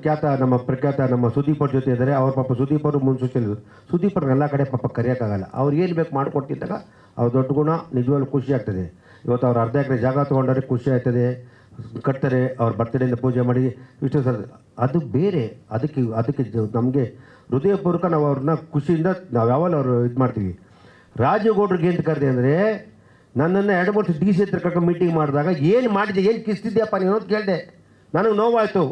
Speaker 2: ಪ್ರಖ್ಯಾತ ನಮ್ಮ ಸುದೀಪ್ ಅವ್ರ ಜೊತೆ ಇದ್ದಾರೆ. ಅವ್ರ ಪಾಪ ಸುದೀಪ್ ಅವರು ಮುನ್ಸೂಚನೆ, ಸುದೀಪ್ ಅವ್ರನ್ನ ಎಲ್ಲ ಕಡೆ ಪಾಪ ಕರೆಯೋಕ್ಕಾಗಲ್ಲ. ಅವ್ರು ಏನು ಬೇಕು ಮಾಡಿಕೊಟ್ಟಿದ್ದಾಗ ಅವ್ರ ದೊಡ್ಡ ಗುಣ, ನಿಜವಾಗ್ಲೂ ಖುಷಿ ಆಗ್ತದೆ. ಇವತ್ತು ಅವ್ರು ಅರ್ಧ ಎಕರೆ ಜಾಗ ತೊಗೊಂಡ್ರೆ ಖುಷಿ ಆಗ್ತದೆ, ಕಟ್ತಾರೆ. ಅವ್ರ ಬರ್ತ್ಡೇಯಿಂದ ಪೂಜೆ ಮಾಡಿ ಇಷ್ಟು ಸರ್, ಅದು ಬೇರೆ. ಅದಕ್ಕೆ ನಮಗೆ ಹೃದಯಪೂರ್ವಕ ನಾವು ಅವ್ರನ್ನ ಖುಷಿಯಿಂದ ನಾವು ಯಾವಾಗ ಅವರು ಇದು ಮಾಡ್ತೀವಿ. ರಾಜುಗೌಡ್ರಿಗೆ ಏನು ಕರೆದೆ ಅಂದರೆ, ನನ್ನನ್ನು 2 ವರ್ಷ DC ಹತ್ರ ಕರ್ಕೊಂಡು ಮೀಟಿಂಗ್ ಮಾಡಿದಾಗ ಏನು ಮಾಡಿದೆ, ಏನು ಕಿಸ್ತಿದ್ಯಪ್ಪ ನೀನು ಅಂತ ಕೇಳಿದೆ. ನನಗೆ ನೋವಾಯಿತು.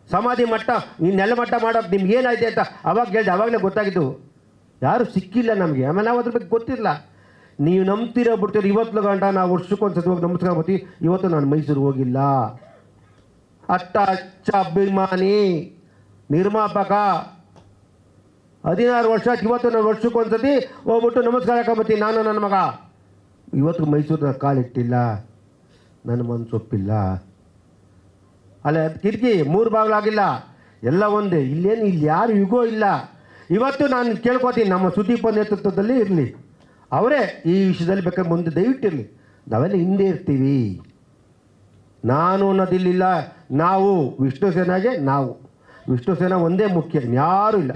Speaker 2: ಸಮಾಧಿ ಮಟ್ಟ, ಈ ನೆಲ ಮಟ್ಟ ಮಾಡೋದು ನಿಮ್ಗೆ ಏನಾಯ್ತು ಅಂತ ಅವಾಗ ಕೇಳಿದೆ. ಆವಾಗಲೇ ಗೊತ್ತಾಗಿದ್ದು ಯಾರು ಸಿಕ್ಕಿಲ್ಲ ನಮಗೆ. ಆಮೇಲೆ ನಾವು ಅದ್ರ ಬಗ್ಗೆ ಗೊತ್ತಿಲ್ಲ. ನೀವು ನಂಬ್ತಿರೋ ಬಿಡ್ತೀರಿ. ಇವತ್ತು ಗಂಟ ನಾವು ವರ್ಷಕ್ಕೊಂದ್ಸತಿ ಹೋಗಿ ನಮಸ್ಕಾರ ಬರ್ತೀವಿ. ಇವತ್ತು ನಾನು ಮೈಸೂರಿಗೆ ಹೋಗಿಲ್ಲ. ಅಚ್ಚ ಅಭಿಮಾನಿ, ನಿರ್ಮಾಪಕ, 16 ವರ್ಷ. ಇವತ್ತು ನಾನು ವರ್ಷಕ್ಕೊಂದ್ಸತಿ ಹೋಗ್ಬಿಟ್ಟು ನಮಸ್ಕಾರ ಹಾಕೊಂಬತ್ತೀನಿ. ನಾನು ನನ್ನ ಮಗ ಇವತ್ತು ಮೈಸೂರಿನ ಕಾಲಿಟ್ಟಿಲ್ಲ. ನನ್ನ ಮನಸ್ಸು ಒಪ್ಪಿಲ್ಲ. ಅಲ್ಲ ಕಿಟಕಿ 3 ಬಾಗಿಲಾಗಿಲ್ಲ, ಎಲ್ಲ ಒಂದೇ. ಇಲ್ಲಿ ಯಾರು ಯುಗೋ ಇಲ್ಲ. ಇವತ್ತು ನಾನು ಕೇಳ್ಕೊತೀನಿ, ನಮ್ಮ ಸುದೀಪ ನೇತೃತ್ವದಲ್ಲಿ ಇರಲಿ, ಅವರೇ ಈ ವಿಷಯದಲ್ಲಿ ಬೇಕಾದ್ರೆ ಮುಂದೆ ದಯವಿಟ್ಟಿರಲಿ. ನಾವೆಲ್ಲ ಹಿಂದೆ ಇರ್ತೀವಿ. ನಾನು ಅನ್ನೋದಿಲ್ಲ. ನಾವು ವಿಷ್ಣು ಸೇನಾಗೆ ವಿಷ್ಣು ಸೇನಾ ಒಂದೇ ಮುಖ್ಯ, ಯಾರೂ ಇಲ್ಲ.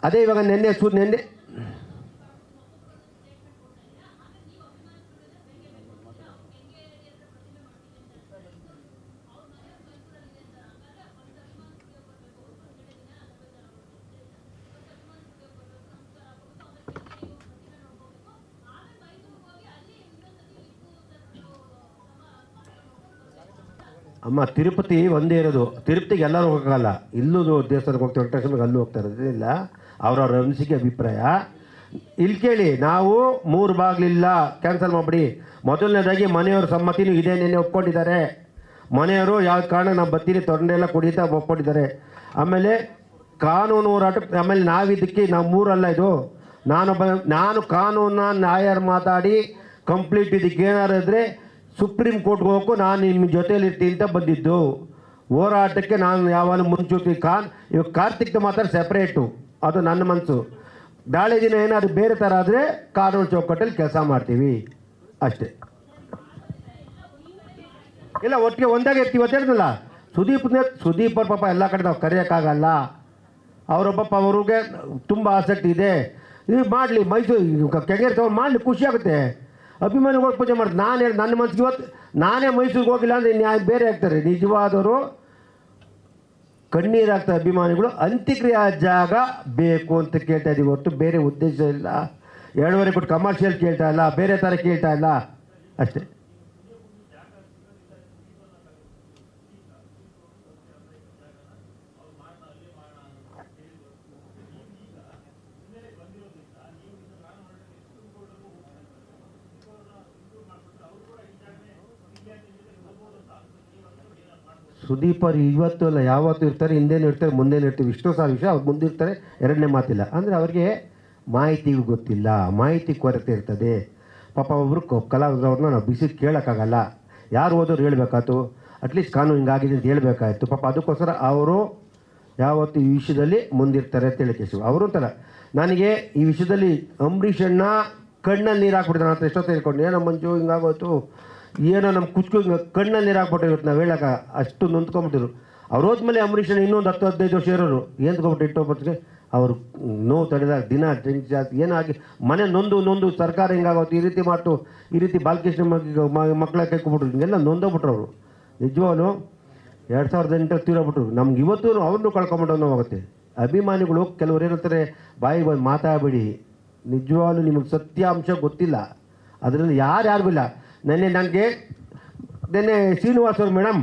Speaker 2: ಅದೇ ಇವಾಗ ನೆನ್ನೆ ಅಮ್ಮ ತಿರುಪತಿ ಒಂದೇ ಇರೋದು. ತಿರುಪತಿಗೆ ಎಲ್ಲರೂ ಹೋಗೋಕ್ಕಲ್ಲ. ಇಲ್ಲೂ ದೇವಸ್ಥಾನಕ್ಕೆ ಹೋಗ್ತಾರೆ, ವೆಂಕಟೇಶ್ವರಕ್ಕೆ ಅಲ್ಲೂ ಹೋಗ್ತಾರೆ. ಅದೇನಿಲ್ಲ, ಅವ್ರವ್ರ ಅನಿಸಿಕೆ ಅಭಿಪ್ರಾಯ. ಇಲ್ಲಿ ಕೇಳಿ, ನಾವು 3 ಬಾಗಿಲಿಲ್ಲ ಕ್ಯಾನ್ಸಲ್ ಮಾಡಿಬಿಡಿ. ಮೊದಲನೇದಾಗಿ ಮನೆಯವ್ರ ಸಮ್ಮತಿನೂ ಇದೆ, ನೆನ್ನೆ ಒಪ್ಕೊಂಡಿದ್ದಾರೆ. ಮನೆಯವರು ಯಾವ ಕಾರಣ ನಾವು ಬರ್ತೀನಿ ತೊಂದರೆಲ್ಲ ಕುಡಿತಾ ಒಪ್ಕೊಂಡಿದ್ದಾರೆ. ಆಮೇಲೆ ಕಾನೂನು ಹೋರಾಟ. ಆಮೇಲೆ ನಾವಿದ್ದಕ್ಕೆ ನಾವು 3 ಅಲ್ಲ ಇದು. ನಾನು ಕಾನೂನನ್ನ ನ್ಯಾಯ ಮಾತಾಡಿ ಕಂಪ್ಲೀಟ್ ಇದಕ್ಕೆ ಏನಾರು ಇದ್ದರೆ ಸುಪ್ರೀಂ ಕೋರ್ಟ್ಗೆ ಹೋಗಕ್ಕೂ ನಾನು ನಿಮ್ಮ ಜೊತೆಯಲ್ಲಿ ಇರ್ತೀನಿ ಅಂತ ಬಂದಿದ್ದು. ಹೋರಾಟಕ್ಕೆ ನಾನು ಯಾವಾಗ ಮುಂಚೂತಿ ಇವಾಗ ಕಾರ್ತಿಕ್ದು ಮಾತ್ರ ಸೆಪ್ರೇಟು, ಅದು ನನ್ನ ಮನಸ್ಸು. ನಾಳೆ ದಿನ ಏನಾದರೂ ಬೇರೆ ಥರ ಆದರೆ ಕಾನೂನು ಚೌಕಟ್ಟಲ್ಲಿ ಕೆಲಸ ಮಾಡ್ತೀವಿ ಅಷ್ಟೇ. ಇಲ್ಲ, ಒಟ್ಟಿಗೆ ಒಂದಾಗೆ ಇರ್ತೀವಿ. ಗೊತ್ತಿರೋದಿಲ್ಲ, ಸುದೀಪ್ ಅವ್ರ ಪಾಪ ಎಲ್ಲ ಕಡೆ ನಾವು ಕರೆಯೋಕ್ಕಾಗಲ್ಲ. ಅವರ ಪಾಪ ಅವ್ರಿಗೆ ತುಂಬ ಆಸಕ್ತಿ ಇದೆ. ಇದು ಮಾಡಲಿ, ಮೈಸೂರು ಕೆಂಗೇರಿ ತಗೊಂಡು ಮಾಡಲಿ, ಖುಷಿ ಆಗುತ್ತೆ. ಅಭಿಮಾನಿಗಳು ಪೂಜೆ ಮಾಡ್ತಾರೆ. ನಾನು ಹೇಳಿ ನನ್ನ ಮನಸ್ಸಿಗೆ ಇವತ್ತು ನಾನೇ ಮೈಸೂರಿಗೆ ಹೋಗಿಲ್ಲ ಅಂದರೆ ನ್ಯಾಯ ಬೇರೆ ಆಗ್ತಾರೆ. ನಿಜವಾದವರು ಕಣ್ಣೀರಾಗ್ತಾರೆ ಅಭಿಮಾನಿಗಳು. ಅಂತ್ಯಕ್ರಿಯೆ ಜಾಗ ಬೇಕು ಅಂತ ಕೇಳ್ತಾ ಇದ್ದೀವಿ ಹೊರತು ಬೇರೆ ಉದ್ದೇಶ ಇಲ್ಲ. 2.5 ಕೋಟಿ ಕಮರ್ಷಿಯಲ್ ಕೇಳ್ತಾ ಇಲ್ಲ, ಬೇರೆ ಥರ ಕೇಳ್ತಾ ಇಲ್ಲ ಅಷ್ಟೇ. ಸುದೀಪ್ ಅವ್ರು ಇವತ್ತು ಅಲ್ಲ ಯಾವತ್ತೂ ಇರ್ತಾರೆ, ಹಿಂದೇನೂ ಇರ್ತಾರೆ, ಮುಂದೇನೂ ಇರ್ತೀವಿ. ವಿಷ್ಣು ಸಾರ್ ವಿಷಯ ಅವ್ರು ಮುಂದಿರ್ತಾರೆ, ಎರಡನೇ ಮಾತಿಲ್ಲ. ಅಂದರೆ ಅವ್ರಿಗೆ ಮಾಹಿತಿಗಳು ಗೊತ್ತಿಲ್ಲ, ಮಾಹಿತಿ ಕೊರತೆ ಇರ್ತದೆ. ಪಾಪ ಒಬ್ಬರು ಕಲಾವಿದವ್ರನ್ನ ನಾವು ಬಿಸಿ ಕೇಳೋಕ್ಕಾಗಲ್ಲ, ಯಾರು ಹೋದವ್ರು ಹೇಳ್ಬೇಕಾಯ್ತು, ಅಟ್ಲೀಸ್ಟ್ ಕಾನೂನು ಹಿಂಗಾಗಿದೆ ಅಂತ ಹೇಳ್ಬೇಕಾಯ್ತು. ಪಾಪ ಅದಕ್ಕೋಸ್ಕರ ಅವರು ಯಾವತ್ತು ಈ ವಿಷಯದಲ್ಲಿ ಮುಂದಿರ್ತಾರೆ ಅಂತ ಹೇಳಿ ಕೇಶವ್ ಅವರು ಅಂತಾರೆ. ನನಗೆ ಈ ವಿಷಯದಲ್ಲಿ ಅಂಬರೀಷ್ ಅಣ್ಣ ಕಣ್ಣಲ್ಲಿ ನೀರು ಹಾಕ್ಬಿಡ್ತಾನೆ ಅಂತ ಎಷ್ಟೊತ್ತು ಹೇಳ್ಕೊಂಡು, ಏನೋ ಮಂಜು ಹಿಂಗಾಗೋಯ್ತು, ಏನೋ ನಮ್ಮ ಕುಚ್ಕು ಕಣ್ಣಲ್ಲಿ ನೀರು ಹಾಕ್ಬಿಟ್ಟಿರುತ್ತೆ, ನಾವು ಹೇಳೋಕೆ ಅಷ್ಟು ನೊಂದ್ಕೊಂಬಿಟ್ಟಿರು. ಅವ್ರು ಹೋದ್ಮೇಲೆ ಅಂಬರೀಷ್ ಅಣ್ಣ ಇನ್ನೊಂದು 10-15 ವರ್ಷ ಇರೋರು ಏನ್ಕೊಬಿಟ್ಟು ಇಟ್ಟೊಬ್ಬತ್ತಿಗೆ ಅವರು ನೋವು ತಡೆದಾಗ ದಿನ ಡ್ರಿಂಕ್ಸ್ ಜಾಸ್ತಿ ಏನಾಗಿ ಮನೆ ನೊಂದು ಸರ್ಕಾರ ಹಿಂಗಾಗೋತು, ಈ ರೀತಿ ಮಾಡ್ತು, ಈ ರೀತಿ ಬಾಲಕೃಷ್ಣ ಮಕ್ಕಳ ಕೈಕೊಬಿಟ್ರು, ಹಿಂಗೆಲ್ಲ ನೊಂದೋಗ್ಬಿಟ್ರು ಅವರು. ನಿಜವಾಗ್ಲೂ 2008 ತೀರೋಗ್ಬಿಟ್ರು. ನಮ್ಗೆ ಇವತ್ತು ಅವ್ರನ್ನೂ ಕಳ್ಕೊಂಬಿಟ್ಟು ಹೋಗುತ್ತೆ. ಅಭಿಮಾನಿಗಳು ಕೆಲವ್ರು ಏನಂತಾರೆ, ಬಾಯಿಗೆ ಬಂದು ಮಾತಾಡಬೇಡಿ, ನಿಜವಾಗ್ಲೂ ನಿಮಗೆ ಸತ್ಯಾಂಶ ಗೊತ್ತಿಲ್ಲ, ಅದರಲ್ಲಿ ಯಾರು ಇಲ್ಲ. ನನಗೆ ಶ್ರೀನಿವಾಸ್ ಅವರು ಮೇಡಮ್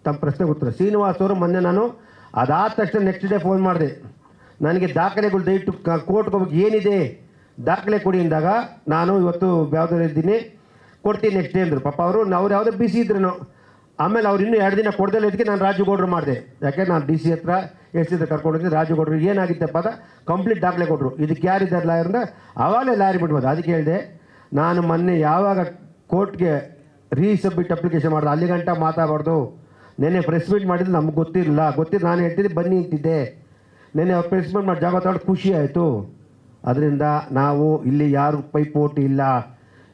Speaker 2: ತಮ್ಮ ಪ್ರಶ್ನೆಗೆ ಉತ್ತರ. ಶ್ರೀನಿವಾಸ್ ಅವರು ಮೊನ್ನೆ ನಾನು ಅದಾದ ತಕ್ಷಣ ನೆಕ್ಸ್ಟ್ ಡೇ ಫೋನ್ ಮಾಡಿದೆ, ನನಗೆ ದಾಖಲೆಗಳು ದಯವಿಟ್ಟು ಕೋರ್ಟ್ಗೆ ಹೋಗ್ಬೇಕು, ಏನಿದೆ ದಾಖಲೆ ಕೊಡಿ ಅಂದಾಗ ನಾನು ಇವತ್ತು ಯಾವುದಾದ್ರು ಇದ್ದೀನಿ ಕೊಡ್ತೀನಿ ನೆಕ್ಸ್ಟ್ ಡೇ ಅಂದರು. ಪಾಪ ಅವ್ರು ಯಾವುದೋ ಬಿಸಿ ಇದ್ರು. ಆಮೇಲೆ ಅವ್ರು ಇನ್ನೂ 2 ದಿನ ಕೊಡ್ದಲ್ಲ, ಇದಕ್ಕೆ ನಾನು ರಾಜುಗೌಡರು ಮಾಡಿದೆ. ಯಾಕೆ ನಾನು ಡಿ ಸಿ ಹತ್ರ ಎಷ್ಟು ಕರ್ಕೊಂಡಿದ್ದೆ, ರಾಜುಗೌಡರು ಏನಾಗಿತ್ತಪ್ಪ ಅದ ಕಂಪ್ಲೀಟ್ ದಾಖಲೆ ಕೊಟ್ಟರು. ಇದಕ್ಕೆ ಯಾರಿದ್ದಾರೆ ಲಾಯರ್ ಅಂದ್ರೆ ಆವಾಗಲೇ ಲಾಯರ್ ಬಿಡ್ಬೋದು. ಅದಕ್ಕೆ ಹೇಳಿದೆ, ನಾನು ಮೊನ್ನೆ ಯಾವಾಗ ಕೋರ್ಟ್ಗೆ ರೀಸಬ್ಮಿಟ್ ಅಪ್ಲಿಕೇಶನ್ ಮಾಡಿದೆ ಅಲ್ಲಿ ಗಂಟ ಮಾತಾಡಬಾರ್ದು. ನೆನ್ನೆ ಪ್ರೆಸ್ ಮೀಟ್ ಮಾಡಿದ್ರೆ ನಮ್ಗೆ ಗೊತ್ತಿರಲಿಲ್ಲ, ನಾನು ಹೇಳ್ತಿದ್ದೆ ಬನ್ನಿ ಅಂತಿದ್ದೆ. ನೆನ್ನೆ ಅವ್ರು ಪ್ರೆಸ್ ಮೀಟ್ ಮಾಡಿ ಜಾಗ ತಗೊಂಡು ಖುಷಿ ಆಯಿತು. ಅದರಿಂದ ನಾವು ಇಲ್ಲಿ ಯಾರು ಪೈಪೋಟಿ ಇಲ್ಲ,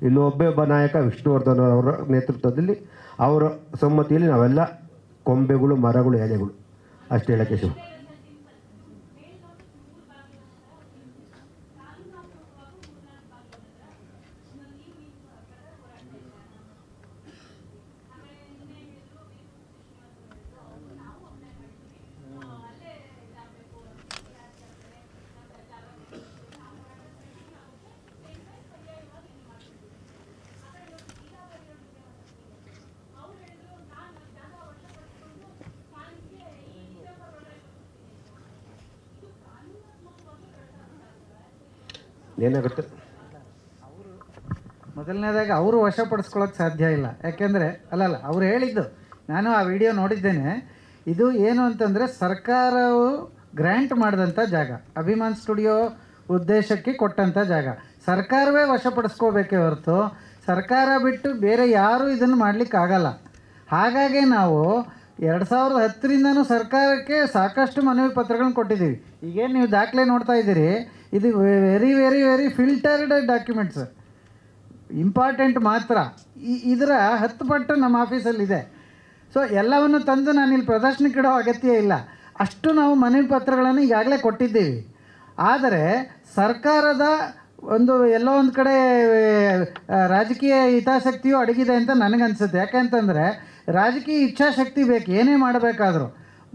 Speaker 2: ಇಲ್ಲಿ ಒಬ್ಬ ನಾಯಕ ವಿಷ್ಣುವರ್ಧನ್ ಅವರ ನೇತೃತ್ವದಲ್ಲಿ ಅವರ ಸಮ್ಮತಿಯಲ್ಲಿ ನಾವೆಲ್ಲ ಕೊಂಬೆಗಳು, ಮರಗಳು, ಎಲೆಗಳು ಅಷ್ಟೇ ಹೇಳಕ್ಕೆ ಶಿವ. ಏನಾಗುತ್ತೆ
Speaker 4: ಮೊದಲನೇದಾಗಿ ಅವರು ವಶಪಡಿಸ್ಕೊಳ್ಳೋಕೆ ಸಾಧ್ಯ ಇಲ್ಲ. ಯಾಕೆಂದರೆ ಅಲ್ಲಲ್ಲ ಅವ್ರು ಹೇಳಿದ್ದು, ನಾನು ಆ ವಿಡಿಯೋ ನೋಡಿದ್ದೇನೆ. ಇದು ಏನು ಅಂತಂದರೆ ಸರ್ಕಾರವು ಗ್ರ್ಯಾಂಟ್ ಮಾಡಿದಂಥ ಜಾಗ, ಅಭಿಮಾನ್ ಸ್ಟುಡಿಯೋ ಉದ್ದೇಶಕ್ಕೆ ಕೊಟ್ಟಂಥ ಜಾಗ, ಸರ್ಕಾರವೇ ವಶಪಡಿಸ್ಕೋಬೇಕೇ ಹೊರತು ಸರ್ಕಾರ ಬಿಟ್ಟು ಬೇರೆ ಯಾರೂ ಇದನ್ನು ಮಾಡಲಿಕ್ಕಾಗಲ್ಲ. ಹಾಗಾಗಿ ನಾವು 2010ರಿಂದನೂ ಸರ್ಕಾರಕ್ಕೆ ಸಾಕಷ್ಟು ಮನವಿ ಪತ್ರಗಳನ್ನ ಕೊಟ್ಟಿದ್ದೀವಿ. ಈಗೇನು ನೀವು ದಾಖಲೆ ನೋಡ್ತಾ ಇದ್ದೀರಿ, ಇದು very very very filtered documents, important ಮಾತ್ರ. ಇದರ 10 ಪಟ್ಟು ನಮ್ಮ ಆಫೀಸಲ್ಲಿದೆ. ಸೊ ಎಲ್ಲವನ್ನು ತಂದು ನಾನಿಲ್ಲಿ ಪ್ರದರ್ಶನಕ್ಕೆ ಇಡೋ ಅಗತ್ಯ ಇಲ್ಲ. ಅಷ್ಟು ನಾವು ಮನವಿ ಪತ್ರಗಳನ್ನು ಈಗಾಗಲೇ ಕೊಟ್ಟಿದ್ದೀವಿ. ಆದರೆ ಸರ್ಕಾರದ ಎಲ್ಲೋ ಒಂದು ಕಡೆ ರಾಜಕೀಯ ಹಿತಾಸಕ್ತಿಯೂ ಅಡಗಿದೆ ಅಂತ ನನಗನ್ಸುತ್ತೆ. ಯಾಕೆಂತಂದರೆ ರಾಜಕೀಯ ಇಚ್ಛಾಶಕ್ತಿ ಬೇಕು ಏನೇ ಮಾಡಬೇಕಾದ್ರೂ.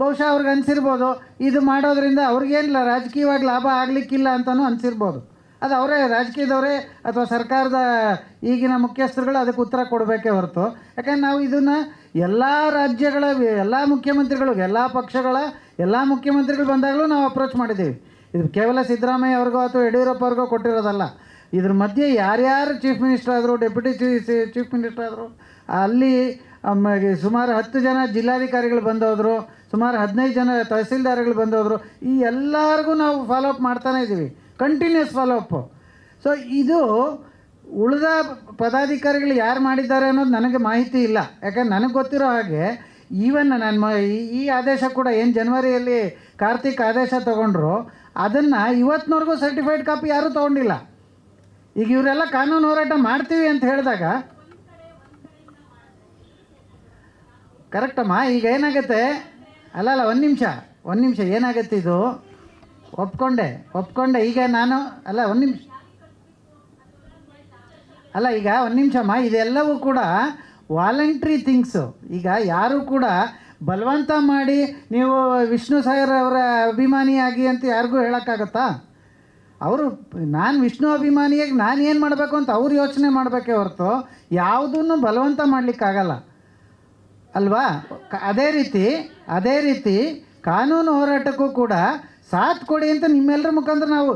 Speaker 4: ಬಹುಶಃ ಅವ್ರಿಗೆ ಅನಿಸಿರ್ಬೋದು, ಇದು ಮಾಡೋದ್ರಿಂದ ಅವ್ರಿಗೇನಿಲ್ಲ ರಾಜಕೀಯವಾಗಿ ಲಾಭ ಆಗಲಿಕ್ಕಿಲ್ಲ ಅಂತಲೂ ಅನಿಸಿರ್ಬೋದು. ಅದು ಅವರೇ ರಾಜಕೀಯದವರೇ ಅಥವಾ ಸರ್ಕಾರದ ಈಗಿನ ಮುಖ್ಯಸ್ಥರುಗಳು ಅದಕ್ಕೆ ಉತ್ತರ ಕೊಡಬೇಕೇ ಹೊರತು. ಯಾಕಂದ್ರೆ ನಾವು ಇದನ್ನು ಎಲ್ಲ ರಾಜ್ಯಗಳ ಎಲ್ಲ ಮುಖ್ಯಮಂತ್ರಿಗಳು, ಎಲ್ಲ ಪಕ್ಷಗಳ ಎಲ್ಲ ಮುಖ್ಯಮಂತ್ರಿಗಳು ಬಂದಾಗಲೂ ನಾವು ಅಪ್ರೋಚ್ ಮಾಡಿದ್ದೀವಿ. ಇದು ಕೇವಲ ಸಿದ್ದರಾಮಯ್ಯ ಅವ್ರಿಗೋ ಅಥವಾ ಯಡಿಯೂರಪ್ಪ ಅವ್ರಿಗೋ ಕೊಟ್ಟಿರೋದಲ್ಲ. ಇದ್ರ ಮಧ್ಯೆ ಯಾರ್ಯಾರು ಚೀಫ್ ಮಿನಿಸ್ಟರ್ ಆದರು, ಡೆಪ್ಯೂಟಿ ಚೀಫ್ ಮಿನಿಸ್ಟರ್ ಆದರು, ಅಲ್ಲಿ ಸುಮಾರು 10 ಜನ ಜಿಲ್ಲಾಧಿಕಾರಿಗಳು ಬಂದೋದ್ರು, ಸುಮಾರು 15 ಜನ ತಹಸೀಲ್ದಾರ್ಗಳು ಬಂದೋದ್ರು. ಈ ಎಲ್ಲರಿಗೂ ನಾವು ಫಾಲೋಅಪ್ ಮಾಡ್ತಾನೇ ಇದ್ದೀವಿ, ಕಂಟಿನ್ಯೂಸ್ ಫಾಲೋಅಪ್ಪು. ಸೊ ಇದು ಉಳಿದ ಪದಾಧಿಕಾರಿಗಳು ಯಾರು ಮಾಡಿದ್ದಾರೆ ಅನ್ನೋದು ನನಗೆ ಮಾಹಿತಿ ಇಲ್ಲ. ಯಾಕಂದ್ರೆ ನನಗೆ ಗೊತ್ತಿರೋ ಹಾಗೆ ಈವನ್ ನಾನು ಈ ಆದೇಶ ಕೂಡ ಏನು ಜನವರಿಯಲ್ಲಿ ಕಾರ್ತಿಕ್ ಆದೇಶ ತೊಗೊಂಡ್ರು, ಅದನ್ನು ಇವತ್ತಿನವರೆಗೂ ಸರ್ಟಿಫೈಡ್ ಕಾಪಿ ಯಾರೂ ತೊಗೊಂಡಿಲ್ಲ. ಈಗ ಇವರೆಲ್ಲ ಕಾನೂನು ಹೋರಾಟ ಮಾಡ್ತೀವಿ ಅಂತ ಹೇಳಿದಾಗ ಕರೆಕ್ಟಮ್ಮ. ಈಗ ಏನಾಗುತ್ತೆ, ಅಲ್ಲ ಒಂದು ನಿಮಿಷ ಏನಾಗುತ್ತೆ, ಇದು ಒಪ್ಕೊಂಡೆ ಈಗ ನಾನು ಒಂದು ನಿಮಿಷಮ್ಮ, ಇದೆಲ್ಲವೂ ಕೂಡ ವಾಲಂಟ್ರಿ ಥಿಂಗ್ಸು. ಈಗ ಯಾರೂ ಕೂಡ ಬಲವಂತ ಮಾಡಿ ನೀವು ವಿಷ್ಣು ಸಾಗರ್ ಅವರ ಅಭಿಮಾನಿಯಾಗಿ ಅಂತ ಯಾರಿಗೂ ಹೇಳೋಕ್ಕಾಗತ್ತಾ? ಅವರು ನಾನು ವಿಷ್ಣು ಅಭಿಮಾನಿಯಾಗಿ ನಾನು ಏನು ಮಾಡಬೇಕು ಅಂತ ಅವ್ರು ಯೋಚನೆ ಮಾಡಬೇಕೇ ಹೊರತು ಯಾವುದನ್ನು ಬಲವಂತ ಮಾಡಲಿಕ್ಕಾಗಲ್ಲ ಅಲ್ವಾ? ಅದೇ ರೀತಿ ಕಾನೂನು ಹೋರಾಟಕ್ಕೂ ಕೂಡ ಸಾಥ್ ಕೊಡಿ ಅಂತ ನಿಮ್ಮೆಲ್ಲರ ಮುಖಾಂತರ ನಾವು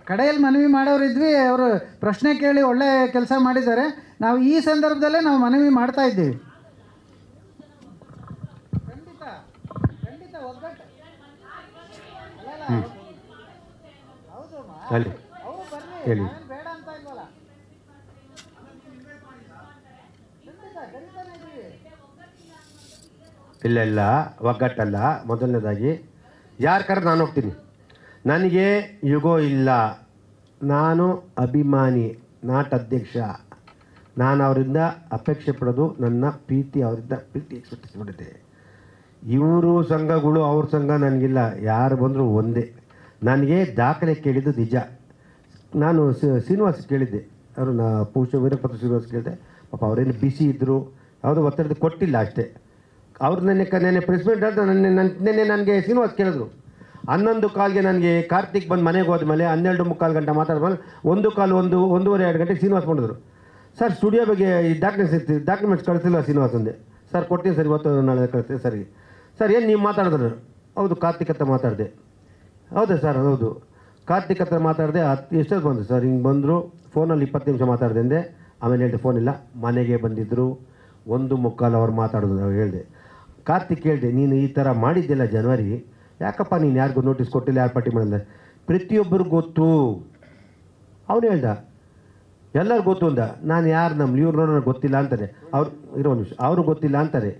Speaker 4: ಕಡೆಯಲ್ಲಿ ಮನವಿ ಮಾಡೋರಿದ್ವಿ. ಅವರು ಪ್ರಶ್ನೆ ಕೇಳಿ ಒಳ್ಳೆ ಕೆಲಸ ಮಾಡಿದ್ದಾರೆ. ನಾವು ಈ ಸಂದರ್ಭದಲ್ಲೇ ನಾವು ಮನವಿ ಮಾಡ್ತಾ ಇದ್ದೀವಿ. ಖಂಡಿತ ಒಗ್ಗಟ್ಟು
Speaker 2: ಅಲ್ಲಿ
Speaker 4: ಅವರು
Speaker 2: ಹೇಳಿ. ಇಲ್ಲ ಒಗ್ಗಟ್ಟಲ್ಲ. ಮೊದಲನೇದಾಗಿ ಯಾರು ಕರೆದು ನಾನು ಹೋಗ್ತೀನಿ. ನನಗೆ ಯುಗೋ ಇಲ್ಲ. ನಾನು ಅಭಿಮಾನಿ, ನಾಟ್ ಅಧ್ಯಕ್ಷ. ನಾನು ಅವರಿಂದ ಅಪೇಕ್ಷೆ ಪಡೋದು ನನ್ನ ಪ್ರೀತಿ, ಅವರಿಂದ ಪ್ರೀತಿ ಎಕ್ಸ್ಪೆಕ್ಟ್ ಮಾಡಿದೆ. ಇವರು ಸಂಘಗಳು ಅವ್ರ ಸಂಘ ನನಗಿಲ್ಲ. ಯಾರು ಬಂದರೂ ಒಂದೇ. ನನಗೆ ದಾಖಲೆ ಕೇಳಿದ್ದು ನಿಜ. ನಾನು ಶ್ರೀನಿವಾಸ್ ಕೇಳಿದ್ದೆ, ಅವರು ವೀರಭದ್ರ ಶ್ರೀನಿವಾಸ್ ಕೇಳಿದೆ. ಪಾಪ ಅವರೇನು ಬಿಸಿ ಇದ್ದರು, ಯಾವುದೋ ಒತ್ತಡದ ಕೊಟ್ಟಿಲ್ಲ ಅಷ್ಟೇ. ಅವ್ರು ನೆನ್ನೆ ಪ್ರೆಸ್ ಮೀಟ್ ಆದ ನೆನ್ನೆ ನನಗೆ ಶ್ರೀನಿವಾಸ್ ಕೇಳಿದ್ರು. 11:15ಗೆ ನನಗೆ ಕಾರ್ತಿಕ್ ಬಂದು ಮನೆಗೆ ಹೋದ್ಮೇಲೆ 12:45 ಗಂಟೆ ಮಾತಾಡಿದ್ಮೇಲೆ 1:15 ಗಂಟೆಗೆ ಶ್ರೀನಿವಾಸ್ ಮಾಡಿದ್ರು. ಸರ್ ಸ್ಟುಡಿಯೋ ಬಗ್ಗೆ ಈ ಡಾಕ್ಯುಮೆಂಟ್ಸ್ ಕಳಿಸಿಲ್ಲ ಶ್ರೀನಿವಾಸ್ ಅಂದೆ. ಸರ್ ಕೊಡ್ತೀನಿ ಸರ್, ಇವತ್ತು ನಾಳೆ ಕಳಿಸ್ತೀನಿ. ಸರಿ ಸರ್, ಏನು ನೀವು ಮಾತಾಡಿದ್ರು? ಹೌದು ಕಾರ್ತಿಕ್ ಹತ್ರ ಮಾತಾಡಿದೆ. ಹೌದಾ ಸರ್? ಹೌದು ಕಾರ್ತಿಕ್ ಹತ್ರ ಮಾತಾಡಿದೆ. ಎಷ್ಟೊತ್ತು ಬಂದು ಸರ್? ಹಿಂಗೆ ಬಂದರು, ಫೋನಲ್ಲಿ 20 ನಿಮಿಷ ಮಾತಾಡಿದೆ ಅಂದೆ. ಆಮೇಲೆ ಹೇಳಿದೆ ಫೋನ್ ಇಲ್ಲ, ಮನೆಗೆ ಬಂದಿದ್ದರು. 1:45 ಅವ್ರು ಮಾತಾಡೋದು. ನಾವು ಹೇಳಿದೆ ಕಾರ್ತಿಕ್, ಹೇಳಿದೆ ನೀನು ಈ ಥರ ಮಾಡಿದ್ದಿಲ್ಲ ಜನವರಿ, ಯಾಕಪ್ಪ ನೀನು ಯಾರಿಗೂ ನೋಟಿಸ್ ಕೊಟ್ಟಿಲ್ಲ, ಯಾರು ಪಾರ್ಟಿ ಮಾಡಿಲ್ಲ? ಪ್ರತಿಯೊಬ್ಬರಿಗೂ ಗೊತ್ತು. ಅವನು ಹೇಳ್ದ ಎಲ್ಲರಿಗೂ ಗೊತ್ತು ಅಂದ. ನಾನು ಯಾರು ಇವ್ರನ್ನ ಗೊತ್ತಿಲ್ಲ ಅಂತಾರೆ. ಅವ್ರು ಇರೋ ನಿಮಿಷ, ಅವರು ಗೊತ್ತಿಲ್ಲ ಅಂತಾರೆ.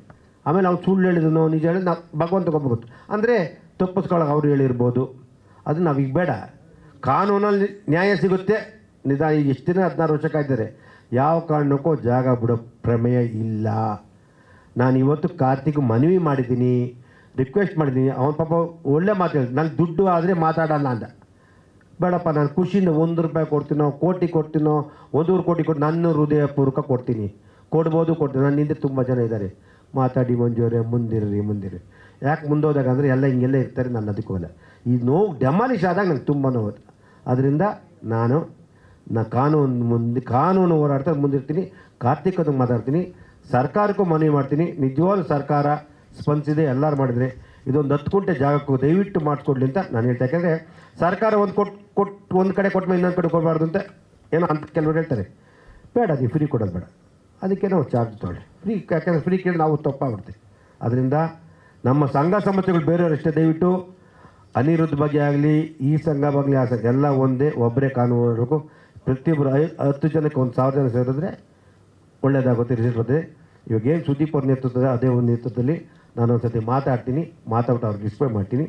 Speaker 2: ಆಮೇಲೆ ಅವ್ನು ಸುಳ್ಳು ಹೇಳಿದ್ರು, ನಿಜ ಹೇಳಿದ್ರು, ನಾವು ಭಗವಂತಗೊಬ್ಬ ಗೊತ್ತು ಅಂದರೆ ತಪ್ಪಿಸ್ಕೊಳ್ಳೋಕೆ ಅವ್ರು ಹೇಳಿರ್ಬೋದು. ಅದು ನಾವೀಗ ಬೇಡ. ಕಾನೂನಲ್ಲಿ ನ್ಯಾಯ ಸಿಗುತ್ತೆ. ನಿಧಾನ ಈಗ ಎಷ್ಟು ದಿನ 16 ವರ್ಷ ಕಾಯ್ತಾರೆ. ಯಾವ ಕಾರಣಕ್ಕೂ ಜಾಗ ಬಿಡೋ ಪ್ರಮೇಯ ಇಲ್ಲ. ನಾನು ಇವತ್ತು ಕಾರ್ತಿಕ್ ಮನವಿ ಮಾಡಿದ್ದೀನಿ, ರಿಕ್ವೆಸ್ಟ್ ಮಾಡಿದ್ದೀನಿ. ಅವನ ಪಾಪ ಒಳ್ಳೆ ಮಾತು ಹೇಳಿದ್ರು, ನಾನು ದುಡ್ಡು ಆದರೆ ಮಾತಾಡೋಣ ಅಂದ. ಬೇಡಪ್ಪ, ನಾನು ಖುಷಿಯಿಂದ ₹1 ಕೊಡ್ತೀನೋ, ಕೋಟಿ ಕೊಡ್ತೀನೋ, 1 ಕೋಟಿ ಕೊಟ್ಟು ನನ್ನ ಹೃದಯಪೂರ್ವಕ ಕೊಡ್ತೀನಿ. ಕೊಡ್ಬೋದು, ಕೊಡ್ತೀನಿ. ನನ್ನ ಹಿಂದೆ ತುಂಬ ಜನ ಇದ್ದಾರೆ. ಮಾತಾಡಿ ಮಂಜೂರೇ, ಮುಂದಿರಿ. ಯಾಕೆ ಮುಂದೋದಾಗ ಅಂದರೆ ಎಲ್ಲ ಹಿಂಗೆಲ್ಲ ಇರ್ತಾರೆ. ನಾನು ಅದಕ್ಕೂ ಅಲ್ಲ. ಈ ನೋವು ಡೆಮಾಲಿಷ್ ಆದಾಗ ನಂಗೆ ತುಂಬ ನೋವು. ಅದರಿಂದ ನಾನು ಕಾನೂನು ಹೋರಾಡ್ತಾ ಮುಂದಿರ್ತೀನಿ. ಕಾರ್ತಿಕ್ ಅದನ್ನು ಮಾತಾಡ್ತೀನಿ. ಸರ್ಕಾರಕ್ಕೂ ಮನವಿ ಮಾಡ್ತೀನಿ. ನಿಜವಾಗ್ಲೂ ಸರ್ಕಾರ ಸ್ಪಂದಿಸಿದೆ, ಎಲ್ಲರೂ ಮಾಡಿದರೆ ಇದೊಂದು 10 ಗುಂಟೆ ಜಾಗಕ್ಕೂ ದಯವಿಟ್ಟು ಮಾಡಿಸ್ಕೊಡ್ಲಿ ಅಂತ ನಾನು ಹೇಳ್ತಾ. ಯಾಕೆಂದರೆ ಸರ್ಕಾರ ಒಂದು ಕಡೆ ಕೊಟ್ಟ ಮೇಲೆ ಇನ್ನೊಂದು ಕಡೆ ಕೊಡಬಾರ್ದು ಅಂತ ಏನೋ ಅಂತ ಕೆಲವರು ಹೇಳ್ತಾರೆ. ಬೇಡ, ನೀವು ಫ್ರೀ ಕೊಡೋದು ಬೇಡ, ಅದಕ್ಕೆ ನಾವು ಚಾರ್ಜ್ ತೊಗೊಳ್ಳಿ. ಫ್ರೀ ಯಾಕೆಂದರೆ ಫ್ರೀ ಕೇಳಿ ನಾವು ತಪ್ಪಾಗ್ಬಿಡ್ತೀವಿ. ಅದರಿಂದ ನಮ್ಮ ಸಂಘ ಸಂಸ್ಥೆಗಳು ಬೇರೆಯವರಷ್ಟೇ. ದಯವಿಟ್ಟು ಅನಿರುದ್ಧ ಬಗ್ಗೆ ಆಗಲಿ, ಈ ಸಂಘ ಬಗ್ಗೆ ಆ ಸಂಘ ಎಲ್ಲ ಒಂದೇ, ಒಬ್ಬರೇ ಕಾನೂನು ಮಾಡಬೇಕು. ಪ್ರತಿಯೊಬ್ಬರು 10 ಜನಕ್ಕೆ 1,000 ಜನ ಸೇರಿದ್ರೆ ಒಳ್ಳೆಯದಾಗುತ್ತೆ, ರಿಸಲ್ಟ್ ಬರ್ತದೆ. ಇವಾಗ ಏನು ಸುದೀಪ್ ಅವ್ರ ನೇತೃತ್ವದ ಅದೇ ಒಂದು ನೇತೃತ್ವದಲ್ಲಿ ನಾನು ಒಂದು ಸತಿ ಮಾತಾಡ್ಬಿಟ್ಟು ಅವ್ರಿಗೆ ಡಿಸ್ಪ್ಲೇ ಮಾಡ್ತೀನಿ.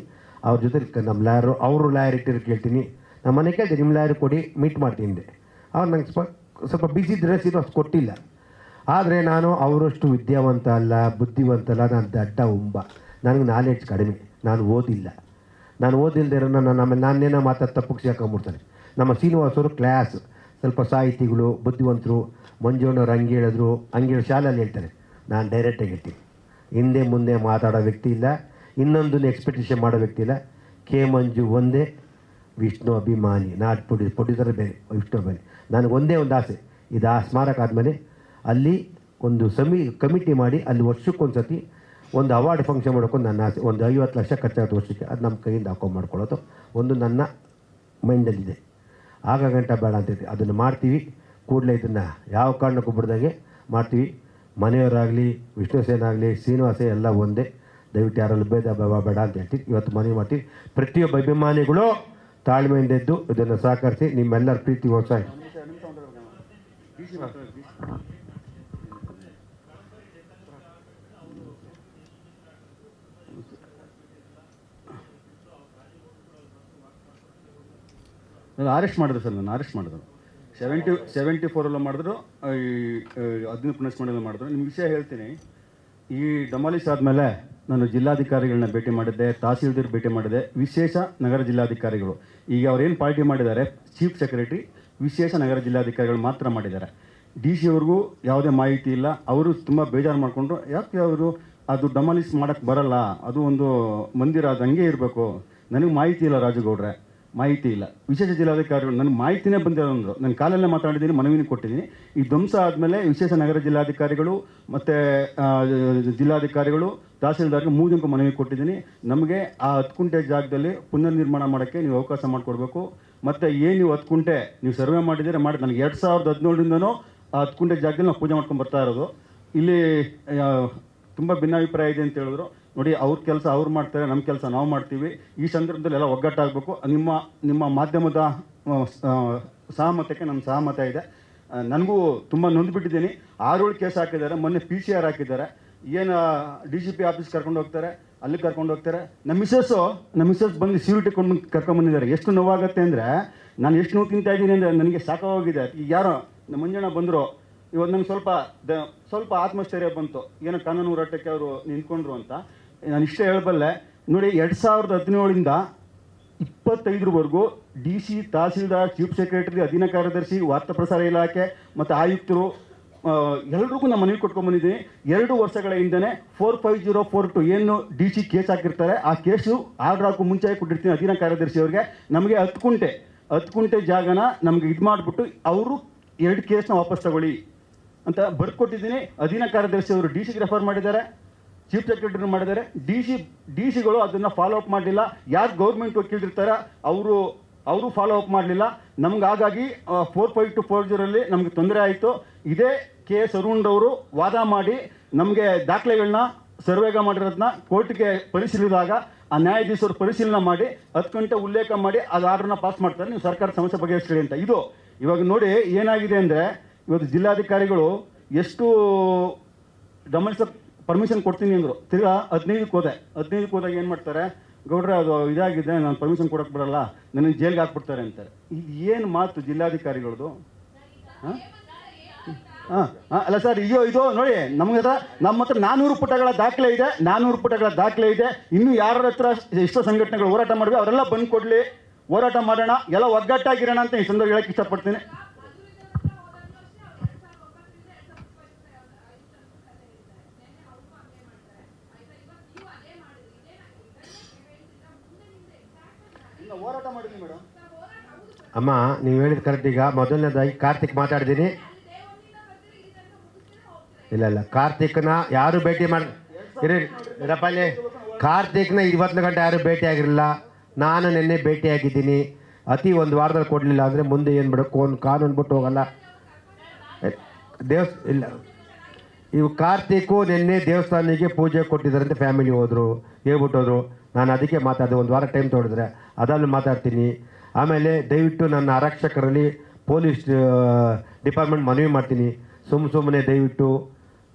Speaker 2: ಅವ್ರ ಜೊತೆ ನಮ್ಮ ಲಾಯರು, ಅವರು ಲಾಯರ್ ಇಟ್ಟಿರೋ ಕೇಳ್ತೀನಿ. ನಮ್ಮ ಮನೆ ಕೇಳಿದೆ, ನಿಮ್ಮ ಲಾಯರ್ ಕೊಡಿ, ಮೀಟ್ ಮಾಡ್ತೀನಿ. ಅವ್ರು ನಂಗೆ ಸ್ವಲ್ಪ ಬಿಸಿ ಡ್ರೆಸ್ ಇದು ಅಷ್ಟು ಕೊಟ್ಟಿಲ್ಲ. ಆದರೆ ನಾನು ಅವರಷ್ಟು ವಿದ್ಯಾವಂತ ಅಲ್ಲ, ಬುದ್ಧಿವಂತ ಅಲ್ಲ. ನಾನು ದಡ್ಡ ಉಂಬ. ನನಗೆ ನಾಲೆಡ್ಜ್ ಕಡಿಮೆ. ನಾನು ಓದಿಲ್ಲದೆ ಇರೋ ಆಮೇಲೆ ನಾನೇನೋ ಮಾತಾಡಿ ತಪ್ಪಕ್ಕೆ ಹಾಕೊಂಡ್ಬಿಡ್ತಾರೆ. ನಮ್ಮ ಶ್ರೀನಿವಾಸವರು ಕ್ಲಾಸ್, ಸ್ವಲ್ಪ ಸಾಹಿತಿಗಳು, ಬುದ್ಧಿವಂತರು. ಮಂಜುಣ್ಣವ್ರು ಹಂಗೆ ಹೇಳಿದ್ರು, ಶಾಲೆಯಲ್ಲಿ ಹೇಳ್ತಾರೆ. ನಾನು ಡೈರೆಕ್ಟಾಗಿ ಹೇಳ್ತೀನಿ. ಹಿಂದೆ ಮುಂದೆ ಮಾತಾಡೋ ವ್ಯಕ್ತಿ ಇಲ್ಲ, ಇನ್ನೊಂದನ್ನು ಎಕ್ಸ್ಪೆಕ್ಟೇಷನ್ ಮಾಡೋ ವ್ಯಕ್ತಿ ಇಲ್ಲ. ಕೆ ಮಂಜು ಒಂದೇ, ವಿಷ್ಣು ಅಭಿಮಾನಿ. ನಾಟ್ ಪ್ರೊಡ್ಯೂಸರ್ ಬೇರೆ, ವಿಷ್ಣು ಅಭಿಮಾನಿ. ನನಗೆ ಒಂದೇ ಒಂದು ಆಸೆ, ಇದು ಆ ಸ್ಮಾರಕ ಆದಮೇಲೆ ಅಲ್ಲಿ ಒಂದು ಕಮಿಟಿ ಮಾಡಿ ಅಲ್ಲಿ ವರ್ಷಕ್ಕೊಂದು ಸತಿ ಒಂದು ಅವಾರ್ಡ್ ಫಂಕ್ಷನ್ ಮಾಡ್ಕೊಂಡು ನನ್ನ ಆಸೆ. ಒಂದು 50 ಲಕ್ಷ ಖರ್ಚಾಗುತ್ತೆ ವರ್ಷಕ್ಕೆ. ಅದು ನಮ್ಮ ಕೈಯಿಂದ ಹಾಕೊಂಡು ಮಾಡ್ಕೊಳ್ಳೋದು ಒಂದು ನನ್ನ ಮೈಂಡಲ್ಲಿದೆ. ಆಗ ಗಂಟ ಬೇಡ ಅಂತೈತಿ. ಅದನ್ನು ಮಾಡ್ತೀವಿ. ಕೂಡಲೇ ಇದನ್ನು ಯಾವ ಕಾರಣಕ್ಕೂ ಬಿಡ್ದಂಗೆ ಮಾಡ್ತೀವಿ. ಮನೆಯವರಾಗಲಿ, ವಿಷ್ಣು ಸೇನ್ ಆಗಲಿ, ಶ್ರೀನಿವಾಸ ಎಲ್ಲ ಒಂದೇ. ದಯವಿಟ್ಟು ಯಾರಲ್ಲೂ ಭೇದ ಭಾವ ಬೇಡ ಅಂತ ಹೇಳ್ತೀವಿ. ಇವತ್ತು ಮನವಿ ಮಾಡ್ತೀವಿ. ಪ್ರತಿಯೊಬ್ಬ ಅಭಿಮಾನಿಗಳು ತಾಳ್ಮೆಯಿಂದ ಇದ್ದು ಇದನ್ನು ಸಹಕರಿಸಿ ನಿಮ್ಮೆಲ್ಲರ ಪ್ರೀತಿ ಹೊಸ
Speaker 3: ನಾನು ಅರೆಸ್ಟ್ ಮಾಡಿದ್ರು ಸರ್. ನಾನು ಅರೆಸ್ಟ್ ಮಾಡಿದ್ರು 74 ಮಾಡಿದ್ರು, 15 ಪುನಸ್ಮರಣೆಲ್ಲ ಮಾಡಿದ್ರು. ನಿಮ್ಗೆ ವಿಷಯ ಹೇಳ್ತೀನಿ. ಈ ಡೆಮಾಲಿಷ್ ಆದಮೇಲೆ ನಾನು ಜಿಲ್ಲಾಧಿಕಾರಿಗಳನ್ನ ಭೇಟಿ ಮಾಡಿದ್ದೆ, ತಹಸೀಲ್ದಾರ್ ಭೇಟಿ ಮಾಡಿದೆ, ವಿಶೇಷ ನಗರ ಜಿಲ್ಲಾಧಿಕಾರಿಗಳು. ಈಗ ಅವ್ರೇನು ಪಾರ್ಟಿ ಮಾಡಿದ್ದಾರೆ, ಚೀಫ್ ಸೆಕ್ರೆಟರಿ ವಿಶೇಷ ನಗರ ಜಿಲ್ಲಾಧಿಕಾರಿಗಳು ಮಾತ್ರ ಮಾಡಿದ್ದಾರೆ. DC ಅವ್ರಿಗೂ ಯಾವುದೇ ಮಾಹಿತಿ ಇಲ್ಲ. ಅವರು ತುಂಬ ಬೇಜಾರು ಮಾಡಿಕೊಂಡು, ಯಾಕೆ ಅವರು ಅದು ಡೆಮಾಲಿಷ್ ಮಾಡೋಕ್ಕೆ ಬರಲ್ಲ, ಅದು ಒಂದು ಮಂದಿರ, ಅದು ಹಂಗೆ ಇರಬೇಕು. ನನಗೆ ಮಾಹಿತಿ ಇಲ್ಲ ರಾಜುಗೌಡ್ರೆ, ಮಾಹಿತಿ ಇಲ್ಲ. ವಿಶೇಷ ಜಿಲ್ಲಾಧಿಕಾರಿಗಳು ನನಗೆ ಮಾಹಿತಿನೇ ಬಂದಿರೋಂದ್ರು. ನಾನು ಕಾಲಲ್ಲೇ ಮಾತಾಡಿದ್ದೀನಿ, ಮನವಿನೂ ಕೊಟ್ಟಿದ್ದೀನಿ. ಈ ಧ್ವಂಸ ಆದಮೇಲೆ ವಿಶೇಷ ನಗರ ಜಿಲ್ಲಾಧಿಕಾರಿಗಳು ಮತ್ತು ಜಿಲ್ಲಾಧಿಕಾರಿಗಳು, ತಹಸೀಲ್ದಾರ್ಗೆ 3 ಜನಕ್ಕೂ ಮನವಿ ಕೊಟ್ಟಿದ್ದೀನಿ. ನಮಗೆ ಆ 10 ಗುಂಟೆ ಜಾಗದಲ್ಲಿ ಪುನರ್ ನಿರ್ಮಾಣ ಮಾಡೋಕ್ಕೆ ನೀವು ಅವಕಾಶ ಮಾಡಿಕೊಡ್ಬೇಕು. ಮತ್ತು ಏನು ನೀವು 10 ಗುಂಟೆ ನೀವು ಸರ್ವೆ ಮಾಡಿದ್ದೀರಾ ಮಾಡಿ. ನನಗೆ 2017ರಿಂದನೂ ಆ 10 ಗುಂಟೆ ಜಾಗದಲ್ಲಿ ನಾವು ಪೂಜೆ ಮಾಡ್ಕೊಂಡು ಬರ್ತಾ ಇರೋದು. ಇಲ್ಲಿ ತುಂಬ ಭಿನ್ನಾಭಿಪ್ರಾಯ ಇದೆ ಅಂತ ಹೇಳಿದ್ರು. ನೋಡಿ, ಅವ್ರ ಕೆಲಸ ಅವ್ರು ಮಾಡ್ತಾರೆ, ನಮ್ಮ ಕೆಲಸ ನಾವು ಮಾಡ್ತೀವಿ. ಈ ಸಂದರ್ಭದಲ್ಲಿ ಎಲ್ಲ ಒಗ್ಗಟ್ಟಾಗಬೇಕು. ನಿಮ್ಮ ಮಾಧ್ಯಮದ ಸಹಮತಕ್ಕೆ ನಮ್ಮ ಸಹಮತ ಇದೆ. ನನಗೂ ತುಂಬ ನೊಂದುಬಿಟ್ಟಿದ್ದೀನಿ. 6 ಕೇಸ್ ಹಾಕಿದ್ದಾರೆ. ಮೊನ್ನೆ PCR ಹಾಕಿದ್ದಾರೆ. ಏನು DGP ಆಫೀಸ್ ಕರ್ಕೊಂಡು ಹೋಗ್ತಾರೆ, ಅಲ್ಲಿ ಕರ್ಕೊಂಡು ಹೋಗ್ತಾರೆ. ನಮ್ಮ ಮಿಸ್ಸಸ್ ಬಂದು ಸೀರಿಟಿ ಕರ್ಕೊಂಡ್ಬಂದಿದ್ದಾರೆ. ಎಷ್ಟು ನೋವಾಗುತ್ತೆ ಅಂದರೆ, ನಾನು ಎಷ್ಟು ನೋವು ತಿಂತಾ ಇದ್ದೀನಿ ಅಂದರೆ ನನಗೆ ಸಾಕಾಗೋಗಿದೆ. ಈಗ ಯಾರೋ ನಮ್ಮ ಮಂಜಣ್ಣ ಬಂದರು, ಇವತ್ತು ನಂಗೆ ಸ್ವಲ್ಪ ಆತ್ಮಸ್ಥೈರ್ಯ ಬಂತು, ಏನೋ ಕಾನೂನು ಹೋರಾಟಕ್ಕೆ ಅವರು ನಿಂತ್ಕೊಂಡ್ರು ಅಂತ. ನಾನು ಇಷ್ಟೇ ಹೇಳಬಲ್ಲೆ ನೋಡಿ, 2017 25ರವರೆಗೂ DC, ತಹಸೀಲ್ದಾರ್, ಚೀಫ್ ಸೆಕ್ರೆಟರಿ, ಅಧೀನ ಕಾರ್ಯದರ್ಶಿ, ವಾರ್ತಾ ಪ್ರಸಾರ ಇಲಾಖೆ ಮತ್ತು ಆಯುಕ್ತರು ಎಲ್ರಿಗೂ ನಾನು ಮನವಿ ಕೊಟ್ಕೊಂಡ್ಬಂದಿದ್ದೀನಿ. 2 ವರ್ಷಗಳ ಹಿಂದೆ 45042 ಏನು DC ಕೇಸ್ ಹಾಕಿರ್ತಾರೆ, ಆ ಕೇಸು ಆರ್ಡರ್ ಹಾಕೋ ಮುಂಚೆ ಕೊಟ್ಟಿರ್ತೀನಿ ಅಧೀನ ಕಾರ್ಯದರ್ಶಿ ಅವ್ರಿಗೆ. ನಮಗೆ 10 ಕುಂಟೆ ಜಾಗನ ನಮಗೆ ಇದು ಮಾಡಿಬಿಟ್ಟು ಅವರು 2 ಕೇಸ್ನ ವಾಪಸ್ ತಗೊಳ್ಳಿ ಅಂತ ಬರ್ಕೊಟ್ಟಿದ್ದೀನಿ. ಅಧೀನ ಕಾರ್ಯದರ್ಶಿ ಅವರು DCಗೆ ರೆಫರ್ ಮಾಡಿದ್ದಾರೆ, ಚೀಫ್ ಸೆಕ್ರೆಟರಿ ಮಾಡಿದ್ದಾರೆ. ಡಿಸಿಗಳು ಅದನ್ನು ಫಾಲೋ ಅಪ್ ಮಾಡಲಿಲ್ಲ. ಯಾರು ಗೌರ್ಮೆಂಟ್ ವಕೀಲರಿರ್ತಾರೆ ಅವರು ಫಾಲೋ ಅಪ್ ಮಾಡಲಿಲ್ಲ. ನಮ್ಗೆ ಹಾಗಾಗಿ 45240 ನಮಗೆ ತೊಂದರೆ ಆಯಿತು. ಇದೇ KS ಅರುಣ್ ಅವರು ವಾದ ಮಾಡಿ ನಮಗೆ ದಾಖಲೆಗಳನ್ನ ಸರ್ವೇಗ ಮಾಡಿರೋದನ್ನ ಕೋರ್ಟ್ಗೆ ಪರಿಶೀಲಿಸಿದಾಗ ಆ ನ್ಯಾಯಾಧೀಶರು ಪರಿಶೀಲನೆ ಮಾಡಿ 10 ಗಂಟೆ ಉಲ್ಲೇಖ ಮಾಡಿ ಅದು ಆರ್ಡರ್ನ ಪಾಸ್ ಮಾಡ್ತಾರೆ, ನೀವು ಸರ್ಕಾರ ಸಮಸ್ಯೆ ಬಗೆಹರಿಸ್ಕೊಳ್ಳಿ ಅಂತ. ಇದು ಇವಾಗ ನೋಡಿ ಏನಾಗಿದೆ ಅಂದರೆ, ಇವತ್ತು ಜಿಲ್ಲಾಧಿಕಾರಿಗಳು ಎಷ್ಟು ಗಮನಿಸ ಪರ್ಮಿಷನ್ ಕೊಡ್ತೀನಿ ಅಂದರು. ತಿರ್ಗಾ 15ಕ್ಕೆ ಹೋದಾಗ ಏನು ಮಾಡ್ತಾರೆ, ಗೌಡ್ರೆ ಅದು ಇದಾಗಿದೆ, ನಾನು ಪರ್ಮಿಷನ್ ಕೊಡೋಕ್ಕೆ ಬರಲ್ಲ, ನನಗೆ ಜೈಲ್ಗೆ ಹಾಕ್ಬಿಡ್ತಾರೆ ಅಂತಾರೆ. ಇದು ಏನು ಮಾತು ಜಿಲ್ಲಾಧಿಕಾರಿಗಳದು? ಅಲ್ಲ ಸರ್, ಇದು ನೋಡಿ, ನಮ್ಮ ಹತ್ರ 400 ಪುಟಗಳ ದಾಖಲೆ ಇದೆ. ಇನ್ನೂ ಯಾರ ಹತ್ರ ಎಷ್ಟೋ ಸಂಘಟನೆಗಳು ಹೋರಾಟ ಮಾಡಿವೆ, ಅವರೆಲ್ಲ ಬಂದು ಕೊಡಲಿ, ಹೋರಾಟ ಮಾಡೋಣ, ಎಲ್ಲ ಒಗ್ಗಟ್ಟಾಗಿರೋಣ ಅಂತ ಈ ಸಂದರ್ಭ ಹೇಳಕ್ಕೆ ಇಷ್ಟಪಡ್ತೀನಿ. ಹೋರಾಟ ಮಾಡಿದ್ವಿ ಮೇಡಮ್.
Speaker 2: ಅಮ್ಮ, ನೀವು ಹೇಳಿದ ಕರೆಕ್ಟ್. ಈಗ ಮೊದಲನೇದಾಗಿ ಕಾರ್ತಿಕ್ ಮಾತಾಡಿದ್ದೀನಿ. ಇಲ್ಲ, ಕಾರ್ತಿಕ್ನ ಯಾರು ಭೇಟಿ ಇರಪ್ಪ ಅಲ್ಲಿ. ಕಾರ್ತಿಕ್ನ 20 ಗಂಟೆ ಯಾರು ಭೇಟಿ ಆಗಿರಲಿಲ್ಲ. ನಾನು ನಿನ್ನೆ ಭೇಟಿಯಾಗಿದ್ದೀನಿ. ಅತಿ 1 ವಾರದಲ್ಲಿ ಕೊಡಲಿಲ್ಲ ಅಂದರೆ ಮುಂದೆ ಏನು ಬಿಡೋಕ್ಕೆ ಕಾನೂನು ಬಿಟ್ಟು ಹೋಗಲ್ಲ. ಇಲ್ಲ, ಇವು ಕಾರ್ತಿಕ್ಕು ನಿನ್ನೆ ದೇವಸ್ಥಾನಕ್ಕೆ ಪೂಜೆ ಕೊಟ್ಟಿದ್ದಾರಂತೆ, ಫ್ಯಾಮಿಲಿ ಹೇಳ್ಬಿಟ್ಟೋದ್ರು. ನಾನು ಅದಕ್ಕೆ ಮಾತಾಡಿದೆ, 1 ವಾರ ಟೈಮ್ ತೊಗೊಂಡಿದ್ರೆ ಅದನ್ನು ಮಾತಾಡ್ತೀನಿ. ಆಮೇಲೆ ದಯವಿಟ್ಟು ನನ್ನ ಆರಕ್ಷಕರಲ್ಲಿ ಪೊಲೀಸ್ ಡಿಪಾರ್ಟ್ಮೆಂಟ್ ಮನವಿ ಮಾಡ್ತೀನಿ, ಸುಮ್ಮನೆ ದಯವಿಟ್ಟು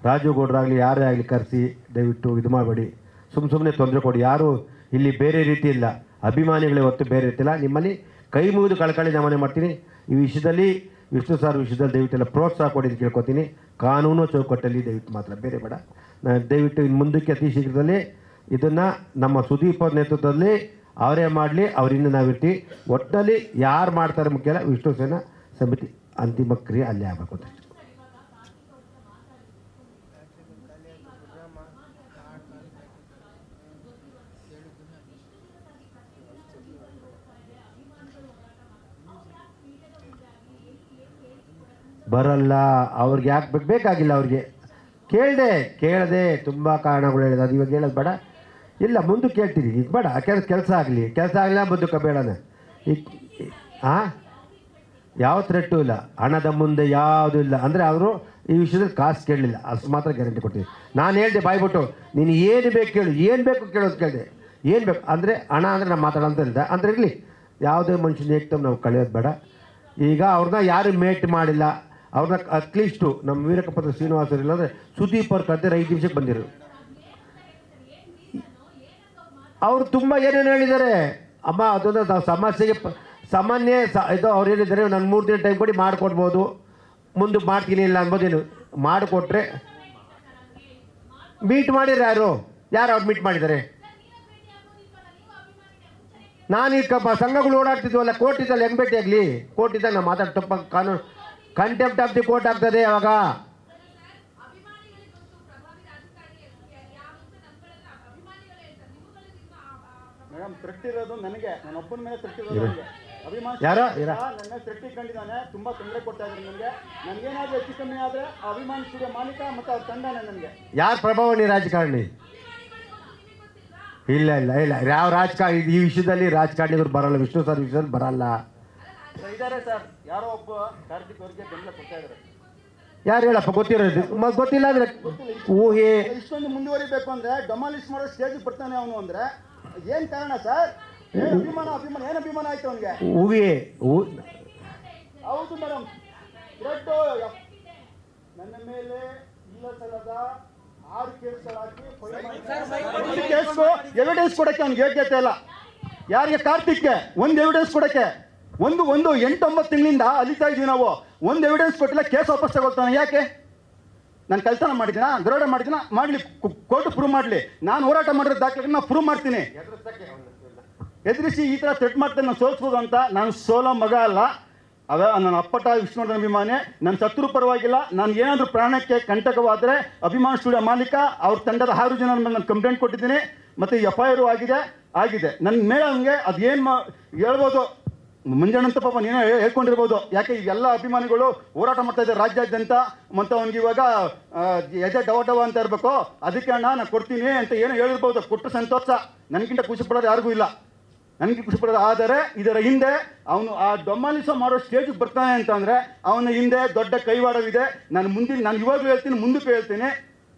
Speaker 2: ರಾಜು ಗೌಡ್ರಾಗಲಿ ಯಾರೇ ಆಗಲಿ ಕರೆಸಿ ದಯವಿಟ್ಟು ಇದು ಮಾಡಬೇಡಿ, ಸುಮ್ಮನೆ ತೊಂದರೆ ಕೊಡಿ. ಯಾರು ಇಲ್ಲಿ ಬೇರೆ ರೀತಿ ಇಲ್ಲ, ಅಭಿಮಾನಿಗಳೇ ಹೊತ್ತು ಬೇರೆ ರೀತಿ ಇಲ್ಲ. ನಿಮ್ಮಲ್ಲಿ ಕೈ ಮುಗಿದು ಕಳ್ಕೊಳ್ಳಿ ನಮ್ಮನೆ ಮಾಡ್ತೀನಿ. ಈ ವಿಷಯದಲ್ಲಿ ವಿಷ್ಣು ಸರ್ ವಿಷಯದಲ್ಲಿ ದಯವಿಟ್ಟೆಲ್ಲ ಪ್ರೋತ್ಸಾಹ ಕೊಡಿ ಅಂತ ಕೇಳ್ಕೊತೀನಿ. ಕಾನೂನು ಚೌಕಟ್ಟಲ್ಲಿ ದಯವಿಟ್ಟು ಮಾತ್ರ, ಬೇರೆ ಬೇಡ. ನಾನು ದಯವಿಟ್ಟು ಇನ್ನು ಮುಂದಕ್ಕೆ ಅತಿ ಶೀಘ್ರದಲ್ಲಿ ಇದನ್ನು ನಮ್ಮ ಸುದೀಪ್ ಅವ್ರ ನೇತೃತ್ವದಲ್ಲಿ ಅವರೇ ಮಾಡಲಿ, ಅವರಿಂದ ನಾವಿರ್ತೀವಿ. ಒಟ್ಟಿನಲ್ಲಿ ಯಾರು ಮಾಡ್ತಾರೆ ಮುಖ್ಯ ಅಲ್ಲ, ವಿಷ್ಣು ಸೇನಾ ಸಮಿತಿ ಅಂತಿಮ ಕ್ರಿಯೆ ಅಲ್ಲೇ ಆಗಬೇಕು ಅಂತ. ಬರಲ್ಲ ಅವ್ರಿಗೆ ಯಾಕೆ ಬೇಕಾಗಿಲ್ಲ. ಅವ್ರಿಗೆ ಕೇಳದೆ ತುಂಬ ಕಾರಣಗಳು ಹೇಳಿದೆ. ಅದು ಇವಾಗ ಹೇಳೋದು ಬೇಡ. ಇಲ್ಲ, ಮುಂದಕ್ಕೆ ಕೇಳ್ತೀರಿ, ಈಗ ಬೇಡ. ಕೆಲಸ ಆಗಲಿಲ್ಲ ಮುಂದಕ್ಕೆ ಬೇಡನ. ಈಗ ಯಾವ ಥ್ರೆಟ್ಟು ಇಲ್ಲ, ಹಣದ ಮುಂದೆ ಯಾವುದೂ ಇಲ್ಲ. ಅಂದರೆ ಅವರು ಈ ವಿಷಯದಲ್ಲಿ ಕಾಸು ಕೇಳಲಿಲ್ಲ, ಅಷ್ಟು ಮಾತ್ರ ಗ್ಯಾರಂಟಿ ಕೊಡ್ತೀನಿ. ನಾನು ಹೇಳಿದೆ ಬಾಯ್ಬಿಟ್ಟು, ನೀನು ಏನು ಬೇಕು ಕೇಳು, ಏನು ಬೇಕು ಕೇಳೋದು ಕೇಳಿದೆ. ಏನು ಬೇಕು ಅಂದರೆ ಹಣ ಅಂದರೆ ನಾನು ಮಾತಾಡೋಂತ ಇದ್ದೆ ಅಂದರೆ ಇರಲಿ. ಯಾವುದೇ ಮನುಷ್ಯನ ಏಕ್ತಮ್ ನಾವು ಕಳೆಯೋದು ಬೇಡ. ಈಗ ಅವ್ರನ್ನ ಯಾರು ಮೇಟ್ ಮಾಡಿಲ್ಲ, ಅವ್ರನ್ನ ಅಟ್ಲೀಸ್ಟು ನಮ್ಮ ವೀರಕಪತ್ರ ಶ್ರೀನಿವಾಸರು ಇಲ್ಲಾಂದರೆ ಸುದೀಪ್ ಅವ್ರ ಕತೆ 5 ನಿಮಿಷಕ್ಕೆ ಬಂದಿರು. ಅವರು ತುಂಬ ಏನೇನು ಹೇಳಿದ್ದಾರೆ ಅಮ್ಮ. ಅದನ್ನು ನಾವು ಸಮಸ್ಯೆಗೆ ಸಾಮಾನ್ಯ ಇದು ಅವ್ರು ಹೇಳಿದ್ದಾರೆ, ನಾನು 3 ದಿನ ಟೈಮ್ ಕೊಡಿ ಮಾಡಿಕೊಡ್ಬೋದು, ಮುಂದಕ್ಕೆ ಮಾಡ್ತೀನಿ ಇಲ್ಲ ಅನ್ಬೋದೇನು. ಮಾಡಿಕೊಟ್ರೆ ಮೀಟ್ ಮಾಡಿದ್ರೆ ಯಾರು ಅವ್ರು ಮೀಟ್ ಮಾಡಿದ್ದಾರೆ? ನಾನು ಈಗ ಸಂಘಗಳು ಓಡಾಡ್ತಿದ್ವಲ್ಲ, ಕೋರ್ಟ್ ಇದ್ದಲ್ಲಿ ಹೆಂಗೆ ಭೇಟಿ ಆಗಲಿ? ಕೋರ್ಟ್ ಇದ್ದಾಗ ನಾವು ಮಾತಾಡಿ ತಪ್ಪ ಕಾನೂನು ಕಂಟೆಂಪ್ಟ್ ಆಫ್ ದಿ ಕೋರ್ಟ್ ಆಗ್ತದೆ ಅವಾಗ.
Speaker 3: ಮೇಡಮ್ ತೃಪ್ತಿರೋದು ನನಗೆ, ನನ್ನ ಒಬ್ಬನ ಮೇಲೆ ತೃಪ್ತಿರೋದು. ಅಭಿಮಾನಿ ನನ್ನ ತೃಪ್ತಿ ಕಂಡಿದ್ದಾನೆ, ತುಂಬ ತೊಂದರೆ ಕೊಡ್ತಾ ಇದ್ದಾರೆ ನನಗೆ. ನನಗೇನಾದರೂ ಹೆಚ್ಚು ಕಮ್ಮಿ ಆದರೆ ಅಭಿಮಾನಿ ಸ್ಟುಡಿಯೋ ಮಾಲೀಕ ಮತ್ತು ಅವ್ರ ತಂಡನೇ ನನಗೆ.
Speaker 2: ಯಾರು ಪ್ರಭಾವಣಿ ರಾಜಕಾರಣಿ? ಇಲ್ಲ ಯಾವ ರಾಜಕಾರಣಿ ಈ ವಿಷಯದಲ್ಲಿ ರಾಜಕಾರಣಿಗಳು ಬರಲ್ಲ. ವಿಷ್ಣು ಸರ್ ವಿಷಯದಲ್ಲಿ ಬರಲ್ಲ.
Speaker 3: ಇದ್ದಾರೆ ಸರ್, ಯಾರೋ ಒಬ್ಬ ಕಾರ್ತಿಕ್ ಅವ್ರಿಗೆ ಬೆಂಬಲ ಕೊಡ್ತಾ ಇದ್ದಾರೆ.
Speaker 2: ಯಾರು ಹೇಳಪ್ಪ? ಗೊತ್ತಿರೋದು ಗೊತ್ತಿಲ್ಲ ಅಂದರೆ ಊಹೆ.
Speaker 3: ಇಷ್ಟೊಂದು ಮುಂದುವರಿಬೇಕು ಅಂದರೆ ಡೆಮಾಲಿಷ್ ಮಾಡೋ ಸ್ಟೇಜಿಗೆ ಬರ್ತಾನೆ ಅವನು ಅಂದರೆ ಏನು ಕಾರಣ ಸರ್? ಏನು ಅಭಿಮಾನ ಏನು ಅಭಿಮಾನ ಆಯ್ತು ಅವನಿಗೆ?
Speaker 2: ಊಹೆ
Speaker 3: ಹೌದು ಮೇಡಮ್, ನನ್ನ ಮೇಲೆ ಇಲ್ಲ ಸಲ್ಲದ 6 ಕೇಸ್ಗಳಾಕಿ ಎವಿಡೆನ್ಸ್ ಕೊಡಕ್ಕೆ ಅವ್ನಿಗೆ ಯೋಗ್ಯತೆ ಇಲ್ಲ. ಯಾರಿಗೆ? ಕಾರ್ತಿಕ್ಗೆ ಒಂದು ಎವಿಡೆನ್ಸ್ ಕೊಡಕ್ಕೆ. ಒಂದು 8-9 ತಿಂಗಳಿಂದ ಅಲಿತಾ ಇದೀವಿ ನಾವು. ಒಂದು ಎವಿಡೆನ್ಸ್ ಕೊಟ್ಟಿಲ್ಲ, ಕೇಸ್ ವಾಪಸ್ ತಗೊಳ್ತಾನೆ. ಯಾಕೆ? ನಾನು ಕಳ್ತನ ಮಾಡಿದ್ದೀನಾ, ದರೋಡೆ ಮಾಡಿದ್ದೀನಾ? ಮಾಡಲಿ, ಕೋರ್ಟ್ ಪ್ರೂವ್ ಮಾಡಲಿ. ನಾನು ಹೋರಾಟ ಮಾಡಿರೋ ದಾಖಲೆ ನಾನು ಪ್ರೂವ್ ಮಾಡ್ತೀನಿ. ಎದುರಿಸಿ ಈ ಥರ ಥ್ರೆಟ್ ಮಾಡ್ತೇನೆ, ನಾನು ಸೋಲ್ಸ್ಬೋದು ಅಂತ. ನಾನು ಸೋಲೋ ಮಗ ಅಲ್ಲ. ನನ್ನ ಅಪ್ಪಟ ವಿಷ್ಣುವರ್ಧನ್ ಅಭಿಮಾನಿ. ನನ್ನ ಶತ್ರು ಪರವಾಗಿಲ್ಲ. ನಾನು ಏನಾದರೂ ಪ್ರಾಣಕ್ಕೆ ಕಂಟಕವಾದರೆ ಅಭಿಮಾನ್ ಸ್ಟುಡಿಯೋ ಮಾಲೀಕ ಅವ್ರ ತಂಡದ 6 ಜನ ಮೇಲೆ ನಾನು ಕಂಪ್ಲೇಂಟ್ ಕೊಟ್ಟಿದ್ದೀನಿ. ಮತ್ತು FIR ಆಗಿದೆ ನನ್ನ ಮೇಲೆ. ಹಂಗೆ ಅದೇನು ಹೇಳ್ಬೋದು, ಮುಂಜಾನಂತ ಪಾಪ ನೀನೇ ಹೇಳ್ಕೊಂಡಿರ್ಬೋದು. ಯಾಕೆ ಇವೆಲ್ಲ ಅಭಿಮಾನಿಗಳು ಹೋರಾಟ ಮಾಡ್ತಾ ಇದ್ದಾರೆ ರಾಜ್ಯಾದ್ಯಂತ. ಮತ್ತು ಅವ್ನಿಗೆ ಇವಾಗ ಎದೆ ಡವ ಅಂತ ಇರಬೇಕು. ಅದಕ್ಕೆ ಅಣ್ಣ ನಾನು ಕೊಡ್ತೀನಿ ಅಂತ ಏನೋ ಹೇಳಿರ್ಬೋದು. ಕೊಟ್ಟು ಸಂತೋಷ. ನನಗಿಂತ ಖುಷಿ ಪಡೋದು ಯಾರಿಗೂ ಇಲ್ಲ. ನನಗೆ ಖುಷಿ ಪಡೋದು. ಆದರೆ ಇದರ ಹಿಂದೆ ಅವನು ಆ ಡೊಮ್ಮಾಲಿಸೋ ಮಾಡೋ ಸ್ಟೇಜಿಗೆ ಬರ್ತಾನೆ ಅಂತಂದರೆ ಅವನ ಹಿಂದೆ ದೊಡ್ಡ ಕೈವಾಡವಿದೆ. ನಾನು ಇವಾಗಲೂ ಹೇಳ್ತೀನಿ, ಮುಂದಕ್ಕೂ ಹೇಳ್ತೀನಿ,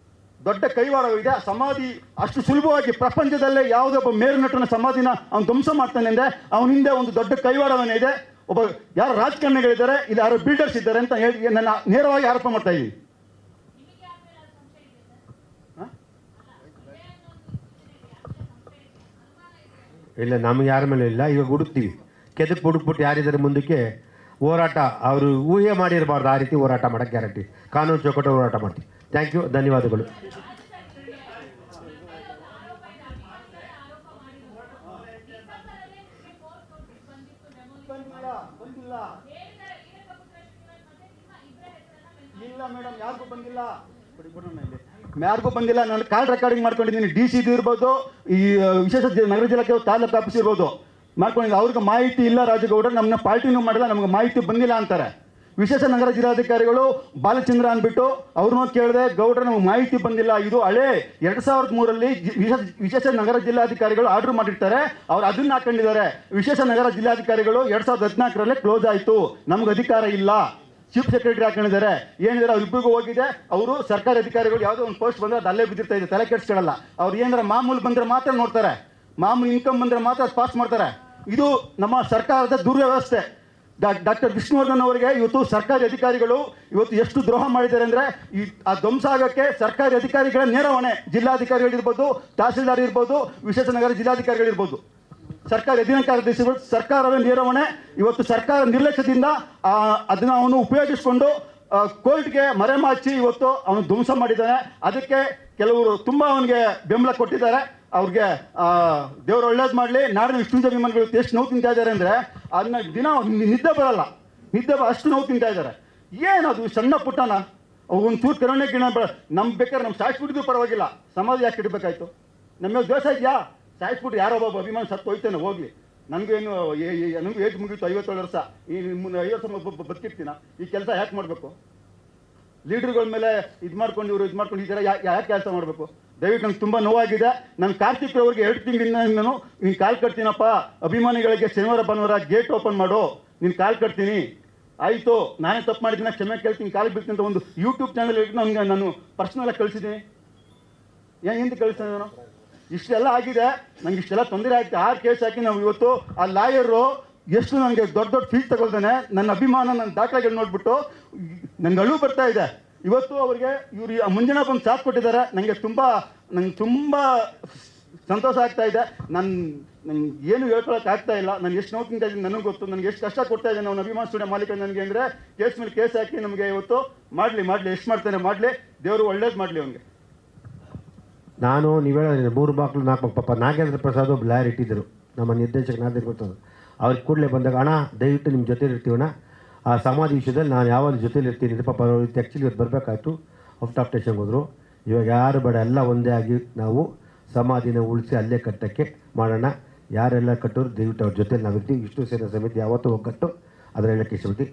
Speaker 3: ದೊಡ್ಡ ಕೈವಾಡವಿದೆ. ಸಮಾಧಿ ಅಷ್ಟು ಸುಲಭವಾಗಿ ಪ್ರಪಂಚದಲ್ಲೇ ಯಾವುದೇ ಒಬ್ಬ ಮೇರು ನಟನ ಸಮಾಧಿನ ಅವನು ಧ್ವಂಸ ಮಾಡ್ತಾನೆ ಅಂದರೆ ಅವನ ಹಿಂದೆ ಒಂದು ದೊಡ್ಡ ಕೈವಾಡವನ್ನೇ ಇದೆ. ಒಬ್ಬ ಯಾರು ರಾಜಕಾರಣಿಗಳಿದ್ದಾರೆ, ಇಲ್ಲಿ ಯಾರು ಬಿಲ್ಡರ್ಸ್ ಇದ್ದಾರೆ ಅಂತ ಹೇಳಿ ನನ್ನ ನೇರವಾಗಿ ಆರೋಪ ಮಾಡ್ತಾ ಇದ್ದೀನಿ.
Speaker 2: ಇಲ್ಲ, ನಮ್ಗೆ ಯಾರ ಮೇಲೆ ಇಲ್ಲ. ಇವಾಗ ಹುಡುಕ್ತೀವಿ, ಕೆದಕ್ಕೆ ಹುಡುಕ್ಬಿಟ್ಟು ಯಾರಿದ್ದಾರೆ ಮುಂದಕ್ಕೆ ಹೋರಾಟ ಅವರು ಊಹೆ ಮಾಡಿರಬಾರ್ದು. ಆ ರೀತಿ ಹೋರಾಟ ಮಾಡೋಕ್ಕೆ ಗ್ಯಾರಂಟಿ, ಕಾನೂನು ಚೌಕಟ್ಟು ಹೋರಾಟ ಮಾಡ್ತೀವಿ. ಥ್ಯಾಂಕ್ ಯು, ಧನ್ಯವಾದಗಳು.
Speaker 3: ಇಲ್ಲ ಮೇಡಮ್, ಯಾರಿಗೂ ಬಂದಿಲ್ಲ. ಯಾರಿಗೂ ಬಂದಿಲ್ಲ. ನಾನು ಕಾಲ್ ರೆಕಾರ್ಡಿಂಗ್ ಮಾಡ್ಕೊಂಡಿದ್ದೀನಿ. DC ಇರ್ಬೋದು, ಈ ವಿಶೇಷ ನಗರ ಜಿಲ್ಲೆ ತಾಲೂಕು ಆಫೀಸ್ ಇರ್ಬೋದು, ಮಾಡ್ಕೊಂಡಿದ್ದೀನಿ. ಅವ್ರಿಗೆ ಮಾಹಿತಿ ಇಲ್ಲ. ರಾಜಗೌಡರು ನಮ್ಮನ್ನ ಪಾರ್ಟಿನೂ ಮಾಡಿಲ್ಲ, ನಮ್ಗೆ ಮಾಹಿತಿ ಬಂದಿಲ್ಲ ಅಂತಾರೆ. ವಿಶೇಷ ನಗರ ಜಿಲ್ಲಾಧಿಕಾರಿಗಳು ಬಾಲಚಂದ್ರ ಅಂದ್ಬಿಟ್ಟು ಅವ್ರನ್ನೂ ಕೇಳಿದೆ, ಗೌಡ್ರ ನಮ್ಗೆ ಮಾಹಿತಿ ಬಂದಿಲ್ಲ. ಇದು ಹಳೆ 2003ರಲ್ಲಿ ವಿಶೇಷ ನಗರ ಜಿಲ್ಲಾಧಿಕಾರಿಗಳು ಆರ್ಡರ್ ಮಾಡಿರ್ತಾರೆ, ಅವ್ರು ಅದನ್ನ ಹಾಕೊಂಡಿದ್ದಾರೆ. ವಿಶೇಷ ನಗರ ಜಿಲ್ಲಾಧಿಕಾರಿಗಳು 2014ರಲ್ಲೇ ಕ್ಲೋಸ್ ಆಯಿತು, ನಮ್ಗೆ ಅಧಿಕಾರ ಇಲ್ಲ. ಚೀಫ್ ಸೆಕ್ರೆಟರಿ ಹಾಕೊಂಡಿದ್ದಾರೆ. ಏನಿದ್ದಾರೆ ಅವ್ರಿಬ್ರಿಗೂ ಹೋಗಿದೆ. ಅವರು ಸರ್ಕಾರಿ ಅಧಿಕಾರಿಗಳು ಯಾವುದೋ ಒಂದು ಪೋಸ್ಟ್ ಬಂದರೆ ಅದು ಅಲ್ಲೇ ಬಿದ್ದಿರ್ತಾ ಇದೆ, ತಲೆ ಕೆಡಿಸ್ಕೊಳ್ಳಲ್ಲ. ಅವ್ರು ಏನಾರ ಮಾಮೂಲು ಬಂದರೆ ಮಾತ್ರ ನೋಡ್ತಾರೆ, ಮಾಮೂಲು ಇನ್ಕಮ್ ಬಂದರೆ ಮಾತ್ರ ಅದು ಪಾಸ್ ಮಾಡ್ತಾರೆ. ಇದು ನಮ್ಮ ಸರ್ಕಾರದ ದುರ್ವ್ಯವಸ್ಥೆ. ಡಾಕ್ಟರ್ ವಿಷ್ಣುವರ್ಧನ್ ಅವರಿಗೆ ಇವತ್ತು ಸರ್ಕಾರಿ ಅಧಿಕಾರಿಗಳು ಇವತ್ತು ಎಷ್ಟು ದ್ರೋಹ ಮಾಡಿದ್ದಾರೆ ಅಂದರೆ, ಆ ಧ್ವಂಸ ಆಗೋಕ್ಕೆ ಸರ್ಕಾರಿ ಅಧಿಕಾರಿಗಳ ನೇರ ಹೊಣೆ. ಜಿಲ್ಲಾಧಿಕಾರಿಗಳಿರ್ಬೋದು, ತಹಸೀಲ್ದಾರ್ ಇರ್ಬೋದು, ವಿಶೇಷ ನಗರ ಜಿಲ್ಲಾಧಿಕಾರಿಗಳಿರ್ಬೋದು, ಸರ್ಕಾರಿ ಅಧೀನ ಕಾರ್ಯದರ್ಶಿಗಳು, ಸರ್ಕಾರವೇ ನೇರ ಹೊಣೆ. ಇವತ್ತು ಸರ್ಕಾರ ನಿರ್ಲಕ್ಷ್ಯದಿಂದ ಅದನ್ನು ಅವನು ಉಪಯೋಗಿಸಿಕೊಂಡು ಕೋರ್ಟ್ಗೆ ಮರೆಮಾಚಿ ಇವತ್ತು ಅವನು ಧ್ವಂಸ ಮಾಡಿದ್ದಾನೆ. ಅದಕ್ಕೆ ಕೆಲವರು ತುಂಬ ಅವನಿಗೆ ಬೆಂಬಲ ಕೊಟ್ಟಿದ್ದಾರೆ. ಅವ್ರಿಗೆ ದೇವರು ಒಳ್ಳೇದು ಮಾಡಲಿ. ನಾಡಿನ ವಿಷ್ಣು ಅಭಿಮಾನಿಗಳು ಎಷ್ಟು ನೋವು ತಿಂತಾ ಇದ್ದಾರೆ ಅಂದರೆ ಅದನ್ನ ದಿನ ನಿದ್ದೆ ಬರಲ್ಲ, ಅಷ್ಟು ನೋವು ತಿಂತಾ ಇದ್ದಾರೆ. ಏನದು ಸಣ್ಣ ಪುಟ್ಟನ ಒಂದು ಚೂರು ಕರುಣೆ ಗಿಣ ಬೇಕಾದ್ರೆ ನಮ್ಮ ಸಾಯಿಸ್ಬಿಟ್ಟಿದ್ದು ಪರವಾಗಿಲ್ಲ, ಸಮಾಜ ಯಾಕೆ ಇಡಬೇಕಾಯ್ತು? ನಮಗೆ ದ್ವೇಷ ಇದೆಯಾ? ಸಾಯಿಸ್ಬಿಟ್ಟು ಯಾರೋ ಒಬ್ಬ ಅಭಿಮಾನ ಸತ್ತು ಹೋಯ್ತೇನೆ ಹೋಗ್ಲಿ, ನನಗೇನು ನನಗೂ ಏಜ್ ಮುಗೀತು 57 ವರ್ಷ. ಈ 50 ವರ್ಷ ಬದುಕಿರ್ತೀನ, ಈ ಕೆಲಸ ಯಾಕೆ ಮಾಡಬೇಕು? ಲೀಡರ್ಗಳ ಮೇಲೆ ಇದು ಮಾಡ್ಕೊಂಡು ಈ ಥರ ಯಾಕೆ ಕೆಲಸ ಮಾಡಬೇಕು? ದಯವಿಟ್ಟು ನಂಗೆ ತುಂಬ ನೋವಾಗಿದೆ. ನಾನು ಕಾರ್ತಿಕ್ ಅವ್ರಿಗೆ 2 ತಿಂಗಳಿಂದ ನಾನು ನೀನು ಕಾಲ್ ಕಟ್ತೀನಪ್ಪ, ಅಭಿಮಾನಿಗಳಿಗೆ ಶನಿವಾರ ಭಾನುವಾರ ಗೇಟ್ ಓಪನ್ ಮಾಡು, ನೀನು ಕಾಲ್ ಕಟ್ತೀನಿ, ಆಯಿತು ನಾನೇ ತಪ್ಪು ಮಾಡಿದ್ದೀನಿ, ಕ್ಷಮೆ ಕೇಳ್ತೀನಿ, ಕಾಲ್ ಬಿಡ್ತೀನಿ ಅಂತ ಒಂದು ಯೂಟ್ಯೂಬ್ ಚಾನಲ್ ಇಟ್ಟು ನನಗೆ ನಾನು ಪರ್ಸ್ನಲಾಗಿ ಕಳಿಸಿದ್ದೀನಿ. ಹಿಂದೆ ಕಳಿಸ್ತೀನಿ ನಾನು. ಇಷ್ಟೆಲ್ಲ ಆಗಿದೆ, ನಂಗೆ ಇಷ್ಟೆಲ್ಲ ತೊಂದರೆ ಆಯ್ತು. 6 ಕೇಸ್ ಹಾಕಿ ನಾವು ಇವತ್ತು ಆ ಲಾಯರು ಎಷ್ಟು ನನಗೆ ದೊಡ್ಡ ಫೀಸ್ ತಗೊಳ್ತಾನೆ. ನನ್ನ ಅಭಿಮಾನ, ನನ್ನ ದಾಖಲೆಗಳು ನೋಡ್ಬಿಟ್ಟು ನನಗೆ ಅಳು ಬರ್ತಾ ಇದೆ. ಇವತ್ತು ಅವ್ರಿಗೆ ಇವರು ಮುಂಜಾನೆ ಬಂದು ಸಾಥ್ ಕೊಟ್ಟಿದ್ದಾರೆ. ನನಗೆ ತುಂಬ ಸಂತೋಷ ಆಗ್ತಾ ಇದೆ. ನಂಗೆ ಏನು ಹೇಳ್ಕೊಳಕ್ಕೆ ಆಗ್ತಾ ಇಲ್ಲ. ನಾನು ಎಷ್ಟು ನೋವು ತಿಂತಾ ಇದ್ದೀನಿ ನನಗೆ ಗೊತ್ತು. ನನಗೆ ಎಷ್ಟು ಕಷ್ಟ ಕೊಡ್ತಾ ಇದ್ದೇನೆ ಅವನ ಅಭಿಮಾನ ಸ್ಟುಡಿಯೋ ಮಾಲೀಕ ನನಗೆ ಅಂದರೆ, ಕೇಸ್ ಮೇಲೆ ಕೇಸ್ ಹಾಕಿ ನಮಗೆ ಇವತ್ತು ಮಾಡಲಿ ಎಷ್ಟು ಮಾಡ್ತಾನೆ ಮಾಡಲಿ, ದೇವರು ಒಳ್ಳೇದು ಮಾಡಲಿ ಅವನಿಗೆ.
Speaker 2: ನಾನು ನೀವು ಹೇಳಿದ್ರೆ 3 ಮಕ್ಕಳು 4 ಮಕ್ಕಳು ಪಾಪ ನಾಗೇಂದ್ರ ಪ್ರಸಾದ್ ಒಬ್ಬ ಲಾಯರ್ ಇಟ್ಟಿದ್ದರು, ನಮ್ಮ ನಿರ್ದೇಶಕ ನಾಗೇಂದ್ರ ಪ್ರಸಾದ್. ಅವ್ರಿಗೆ ಕೂಡಲೇ ಬಂದಾಗ, ಅಣ್ಣ ದಯವಿಟ್ಟು ನಿಮ್ಮ ಜೊತೆಲಿ ಇರ್ತೀವಣ್ಣ, ಆ ಸಮಾಧಿ ವಿಷಯದಲ್ಲಿ ನಾನು ಯಾವಾಗ ಜೊತೆಲಿ ಇರ್ತೀನಿ ಅಂತ ಪಾಪ ಅವ್ರು ಆ್ಯಕ್ಚುಲಿ ಇವತ್ತು ಬರಬೇಕಾಯ್ತು, ಔಟ್ ಆಫ್ ಸ್ಟೇಷನ್ಗೆ ಹೋದರು. ಇವಾಗ ಯಾರು ಬೇಡ, ಎಲ್ಲ ಒಂದೇ ಆಗಿ ನಾವು ಸಮಾಧಿನ ಉಳಿಸಿ ಅಲ್ಲೇ ಕಟ್ಟೋಕ್ಕೆ ಮಾಡೋಣ. ಯಾರೆಲ್ಲ ಕಟ್ಟೋರು ದಯವಿಟ್ಟು ಅವ್ರ ಜೊತೆಲಿ ನಾವು ಇರ್ತೀವಿ. ವಿಷ್ಣು ಸೇನಾ ಸಮಿತಿ ಯಾವತ್ತೂ ಒಗ್ಗಟ್ಟು, ಅದರ ಹೇಳಕ್ಕೆ ಇಷ್ಟಪಡ್ತೀವಿ.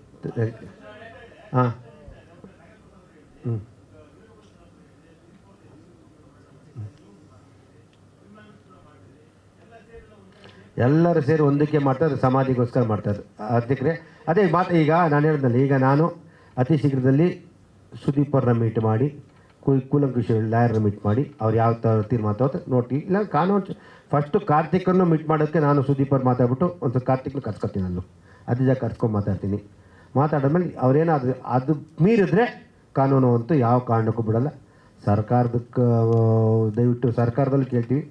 Speaker 2: ಹಾಂ ಎಲ್ಲರೂ ಸೇರಿ ಒಂದಕ್ಕೆ ಮಾಡ್ತಾರೆ, ಸಮಾಧಿಗೋಸ್ಕರ ಮಾಡ್ತಾರೆ ಅಧ್ಯಕ್ಷರೇ. ಅದೇ ಮಾತು ಈಗ ನಾನು ಹೇಳಿದ್ನಲ್ಲ, ಈಗ ನಾನು ಅತಿ ಶೀಘ್ರದಲ್ಲಿ ಸುದೀಪ್ ಅವ್ರನ್ನ ಮೀಟ್ ಮಾಡಿ, ಕೂಲಂಕುಷ ಲಾಯರ್ನ ಮೀಟ್ ಮಾಡಿ ಅವ್ರು ಯಾವ ಥರ ತೀರ್ಮಾನ ತಗೋತಾರೆ ನೋಡಿ. ಇಲ್ಲ ಕಾನೂನು ಫಸ್ಟು ಕಾರ್ತಿಕನ್ನು ಮೀಟ್ ಮಾಡೋಕ್ಕೆ ನಾನು ಸುದೀಪ್ ಅವ್ರು ಮಾತಾಡ್ಬಿಟ್ಟು ಒಂದು ಕಾರ್ತಿಕ್ನ ಕರ್ಸ್ಕೊತೀನಿ, ನಾನು ಅದಿಜ ಕರ್ಸ್ಕೊಂಡು ಮಾತಾಡ್ತೀನಿ. ಮಾತಾಡಿದ್ಮೇಲೆ ಅವರೇನಾದ್ರು ಅದು ಮೀರಿದ್ರೆ ಕಾನೂನು ಅಂತೂ ಯಾವ ಕಾರಣಕ್ಕೂ ಬಿಡಲ್ಲ. ಸರ್ಕಾರದಕ್ಕೆ ದಯವಿಟ್ಟು ಸರ್ಕಾರದಲ್ಲಿ ಕೇಳ್ತೀವಿ,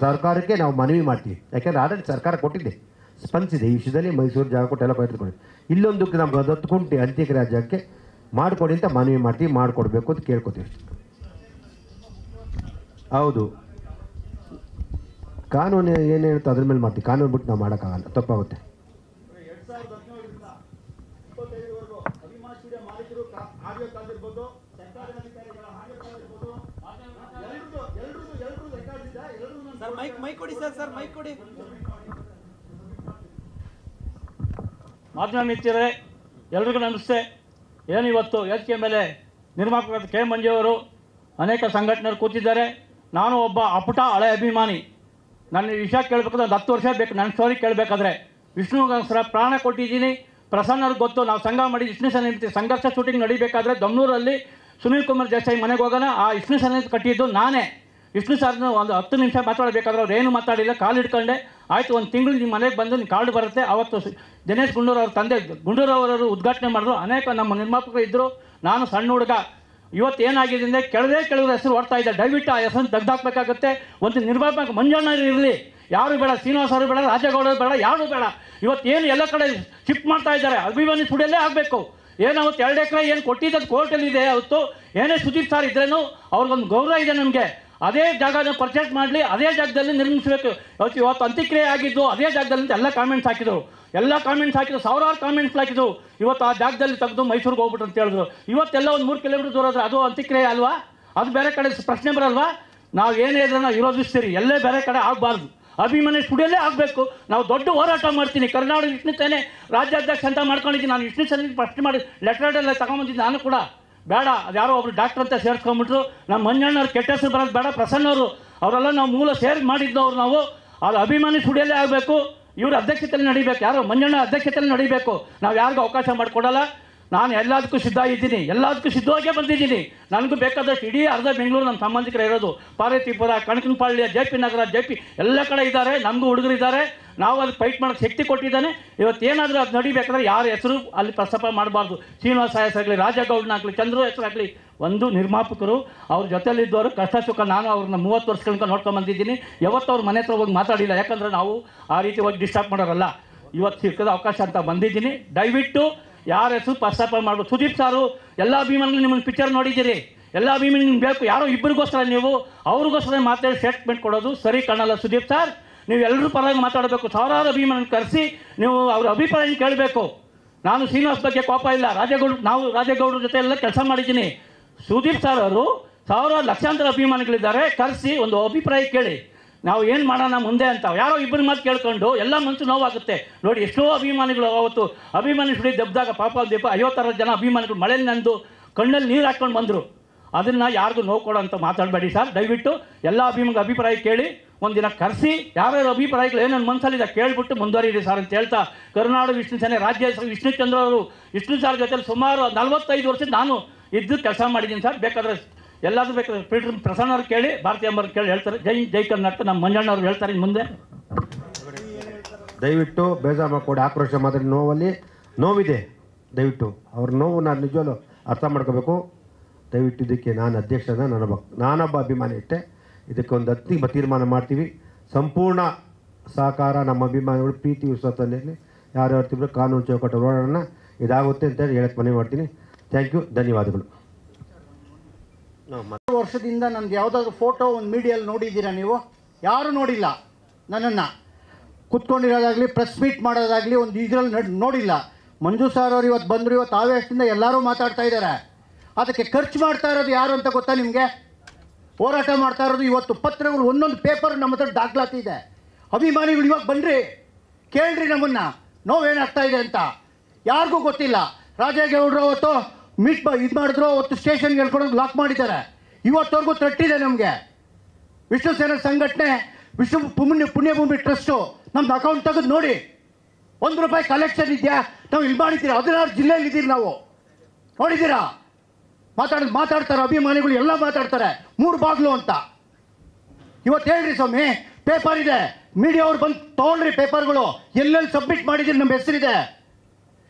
Speaker 2: ಸರ್ಕಾರಕ್ಕೆ ನಾವು ಮನವಿ ಮಾಡ್ತೀವಿ. ಯಾಕೆಂದರೆ ಆಡಳಿತ ಸರ್ಕಾರ ಕೊಟ್ಟಿದೆ, ಸ್ಪಂದಿಸಿದೆ ಈ ವಿಷಯದಲ್ಲಿ. ಮೈಸೂರು ಜಾಗ ಕೊಟ್ಟು ಎಲ್ಲ ಪಡೆದುಕೊಳ್ಳಿ. ಇಲ್ಲೊಂದಕ್ಕೆ ನಮ್ಗೆ 10 ಗುಂಟೆ ಅಂತ್ಯಕ್ರಿಯೆ ರಾಜ್ಯಕ್ಕೆ ಮಾಡಿಕೊಡಿ ಅಂತ ಮನವಿ ಮಾಡ್ತೀವಿ, ಮಾಡಿಕೊಡ್ಬೇಕು ಅಂತ ಕೇಳ್ಕೊತೀವಿ. ಹೌದು, ಕಾನೂನು ಏನು ಹೇಳ್ತೋ ಅದ್ರ ಮೇಲೆ ಮಾಡ್ತೀವಿ. ಕಾನೂನು ಬಿಟ್ಟು ನಾವು ಮಾಡೋಕ್ಕಾಗಲ್ಲ, ತಪ್ಪಾಗುತ್ತೆ.
Speaker 5: ಮಾಧ್ಯಮ ಮಿತ್ರರೇ, ಎಲ್ರಿಗೂ ನಮಸ್ತೆ. ಏನು ಇವತ್ತು ವೇದಿಕೆ ಮೇಲೆ ನಿರ್ಮಾಪಕ ಕೆ ಮಂಜುವರು ಅನೇಕ ಸಂಘಟನೆಗಳು ಕೂತಿದ್ದಾರೆ. ನಾನು ಒಬ್ಬ ಅಪುಟ ಹಳೆ ಅಭಿಮಾನಿ. ನನ್ನ ವಿಷಯ ಕೇಳಬೇಕಾದ್ರೆ ಒಂದು 10 ವರ್ಷ ಬೇಕು ನನ್ನ ಸ್ಟೋರಿ ಕೇಳಬೇಕಾದ್ರೆ. ವಿಷ್ಣುಗೋಸ್ಕರ ಪ್ರಾಣ ಕೊಟ್ಟಿದ್ದೀನಿ. ಪ್ರಸನ್ನವ್ರಿಗೆ ಗೊತ್ತು, ನಾವು ಸಂಘ ಮಾಡಿ ವಿಷ್ಣು ಸನ್ನಿಧಿ ಸಂಘರ್ಷ ಶೂಟಿಂಗ್ ನಡಿಬೇಕಾದ್ರೆ ದಮ್ನೂರಲ್ಲಿ ಸುನೀಲ್ ಕುಮಾರ್ ದೇಸಾಯಿ ಮನೆಗೆ ಹೋಗೋಣ. ಆ ವಿಷ್ಣು ಸನ್ನಿಧಿ ಕಟ್ಟಿದ್ದು ನಾನೇ. ವಿಷ್ಣು ಸರ್ನ ಒಂದು 10 ನಿಮಿಷ ಮಾತಾಡಬೇಕಾದ್ರೆ ಅವ್ರು ಏನು ಮಾತಾಡಿಲ್ಲ, ಕಾಲು ಹಿಡ್ಕೊಂಡೆ. ಆಯಿತು, ಒಂದು ತಿಂಗಳು ನಿಮ್ಮ ಮನೆಗೆ ಬಂದು ನಿಮ್ಮ ಕಾರ್ಡ್ ಬರುತ್ತೆ. ಅವತ್ತು ದಿನೇಶ್ ಗುಂಡೂರು ಅವ್ರ ತಂದೆ ಗುಂಡೂರವರು ಉದ್ಘಾಟನೆ ಮಾಡಿದ್ರು. ಅನೇಕ ನಮ್ಮ ನಿರ್ಮಾಪಕರು ಇದ್ದರು. ನಾನು ಸಣ್ಣ ಹುಡುಗ. ಇವತ್ತು ಏನಾಗಿದೆ ಅಂದರೆ ಕೆಳಗೆ ಹೆಸರು ಓಡ್ತಾ ಇದೆ. ದಯವಿಟ್ಟು ಆ ಹೆಸರನ್ನು ತೆಗೆದಾಕಬೇಕಾಗುತ್ತೆ. ಒಂದು ನಿರ್ಮಾಪಕ ಮಂಜಣ್ಣ ಇರಲಿ, ಯಾರು ಬೇಡ, ಶ್ರೀನಿವಾಸ ಅವರು ಬೇಡ, ರಾಜೇಗೌಡರು ಬೇಡ, ಯಾರು ಬೇಡ. ಇವತ್ತೇನು ಎಲ್ಲ ಕಡೆ ಶಿಫ್ಟ್ ಮಾಡ್ತಾ ಇದ್ದಾರೆ, ಅಭಿಮಾನಿ ಸ್ಟುಡಿಯೋಲ್ಲೇ ಆಗಬೇಕು. ಏನು ಅವತ್ತು 2 ಎಕರೆ ಏನು ಕೊಟ್ಟಿದ್ದು ಕೋರ್ಟಲ್ಲಿದೆ. ಅವತ್ತು ಏನೇ ಸುದೀಪ್ ಸರ್ ಇದ್ರೇನು ಅವ್ರಿಗೊಂದು ಗೌರವ ಇದೆ ನಮಗೆ. ಅದೇ ಜಾಗನ ಪರ್ಚೇಸ್ ಮಾಡಲಿ, ಅದೇ ಜಾಗದಲ್ಲಿ ನಿರ್ಮಿಸಬೇಕು. ಇವತ್ತು ಅಂತ್ಯಕ್ರಿಯೆ ಆಗಿದ್ದು ಅದೇ ಜಾಗದಲ್ಲಿ ಎಲ್ಲ ಕಾಮೆಂಟ್ಸ್ ಹಾಕಿದರು. ಸಾವಿರಾರು ಕಾಮೆಂಟ್ಸ್ ಹಾಕಿದ್ರು. ಇವತ್ತು ಆ ಜಾಗದಲ್ಲಿ ತೆಗೆದು ಮೈಸೂರಿಗೆ ಹೋಗ್ಬಿಟ್ರು ಅಂತ ಹೇಳಿದ್ರು. ಇವತ್ತೆಲ್ಲ ಒಂದು 3 ಕಿಲೋಮೀಟರ್ ದೂರ ಆದರೆ ಅದು ಅಂತ್ಯಕ್ರಿಯೆ ಅಲ್ವಾ? ಅದು ಬೇರೆ ಕಡೆ ಪ್ರಶ್ನೆ ಬರಲ್ವಾ? ನಾವು ಏನೇ ಇದ್ರೆ ನಾವು ವಿರೋಧಿಸ್ತೀರಿ. ಎಲ್ಲೇ ಬೇರೆ ಕಡೆ ಆಗಬಾರ್ದು, ಅಭಿಮಾನಿ ಸ್ಟುಡಿಯೋಲ್ಲೇ ಆಗಬೇಕು. ನಾವು ದೊಡ್ಡ ಹೋರಾಟ ಮಾಡ್ತೀನಿ. ಕರ್ನಾಟಕ ವಿಷ್ಣು ಸೇನೆ ರಾಜ್ಯಾಧ್ಯಕ್ಷ ಅಂತ ಮಾಡ್ಕೊಂಡಿದ್ದೀನಿ. ನಾನು ವಿಷ್ಣು ಸೇನೆ ಫಸ್ಟ್ ಮಾಡಿ ಲೆಟರ್ಡೆಲ್ಲ ತಗೊಂಬಂದಿದ್ದು ನಾನು ಕೂಡ. ಬೇಡ, ಅದು ಯಾರೋ ಒಬ್ರು ಡಾಕ್ಟರ್ ಅಂತ ಸೇರಿಸ್ಕೊಂಡ್ಬಿಟ್ರು. ನಮ್ಮ ಮಂಜಣ್ಣವ್ರು ಕೆಟ್ಟ ಹೆಸರು ಬರೋದು ಬೇಡ. ಪ್ರಸನ್ನವರು ಅವರೆಲ್ಲ ನಾವು ಮೂಲ ಸೇರಿ ಮಾಡಿದ್ದವ್ರು ನಾವು. ಅದು ಅಭಿಮಾನಿ ಸ್ಟುಡಿಯೋಲ್ಲೇ ಆಗಬೇಕು. ಇವ್ರ ಅಧ್ಯಕ್ಷತೆಯಲ್ಲಿ ನಡಿಬೇಕು. ಯಾರೋ ಮಂಜಣ್ಣ ಅಧ್ಯಕ್ಷತೆಯಲ್ಲಿ ನಡಿಬೇಕು. ನಾವು ಯಾರಿಗೂ ಅವಕಾಶ ಮಾಡಿಕೊಡಲ್ಲ. ನಾನು ಎಲ್ಲದಕ್ಕೂ ಸಿದ್ಧ ಇದ್ದೀನಿ, ಎಲ್ಲದಕ್ಕೂ ಸಿದ್ಧವಾಗೇ ಬಂದಿದ್ದೀನಿ. ನನಗೂ ಬೇಕಾದಷ್ಟು ಇಡೀ ಅರ್ಧ ಬೆಂಗಳೂರು ನಮ್ಮ ಸಂಬಂಧಿಕರು ಇರೋದು. ಪಾರ್ವತಿಪುರ, ಕಣಕನಪಾಳ್ಯ, JP ನಗರ, JP ಎಲ್ಲ ಕಡೆ ಇದ್ದಾರೆ. ನಮಗೂ ಹುಡುಗರಿದ್ದಾರೆ. ನಾವು ಅದಕ್ಕೆ ಫೈಟ್ ಮಾಡೋಕ್ಕೆ ಶಕ್ತಿ ಕೊಟ್ಟಿದ್ದಾನೆ. ಇವತ್ತೇನಾದರೂ ಅದು ನಡಿಬೇಕಾದ್ರೆ ಯಾರ ಹೆಸರು ಅಲ್ಲಿ ಪ್ರಸ್ತಾಪ ಮಾಡಬಾರ್ದು. ಶ್ರೀನಿವಾಸ ಹೆಸರಾಗಲಿ, ರಾಜೇಗೌಡನಾಗಲಿ, ಚಂದ್ರು ಹೆಸರಾಗಲಿ, ಒಂದು ನಿರ್ಮಾಪಕರು ಅವ್ರ ಜೊತೆಲಿದ್ದವರು ಕಷ್ಟ ಸುಖ. ನಾನು ಅವ್ರನ್ನ 30 ವರ್ಷಗಳಿಂದ ನೋಡ್ಕೊಂಬಂದಿದ್ದೀನಿ. ಯಾವತ್ತೂ ಅವ್ರ ಮನೆ ಹತ್ರ ಹೋಗಿ ಮಾತಾಡಿಲ್ಲ. ಯಾಕಂದರೆ ನಾವು ಆ ರೀತಿ ಹೋಗಿ ಡಿಸ್ಟರ್ಬ್ ಮಾಡೋರಲ್ಲ. ಇವತ್ತು ಸಿಕ್ಕದ ಅವಕಾಶ ಅಂತ ಬಂದಿದ್ದೀನಿ. ದಯವಿಟ್ಟು ಯಾರ ಹೆಸರು ಪ್ರಸ್ತಾಪ ಮಾಡ್ಬೋದು. ಸುದೀಪ್ ಸಾರು ಎಲ್ಲ ಅಭಿಮಾನಿಗಳು ನಿಮ್ಮನ್ನು ಪಿಕ್ಚರ್ ನೋಡಿದ್ದೀರಿ. ಎಲ್ಲ ಅಭಿಮಾನಿ ನಿಮ್ಗೆ ಬೇಕು. ಯಾರೋ ಇಬ್ಬರಿಗೋಸ್ಕರ ನೀವು ಅವ್ರಿಗೋಸ್ಕರ ಮಾತಾಡಿ ಸ್ಟೇಟ್ಮೆಂಟ್ ಕೊಡೋದು ಸರಿ ಕಾಣಲ್ಲ. ಸುದೀಪ್ ಸರ್, ನೀವು ಎಲ್ಲರೂ ಪರವಾಗಿ ಮಾತಾಡಬೇಕು. ಸಾವಿರಾರು ಅಭಿಮಾನಿ ಕರೆಸಿ ನೀವು ಅವ್ರ ಅಭಿಪ್ರಾಯ ಕೇಳಬೇಕು. ನಾನು ಶ್ರೀನಿವಾಸ್ ಬಗ್ಗೆ ಕೋಪ ಇಲ್ಲ. ರಾಜೇಗೌಡರ ಜೊತೆ ಎಲ್ಲ ಕೆಲಸ ಮಾಡಿದ್ದೀನಿ. ಸುದೀಪ್ ಸರ್ ಅವರು ಸಾವಿರಾರು ಲಕ್ಷಾಂತರ ಅಭಿಮಾನಿಗಳಿದ್ದಾರೆ. ಕರೆಸಿ ಒಂದು ಅಭಿಪ್ರಾಯ ಕೇಳಿ, ನಾವು ಏನು ಮಾಡೋಣ ಮುಂದೆ ಅಂತ. ಯಾರೋ ಇಬ್ಬರು ಮಾತು ಕೇಳ್ಕೊಂಡು ಎಲ್ಲ ಮನಸ್ಸು ನೋವಾಗುತ್ತೆ. ನೋಡಿ, ಎಷ್ಟೋ ಅಭಿಮಾನಿಗಳು ಅವತ್ತು ಅಭಿಮಾನಿ ಸುಡಿ ದಬ್ದಾಗ ಪಾಪ ದೀಪ 50 ಜನ ಅಭಿಮಾನಿಗಳು ಮಳೆಯಲ್ಲಿ ನಂದು ಕಣ್ಣಲ್ಲಿ ನೀರು ಹಾಕ್ಕೊಂಡು ಬಂದರು. ಅದನ್ನು ಯಾರಿಗೂ ನೋವು ಕೊಡೋ ಅಂತ ಮಾತಾಡಬೇಡಿ ಸರ್. ದಯವಿಟ್ಟು ಎಲ್ಲ ಅಭಿಮಾನಿಗಳ ಅಭಿಪ್ರಾಯ ಕೇಳಿ ಒಂದಿನ ಕರೆಸಿ ಯಾರ್ಯಾರ ಅಭಿಪ್ರಾಯಗಳು ಏನೇನು ಮನಸ್ಸಲ್ಲಿದೆ ಕೇಳಿಬಿಟ್ಟು ಮುಂದುವರಿಯಿರಿ ಸರ್ ಅಂತ ಹೇಳ್ತಾ, ಕರ್ನಾಟಕ ವಿಷ್ಣು ಸೇನೆ ರಾಜ್ಯ ವಿಷ್ಣುಚಂದ್ರ ಅವರು ವಿಷ್ಣು ಸರ್ ಜೊತೆಲಿ ಸುಮಾರು 45 ವರ್ಷದ ನಾನು ಇದ್ದು ಕೆಲಸ ಮಾಡಿದ್ದೀನಿ ಸರ್. ಬೇಕಾದರೆ ಎಲ್ಲಾದರೂ ಬೇಕಾದ್ರೆ ಪ್ರಸನ್ನ ಅವ್ರು ಕೇಳಿ, ಭಾರತೀಯ ಅಂಬರ್ ಕೇಳಿ ಹೇಳ್ತಾರೆ. ಜೈ ಕರ್ನಾಟಕ. ನಮ್ಮ ಮಂಜಣ್ಣ ಅವ್ರು ಹೇಳ್ತಾರೆ ಇನ್ನು ಮುಂದೆ.
Speaker 2: ದಯವಿಟ್ಟು ಬೇಜಾರು ಮಾಡ್ಕೊಡಿ. ಆಕ್ರೋಶ ಮಾತ್ರ ನೋವಿದೆ. ದಯವಿಟ್ಟು ಅವ್ರ ನೋವು ನಾನು ನಿಜವಲ್ಲೂ ಅರ್ಥ ಮಾಡ್ಕೋಬೇಕು. ದಯವಿಟ್ಟು ಇದಕ್ಕೆ ನಾನು ಅಧ್ಯಕ್ಷನ, ನಾನೊಬ್ಬ ಅಭಿಮಾನಿ ಅಷ್ಟೇ. ಇದಕ್ಕೆ ಒಂದು ಅಂತಿಮ ತೀರ್ಮಾನ ಮಾಡ್ತೀವಿ. ಸಂಪೂರ್ಣ ಸಹಕಾರ ನಮ್ಮ ಅಭಿಮಾನಿಗಳು ಪ್ರೀತಿ ವಿಶ್ವಾಸದಲ್ಲಿ ಯಾರು ಹೇಳ್ತಿದ್ರು ಕಾನೂನು ಚೌಕಟ್ಟು ಓಡಾಡೋಣ. ಇದಾಗುತ್ತೆ ಅಂತೇಳಿ ಹೇಳಕ್ಕೆ ಮನವಿ ಮಾಡ್ತೀನಿ. ಥ್ಯಾಂಕ್ ಯು, ಧನ್ಯವಾದಗಳು.
Speaker 4: ವರ್ಷದಿಂದ ನನಗೆ ಯಾವುದಾದ್ರೂ ಫೋಟೋ ಒಂದು ಮೀಡಿಯಲ್ಲಿ ನೋಡಿದ್ದೀರಾ ನೀವು? ಯಾರೂ ನೋಡಿಲ್ಲ. ನನ್ನನ್ನು ಕುತ್ಕೊಂಡಿರೋದಾಗಲಿ ಪ್ರೆಸ್ ಮೀಟ್ ಮಾಡೋದಾಗಲಿ ಒಂದು ಇದರಲ್ಲಿ ನೋಡಿಲ್ಲ. ಮಂಜು ಸರ್ ಅವರು ಇವತ್ತು ಬಂದರು. ಇವತ್ತು ಆವೇಶದಿಂದ ಎಲ್ಲರೂ ಮಾತಾಡ್ತಾ ಇದ್ದಾರೆ. ಅದಕ್ಕೆ ಖರ್ಚು ಮಾಡ್ತಾ ಇರೋದು ಯಾರು ಅಂತ ಗೊತ್ತಾ ನಿಮಗೆ? ಹೋರಾಟ ಮಾಡ್ತಾ ಇರೋದು. ಇವತ್ತು ಪತ್ರಗಳು ಒಂದೊಂದು ಪೇಪರ್ ನಮ್ಮ ಹತ್ರ ದಾಖಲಾತಿ ಇದೆ. ಅಭಿಮಾನಿಗಳು ಇವಾಗ ಬನ್ನಿರಿ, ಕೇಳ್ರಿ ನಮ್ಮನ್ನು, ನೋವೇನಾಗ್ತಾ ಇದೆ ಅಂತ. ಯಾರಿಗೂ ಗೊತ್ತಿಲ್ಲ. ರಾಜೇಗೌಡರು ಅವತ್ತು ಇದು ಮಾಡಿದ್ರು. ಅವತ್ತು ಸ್ಟೇಷನ್ಗೆ ಹೇಳ್ಕೊಂಡು ಲಾಕ್ ಮಾಡಿದ್ದಾರೆ. ಇವತ್ತವರೆಗೂ ತಟ್ಟಿದೆ ನಮಗೆ. ವಿಷ್ಣು ಸೇನಾ ಸಂಘಟನೆ, ವಿಶ್ವ ಪುಣ್ಯಭೂಮಿ ಟ್ರಸ್ಟು ನಮ್ದು ಅಕೌಂಟ್ ತೆಗೆದು ನೋಡಿ. ₹1 ಕಲೆಕ್ಷನ್ ಇದೆಯಾ? ನಾವು ಇಲ್ಲಿ ಮಾಡಿದ್ದೀರಾ? 16 ಜಿಲ್ಲೆಯಲ್ಲಿ ಇದ್ದೀರಿ ನಾವು. ನೋಡಿದ್ದೀರಾ? ಮಾತಾಡ್ತಾರೆ ಅಭಿಮಾನಿಗಳು, ಎಲ್ಲ ಮಾತಾಡ್ತಾರೆ 3 ಬಾಗ್ಲು ಅಂತ. ಇವತ್ತು ಹೇಳ್ರಿ ಸ್ವಾಮಿ, ಪೇಪರ್ ಇದೆ, ಮೀಡಿಯಾ ಅವ್ರು ಬಂದು ತೊಗೊಳ್ರಿ ಪೇಪರ್ಗಳು. ಎಲ್ಲೆಲ್ಲಿ ಸಬ್ಮಿಟ್ ಮಾಡಿದ್ದೀರಿ, ನಮ್ಮ ಹೆಸರಿದೆ.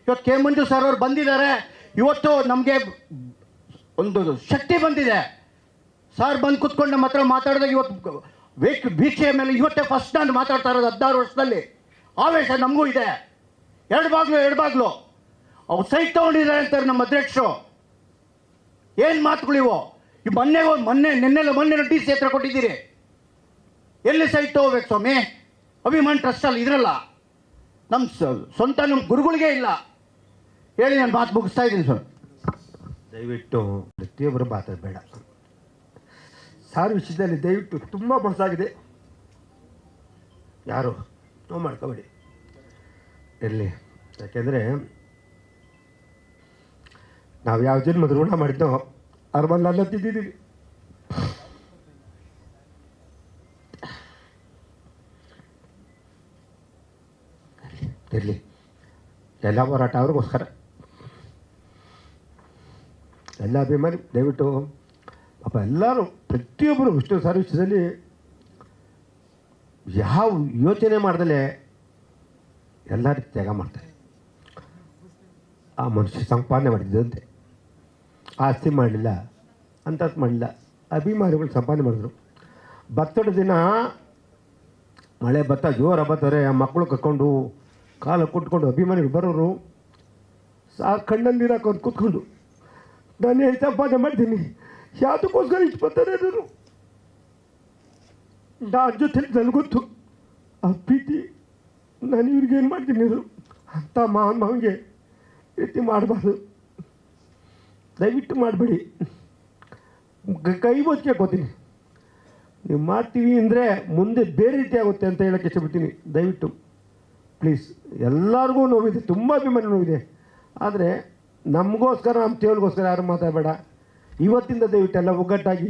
Speaker 6: ಇವತ್ತು ಕೆ ಮಂಜು ಸರ್ ಅವರು ಬಂದಿದ್ದಾರೆ. ಇವತ್ತು ನಮಗೆ ಒಂದು ಶಕ್ತಿ ಬಂದಿದೆ. ಸರ್ ಬಂದು ಕುತ್ಕೊಂಡು ನಮ್ಮ ಹತ್ರ ಮಾತಾಡಿದಾಗ ಇವತ್ತು ಭಿಕ್ಷೆಯ ಮೇಲೆ ಇವತ್ತೇ ಫಸ್ಟ್ ನಾನು ಮಾತಾಡ್ತಾ ಇರೋದು 16 ವರ್ಷದಲ್ಲಿ. ಆವೇಶ ನಮಗೂ ಇದೆ. ಎರಡು ಬಾಗ್ಲು ಅವ್ರು ಸೈಟ್ ತೊಗೊಂಡಿದ್ದಾರೆ ಅಂತಾರೆ ನಮ್ಮ ಅಧ್ಯಕ್ಷರು. ಏನು ಮಾತುಗಳಿವು? ಈ ಮೊನ್ನೆ ಡಿ ಸಿ ಹತ್ರ ಕೊಟ್ಟಿದ್ದೀರಿ. ಎಲ್ಲಿ ಸೈಟ್ ತೊಗೋಬೇಕು ಸ್ವಾಮಿ? ಅಭಿಮಾನ್ ಟ್ರಸ್ಟಲ್ಲಿ ಇದ್ರಲ್ಲ, ನಮ್ಮ ಸ್ವಂತ ನಮ್ಮ ಗುರುಗಳಿಗೆ ಇಲ್ಲ. ಹೇಳಿ, ನಾನು ಮಾತು ಮುಗಿಸ್ತಾ ಇದ್ದೀನಿ ಸರ್.
Speaker 2: ದಯವಿಟ್ಟು ಪ್ರತಿಯೊಬ್ಬರು ಮಾತಾಡಬೇಡ. ಸಾರು ವಿಷಯದಲ್ಲಿ ದಯವಿಟ್ಟು ತುಂಬ ಮೋಸ ಆಗಿದೆ. ಯಾರು ನೋವು ಮಾಡ್ಕೋಬೇಡಿ ಇರಲಿ. ಯಾಕೆಂದರೆ ನಾವು ಯಾವ ಜನ್ಮದ ಋಣ ಮಾಡಿದ್ದೋ ಅವ್ರ ಮನೆಲ್ಲ ತಿದ್ದಿದ್ದೀವಿ. ಇರಲಿ, ಎಲ್ಲ ಹೋರಾಟ ಅವ್ರಿಗೋಸ್ಕರ. ಎಲ್ಲ ಅಭಿಮಾನಿ ದಯವಿಟ್ಟು ಪಾಪ ಎಲ್ಲರೂ ಪ್ರತಿಯೊಬ್ಬರು ವಿಷ್ಣು ಸರ್ವಿಸಲ್ಲಿ ಯಾವ ಯೋಚನೆ ಮಾಡ್ದಲೇ ಎಲ್ಲರೂ ತ್ಯಾಗ ಮಾಡ್ತಾರೆ. ಆ ಮನುಷ್ಯ ಸಂಪಾದನೆ ಮಾಡಿದ್ದಂತೆ, ಆಸ್ತಿ ಮಾಡಲಿಲ್ಲ, ಅಂಥದ್ದು ಮಾಡಲಿಲ್ಲ. ಅಭಿಮಾನಿಗಳು ಸಂಪಾದನೆ ಮಾಡಿದ್ರು. ಭತ್ತದ ದಿನ ಮಳೆ ಜೋರ ಬರ್ತಾರೆ, ಆ ಮಕ್ಕಳು ಕರ್ಕೊಂಡು ಕಾಲ ಕೊಟ್ಕೊಂಡು ಅಭಿಮಾನಿಗಳು ಬರೋರು ಕಣ್ಣಲ್ಲಿ ನೀರು ಹಾಕೊಂಡು ಕೂತ್ಕೊಂಡು ನಾನು ಏನು ಸಂಪಾದನೆ ಮಾಡ್ತೀನಿ, ಯಾವುದಕ್ಕೋಸ್ಕರ ಇಷ್ಟು ಬರ್ತಾರೆ ಅನ್ನೋರು. ನನ್ನ ಜೊತೆ ನನಗೊತ್ತು ಆ ಪ್ರೀತಿ. ನಾನು ಇವ್ರಿಗೇನು ಮಾಡ್ತೀನಿ ಅವರು ಅಂಥ ಮಾವನಿಗೆ ರೀತಿ ಮಾಡಬಾರ್ದು. ದಯವಿಟ್ಟು ಮಾಡಬೇಡಿ. ಕೈ ಬೋಚಿಗೆ ಹಾಕೋತೀನಿ. ನೀವು ಮಾಡ್ತೀವಿ ಅಂದರೆ ಮುಂದೆ ಬೇರೆ ರೀತಿ ಆಗುತ್ತೆ ಅಂತ ಹೇಳೋಕ್ಕೆ ಇಷ್ಟಪಡ್ತೀನಿ. ದಯವಿಟ್ಟು ಪ್ಲೀಸ್, ಎಲ್ಲರಿಗೂ ನೋವಿದೆ, ತುಂಬ ಅಭಿಮಾನಿ ನೋವಿದೆ. ಆದರೆ ನಮಗೋಸ್ಕರ, ನಮ್ಮ ತೇವಲಿಗೋಸ್ಕರ ಯಾರು ಮಾತಾಡಬೇಡ. ಇವತ್ತಿಂದ ದಯವಿಟ್ಟು ಎಲ್ಲ ಒಗ್ಗಟ್ಟಾಗಿ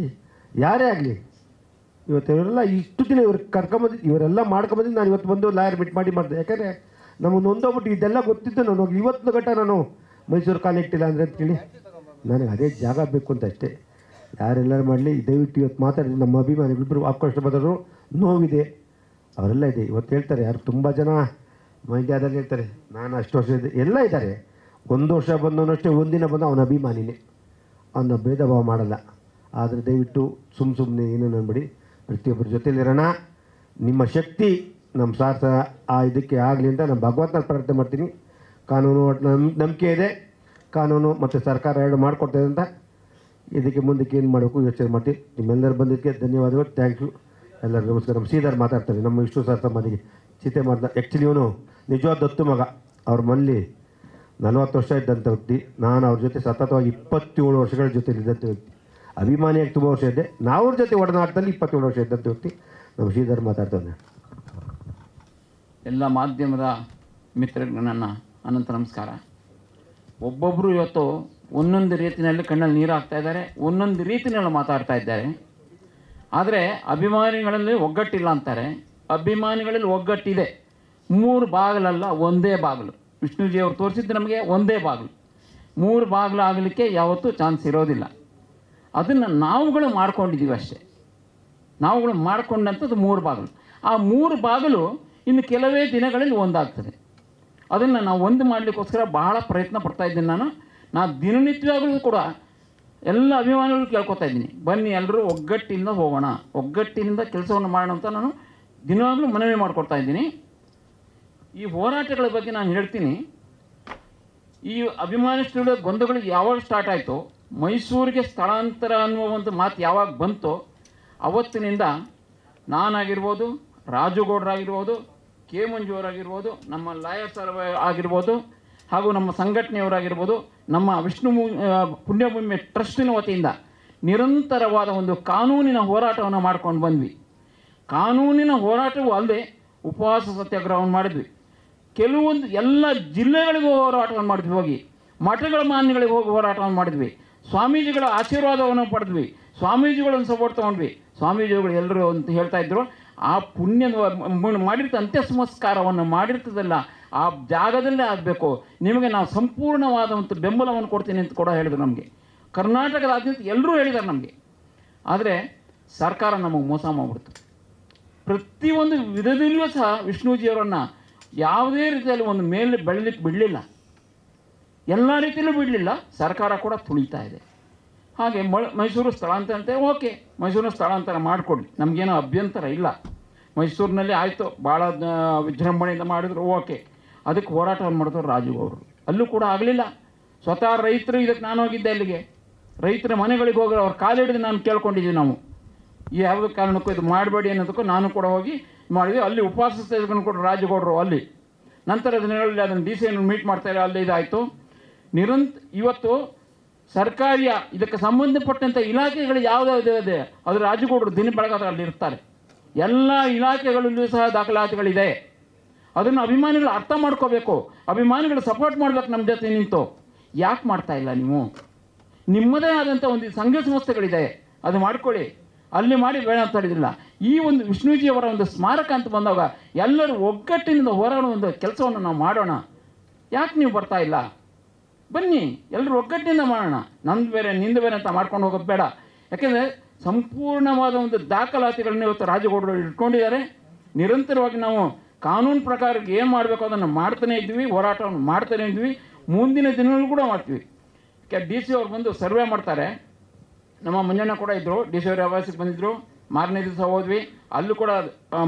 Speaker 2: ಯಾರೇ ಆಗಲಿ. ಇವತ್ತೆಲ್ಲ ಇಷ್ಟು ದಿನ ಇವ್ರು ಕರ್ಕೊಂಬಂದಿದ್ದು, ಇವರೆಲ್ಲ ಮಾಡ್ಕೊಂಬಂದಿದ್ದು ನಾನು ಇವತ್ತು ಬಂದು ಲಾಯರ್ ಮೀಟ್ ಮಾಡಿದೆ. ಯಾಕಂದರೆ ನಮಗೆ ನೊಂದೋಗ್ಬಿಟ್ಟು ಇದೆಲ್ಲ ಗೊತ್ತಿದ್ದು ನಾನು ಹೋಗಿ ಇವತ್ತು ಗಂಟ ನಾನು ಮೈಸೂರು ಕಾಲ ಇಟ್ಟಿಲ್ಲ ಅಂದರೆ ಅಂತೇಳಿ ನನಗೆ ಅದೇ ಜಾಗ ಬೇಕು ಅಂತ ಅಷ್ಟೇ. ಯಾರೆಲ್ಲರೂ ಮಾಡಲಿ, ದಯವಿಟ್ಟು ಇವತ್ತು ಮಾತಾಡಿದ್ರೆ ನಮ್ಮ ಅಭಿಮಾನಿಗಳಿಬ್ಬರು ಆಕ್ರೋಶ ಬದಲು ನೋವಿದೆ, ಅವರೆಲ್ಲ ಇದೆ. ಇವತ್ತು ಹೇಳ್ತಾರೆ, ಯಾರು ತುಂಬ ಜನ ಮಂಡ್ಯದಲ್ಲಿ ಹೇಳ್ತಾರೆ ನಾನು ಅಷ್ಟು ವರ್ಷ ಇದೆ, ಎಲ್ಲ ಇದ್ದಾರೆ. 1 ವರ್ಷ ಬಂದವನಷ್ಟೇ, ಒಂದಿನ ಬಂದು ಅವನ ಅಭಿಮಾನಿನೇ, ಅವನ ಭೇದ ಭಾವ ಮಾಡಲ್ಲ. ಆದರೆ ದಯವಿಟ್ಟು ಸುಮ್ಮನೆ ಏನು ಅನ್ಬೇಡಿ, ಪ್ರತಿಯೊಬ್ಬರ ಜೊತೆಲಿರೋಣ. ನಿಮ್ಮ ಶಕ್ತಿ ನಮ್ಮ ಸಾರ್ಥ ಆ ಇದಕ್ಕೆ ಆಗಲಿ ಅಂತ ನಾನು ಭಗವಂತನ ಪ್ರಾರ್ಥನೆ ಮಾಡ್ತೀನಿ. ಕಾನೂನು ನಂಬಿಕೆ ಇದೆ, ಕಾನೂನು ಮತ್ತು ಸರ್ಕಾರ ಎರಡು ಮಾಡಿಕೊಡ್ತದೆ ಅಂತ. ಇದಕ್ಕೆ ಮುಂದಕ್ಕೆ ಏನು ಮಾಡಬೇಕು ಯೋಚನೆ ಮಾಡ್ತೀವಿ. ನಿಮ್ಮೆಲ್ಲರೂ ಬಂದಿದ್ದಕ್ಕೆ ಧನ್ಯವಾದಗಳು. Thank you. ಎಲ್ಲರೂ ನಮಸ್ಕಾರ. ನಮ್ಮ ಶ್ರೀಧರ್ ಮಾತಾಡ್ತಾರೆ, ನಮ್ಮ ವಿಷ್ಣು ಸರ್ ಮನೆಗೆ ಚಿತೆ ಮಾಡ್ದ. ಆ್ಯಕ್ಚುಲಿ ಇವನು ನಿಜವಾದ ದತ್ತು ಮಗ. ಅವ್ರ ಮನೇಲಿ 40 ವರ್ಷ ಇದ್ದಂಥ ವ್ಯಕ್ತಿ. ನಾನು ಅವ್ರ ಜೊತೆ ಸತತವಾಗಿ 27 ವರ್ಷಗಳ ಜೊತೆ ಇದ್ದಂಥ ವ್ಯಕ್ತಿ. ಅಭಿಮಾನಿಯಾಗಿ ತುಂಬ ವರ್ಷ ಇದ್ದೆ. ನಾವ್ರ ಜೊತೆ ಒಡನಾಟದಲ್ಲಿ 27 ವರ್ಷ ಇದ್ದಂಥ ವ್ಯಕ್ತಿ ನಮ್ಮ ಶ್ರೀಧರ್ ಮಾತಾಡ್ತಾನೆ.
Speaker 7: ಎಲ್ಲ ಮಾಧ್ಯಮದ ಮಿತ್ರರಿಗೆ ನನ್ನ ಅನಂತ ನಮಸ್ಕಾರ. ಒಬ್ಬೊಬ್ಬರು ಇವತ್ತು ಒಂದೊಂದು ರೀತಿಯಲ್ಲಿ ಕಣ್ಣಲ್ಲಿ ನೀರು ಹಾಕ್ತಾ ಇದ್ದಾರೆ, ಒಂದೊಂದು ರೀತಿಯಲ್ಲಿ ಮಾತಾಡ್ತಾ ಇದ್ದಾರೆ. ಆದರೆ ಅಭಿಮಾನಿಗಳಲ್ಲಿ ಒಗ್ಗಟ್ಟಿಲ್ಲ ಅಂತಾರೆ. ಅಭಿಮಾನಿಗಳಲ್ಲಿ ಒಗ್ಗಟ್ಟಿದೆ. 3 ಬಾಗಿಲಲ್ಲ, ಒಂದೇ ಬಾಗಿಲು. ವಿಷ್ಣುಜಿಯವರು ತೋರಿಸಿದ್ದು ನಮಗೆ ಒಂದೇ ಬಾಗಿಲು. 3 ಬಾಗಿಲು ಆಗಲಿಕ್ಕೆ ಯಾವತ್ತೂ ಚಾನ್ಸ್ ಇರೋದಿಲ್ಲ. ಅದನ್ನು ನಾವುಗಳು ಮಾಡ್ಕೊಂಡಿದ್ದೀವಿ ಅಷ್ಟೇ. ನಾವುಗಳು ಮಾಡ್ಕೊಂಡಂಥದ್ದು 3 ಬಾಗಿಲು. ಆ 3 ಬಾಗಿಲು ಇನ್ನು ಕೆಲವೇ ದಿನಗಳಲ್ಲಿ ಒಂದಾಗ್ತದೆ. ಅದನ್ನು ನಾವು ಒಂದು ಮಾಡಲಿಕ್ಕೋಸ್ಕರ ಬಹಳ ಪ್ರಯತ್ನ ಪಡ್ತಾ ಇದ್ದೀನಿ. ನಾನು ದಿನನಿತ್ಯವಾಗಲೂ ಕೂಡ ಎಲ್ಲ ಅಭಿಮಾನಿಗಳು ಕೇಳ್ಕೊತಾ ಇದ್ದೀನಿ, ಬನ್ನಿ ಎಲ್ಲರೂ ಒಗ್ಗಟ್ಟಿನಿಂದ ಹೋಗೋಣ, ಒಗ್ಗಟ್ಟಿನಿಂದ ಕೆಲಸವನ್ನು ಮಾಡೋಣ ಅಂತ ನಾನು ದಿನವಾಗಲೂ ಮನವಿ ಮಾಡಿಕೊಡ್ತಾ ಇದ್ದೀನಿ. ಈ ಹೋರಾಟಗಳ ಬಗ್ಗೆ ನಾನು ಹೇಳ್ತೀನಿ. ಈ ಅಭಿಮಾನಿಗಳ ಗೊಂದಗಳು ಯಾವಾಗ ಸ್ಟಾರ್ಟ್ ಆಯಿತೋ, ಮೈಸೂರಿಗೆ ಸ್ಥಳಾಂತರ ಅನ್ನುವ ಒಂದು ಮಾತು ಯಾವಾಗ ಬಂತೋ ಅವತ್ತಿನಿಂದ ನಾನಾಗಿರ್ಬೋದು, ರಾಜುಗೌಡರಾಗಿರ್ಬೋದು, ಕೆ ಮಂಜುವರಾಗಿರ್ಬೋದು, ನಮ್ಮ ಲಾಯರ್ ಸರ್ ಆಗಿರ್ಬೋದು, ಹಾಗೂ ನಮ್ಮ ಸಂಘಟನೆಯವರಾಗಿರ್ಬೋದು, ನಮ್ಮ ವಿಷ್ಣು ಪುಣ್ಯಭೂಮಿ ಟ್ರಸ್ಟಿನ ವತಿಯಿಂದ ನಿರಂತರವಾದ ಒಂದು ಕಾನೂನಿನ ಹೋರಾಟವನ್ನು ಮಾಡ್ಕೊಂಡು ಬಂದ್ವಿ. ಕಾನೂನಿನ ಹೋರಾಟವೂ ಅಲ್ಲದೆ ಉಪವಾಸ ಸತ್ಯಾಗ್ರಹವನ್ನು ಮಾಡಿದ್ವಿ. ಕೆಲವೊಂದು ಎಲ್ಲ ಜಿಲ್ಲೆಗಳಿಗೂ ಹೋರಾಟವನ್ನು ಮಾಡಿದ್ವಿ. ಹೋಗಿ ಮಠಗಳ ಮಾನ್ಯಗಳಿಗೆ ಹೋಗಿ ಹೋರಾಟವನ್ನು ಮಾಡಿದ್ವಿ. ಸ್ವಾಮೀಜಿಗಳ ಆಶೀರ್ವಾದವನ್ನು ಪಡೆದ್ವಿ. ಸ್ವಾಮೀಜಿಗಳನ್ನು ಸಪೋರ್ಟ್ ತೊಗೊಂಡ್ವಿ. ಸ್ವಾಮೀಜಿಗಳು ಎಲ್ಲರೂ ಅಂತ ಹೇಳ್ತಾ ಇದ್ರು, ಆ ಪುಣ್ಯ ಮಾಡಿರ್ತ ಅಂತ್ಯ ಸಂಸ್ಕಾರವನ್ನು ಮಾಡಿರ್ತದಲ್ಲ ಆ ಜಾಗದಲ್ಲೇ ಆಗಬೇಕು, ನಿಮಗೆ ನಾವು ಸಂಪೂರ್ಣವಾದಂಥ ಬೆಂಬಲವನ್ನು ಕೊಡ್ತೀನಿ ಅಂತ ಕೂಡ ಹೇಳಿದರು ನಮಗೆ. ಕರ್ನಾಟಕದಾದ್ಯಂತ ಎಲ್ಲರೂ ಹೇಳಿದ್ದಾರೆ ನಮಗೆ. ಆದರೆ ಸರ್ಕಾರ ನಮಗೆ ಮೋಸ ಮಾಡಿಬಿಡ್ತು. ಪ್ರತಿಯೊಂದು ವಿಧದಲ್ಲಿಯೂ ಸಹ ವಿಷ್ಣುಜಿಯವರನ್ನು ಯಾವುದೇ ರೀತಿಯಲ್ಲಿ ಒಂದು ಮೇಲೆ ಬೆಳಲಿಕ್ಕೆ ಬಿಡಲಿಲ್ಲ. ಎಲ್ಲ ರೀತಿಯಲ್ಲೂ ಬಿಡಲಿಲ್ಲ, ಸರ್ಕಾರ ಕೂಡ ತುಳಿತಾ ಇದೆ. ಹಾಗೆ ಮೈಸೂರು ಸ್ಥಳಾಂತರ ಅಂತೆ, ಓಕೆ, ಮೈಸೂರು ಸ್ಥಳಾಂತರ ಮಾಡಿಕೊಡ್ಲಿ, ನಮಗೇನೋ ಅಭ್ಯಂತರ ಇಲ್ಲ. ಮೈಸೂರಿನಲ್ಲಿ ಆಯಿತು, ಭಾಳ ವಿಜೃಂಭಣೆಯಿಂದ ಮಾಡಿದ್ರು, ಓಕೆ. ಅದಕ್ಕೆ ಹೋರಾಟವನ್ನು ಮಾಡಿದವರು ರಾಜುಗೌಡರು. ಅಲ್ಲೂ ಕೂಡ ಆಗಲಿಲ್ಲ. ಸ್ವತಃ ರೈತರು, ಇದಕ್ಕೆ ನಾನು ಹೋಗಿದ್ದೆ ಅಲ್ಲಿಗೆ, ರೈತರ ಮನೆಗಳಿಗೆ ಹೋಗಿ ಅವ್ರ ಕಾಲಿಡಿದು ನಾನು ಕೇಳ್ಕೊಂಡಿದ್ದೀವಿ ನಾವು, ಈ ಯಾವುದೇ ಕಾರಣಕ್ಕೂ ಇದು ಮಾಡಬೇಡಿ ಅನ್ನೋದಕ್ಕೂ ನಾನು ಕೂಡ ಹೋಗಿ ಮಾಡಿದ್ವಿ. ಅಲ್ಲಿ ಉಪವಾಸ ತೆಗೆದುಕೊಂಡು ಕೂಡ ರಾಜುಗೌಡರು ಅಲ್ಲಿ. ನಂತರ ದಿನಗಳಲ್ಲಿ ಅದನ್ನು ಡಿ ಸಿ ಅನ್ನು ಮೀಟ್ ಮಾಡ್ತಾರೆ, ಅಲ್ಲಿ ಇದಾಯಿತು. ಇವತ್ತು ಸರ್ಕಾರಿಯ ಇದಕ್ಕೆ ಸಂಬಂಧಪಟ್ಟಂಥ ಇಲಾಖೆಗಳು ಯಾವುದಾವುದು ಇದೆ ಅದು ರಾಜುಗೌಡರು ದಿನ ಬೆಳಗಾದ ಅಲ್ಲಿ ಇರ್ತಾರೆ. ಎಲ್ಲ ಇಲಾಖೆಗಳಲ್ಲೂ ಸಹ ದಾಖಲಾತಿಗಳಿದೆ. ಅದನ್ನು ಅಭಿಮಾನಿಗಳು ಅರ್ಥ ಮಾಡ್ಕೋಬೇಕು, ಅಭಿಮಾನಿಗಳು ಸಪೋರ್ಟ್ ಮಾಡಬೇಕು ನಮ್ಮ ಜೊತೆ ನಿಂತು. ಯಾಕೆ ಮಾಡ್ತಾ ಇಲ್ಲ ನೀವು? ನಿಮ್ಮದೇ ಆದಂಥ ಒಂದು ಸಂಘ ಸಂಸ್ಥೆಗಳಿದೆ, ಅದು ಮಾಡ್ಕೊಳ್ಳಿ, ಅಲ್ಲಿ ಮಾಡಿ ಬೇಡ ಅಂತ ಹೇಳಿದಿಲ್ಲ. ಈ ಒಂದು ವಿಷ್ಣುಜಿಯವರ ಒಂದು ಸ್ಮಾರಕ ಅಂತ ಬಂದಾಗ ಎಲ್ಲರೂ ಒಗ್ಗಟ್ಟಿನಿಂದ ಹೋರಾಡೋ ಒಂದು ಕೆಲಸವನ್ನು ನಾವು ಮಾಡೋಣ. ಯಾಕೆ ನೀವು ಬರ್ತಾ ಇಲ್ಲ? ಬನ್ನಿ, ಎಲ್ಲರೂ ಒಗ್ಗಟ್ಟಿನಿಂದ ಮಾಡೋಣ. ನಂದು ಬೇರೆ ನಿಂದು ಬೇರೆ ಅಂತ ಮಾಡ್ಕೊಂಡು ಹೋಗೋದು ಬೇಡ. ಯಾಕೆಂದರೆ ಸಂಪೂರ್ಣವಾದ ಒಂದು ದಾಖಲಾತಿಗಳನ್ನ ಇವತ್ತು ರಾಜಗೌಡರು ಇಟ್ಕೊಂಡಿದ್ದಾರೆ. ನಿರಂತರವಾಗಿ ನಾವು ಕಾನೂನು ಪ್ರಕಾರ ಏನು ಮಾಡಬೇಕು ಅದನ್ನು ಮಾಡ್ತಾನೇ ಇದ್ವಿ, ಹೋರಾಟವನ್ನು ಮಾಡ್ತಾನೇ ಇದ್ವಿ, ಮುಂದಿನ ದಿನಗಳು ಕೂಡ ಮಾಡ್ತೀವಿ. ಡಿ ಸಿ ಅವ್ರು ಬಂದು ಸರ್ವೆ ಮಾಡ್ತಾರೆ. ನಮ್ಮ ಮಂಜಣ್ಣ ಕೂಡ ಇದ್ದರು, ಡಿ ಸಿ ಅವ್ರ ಆವಾಸಕ್ಕೆ ಬಂದಿದ್ದರು. ಮಾರನೇ ದಿವಸ ಹೋದ್ವಿ, ಅಲ್ಲೂ ಕೂಡ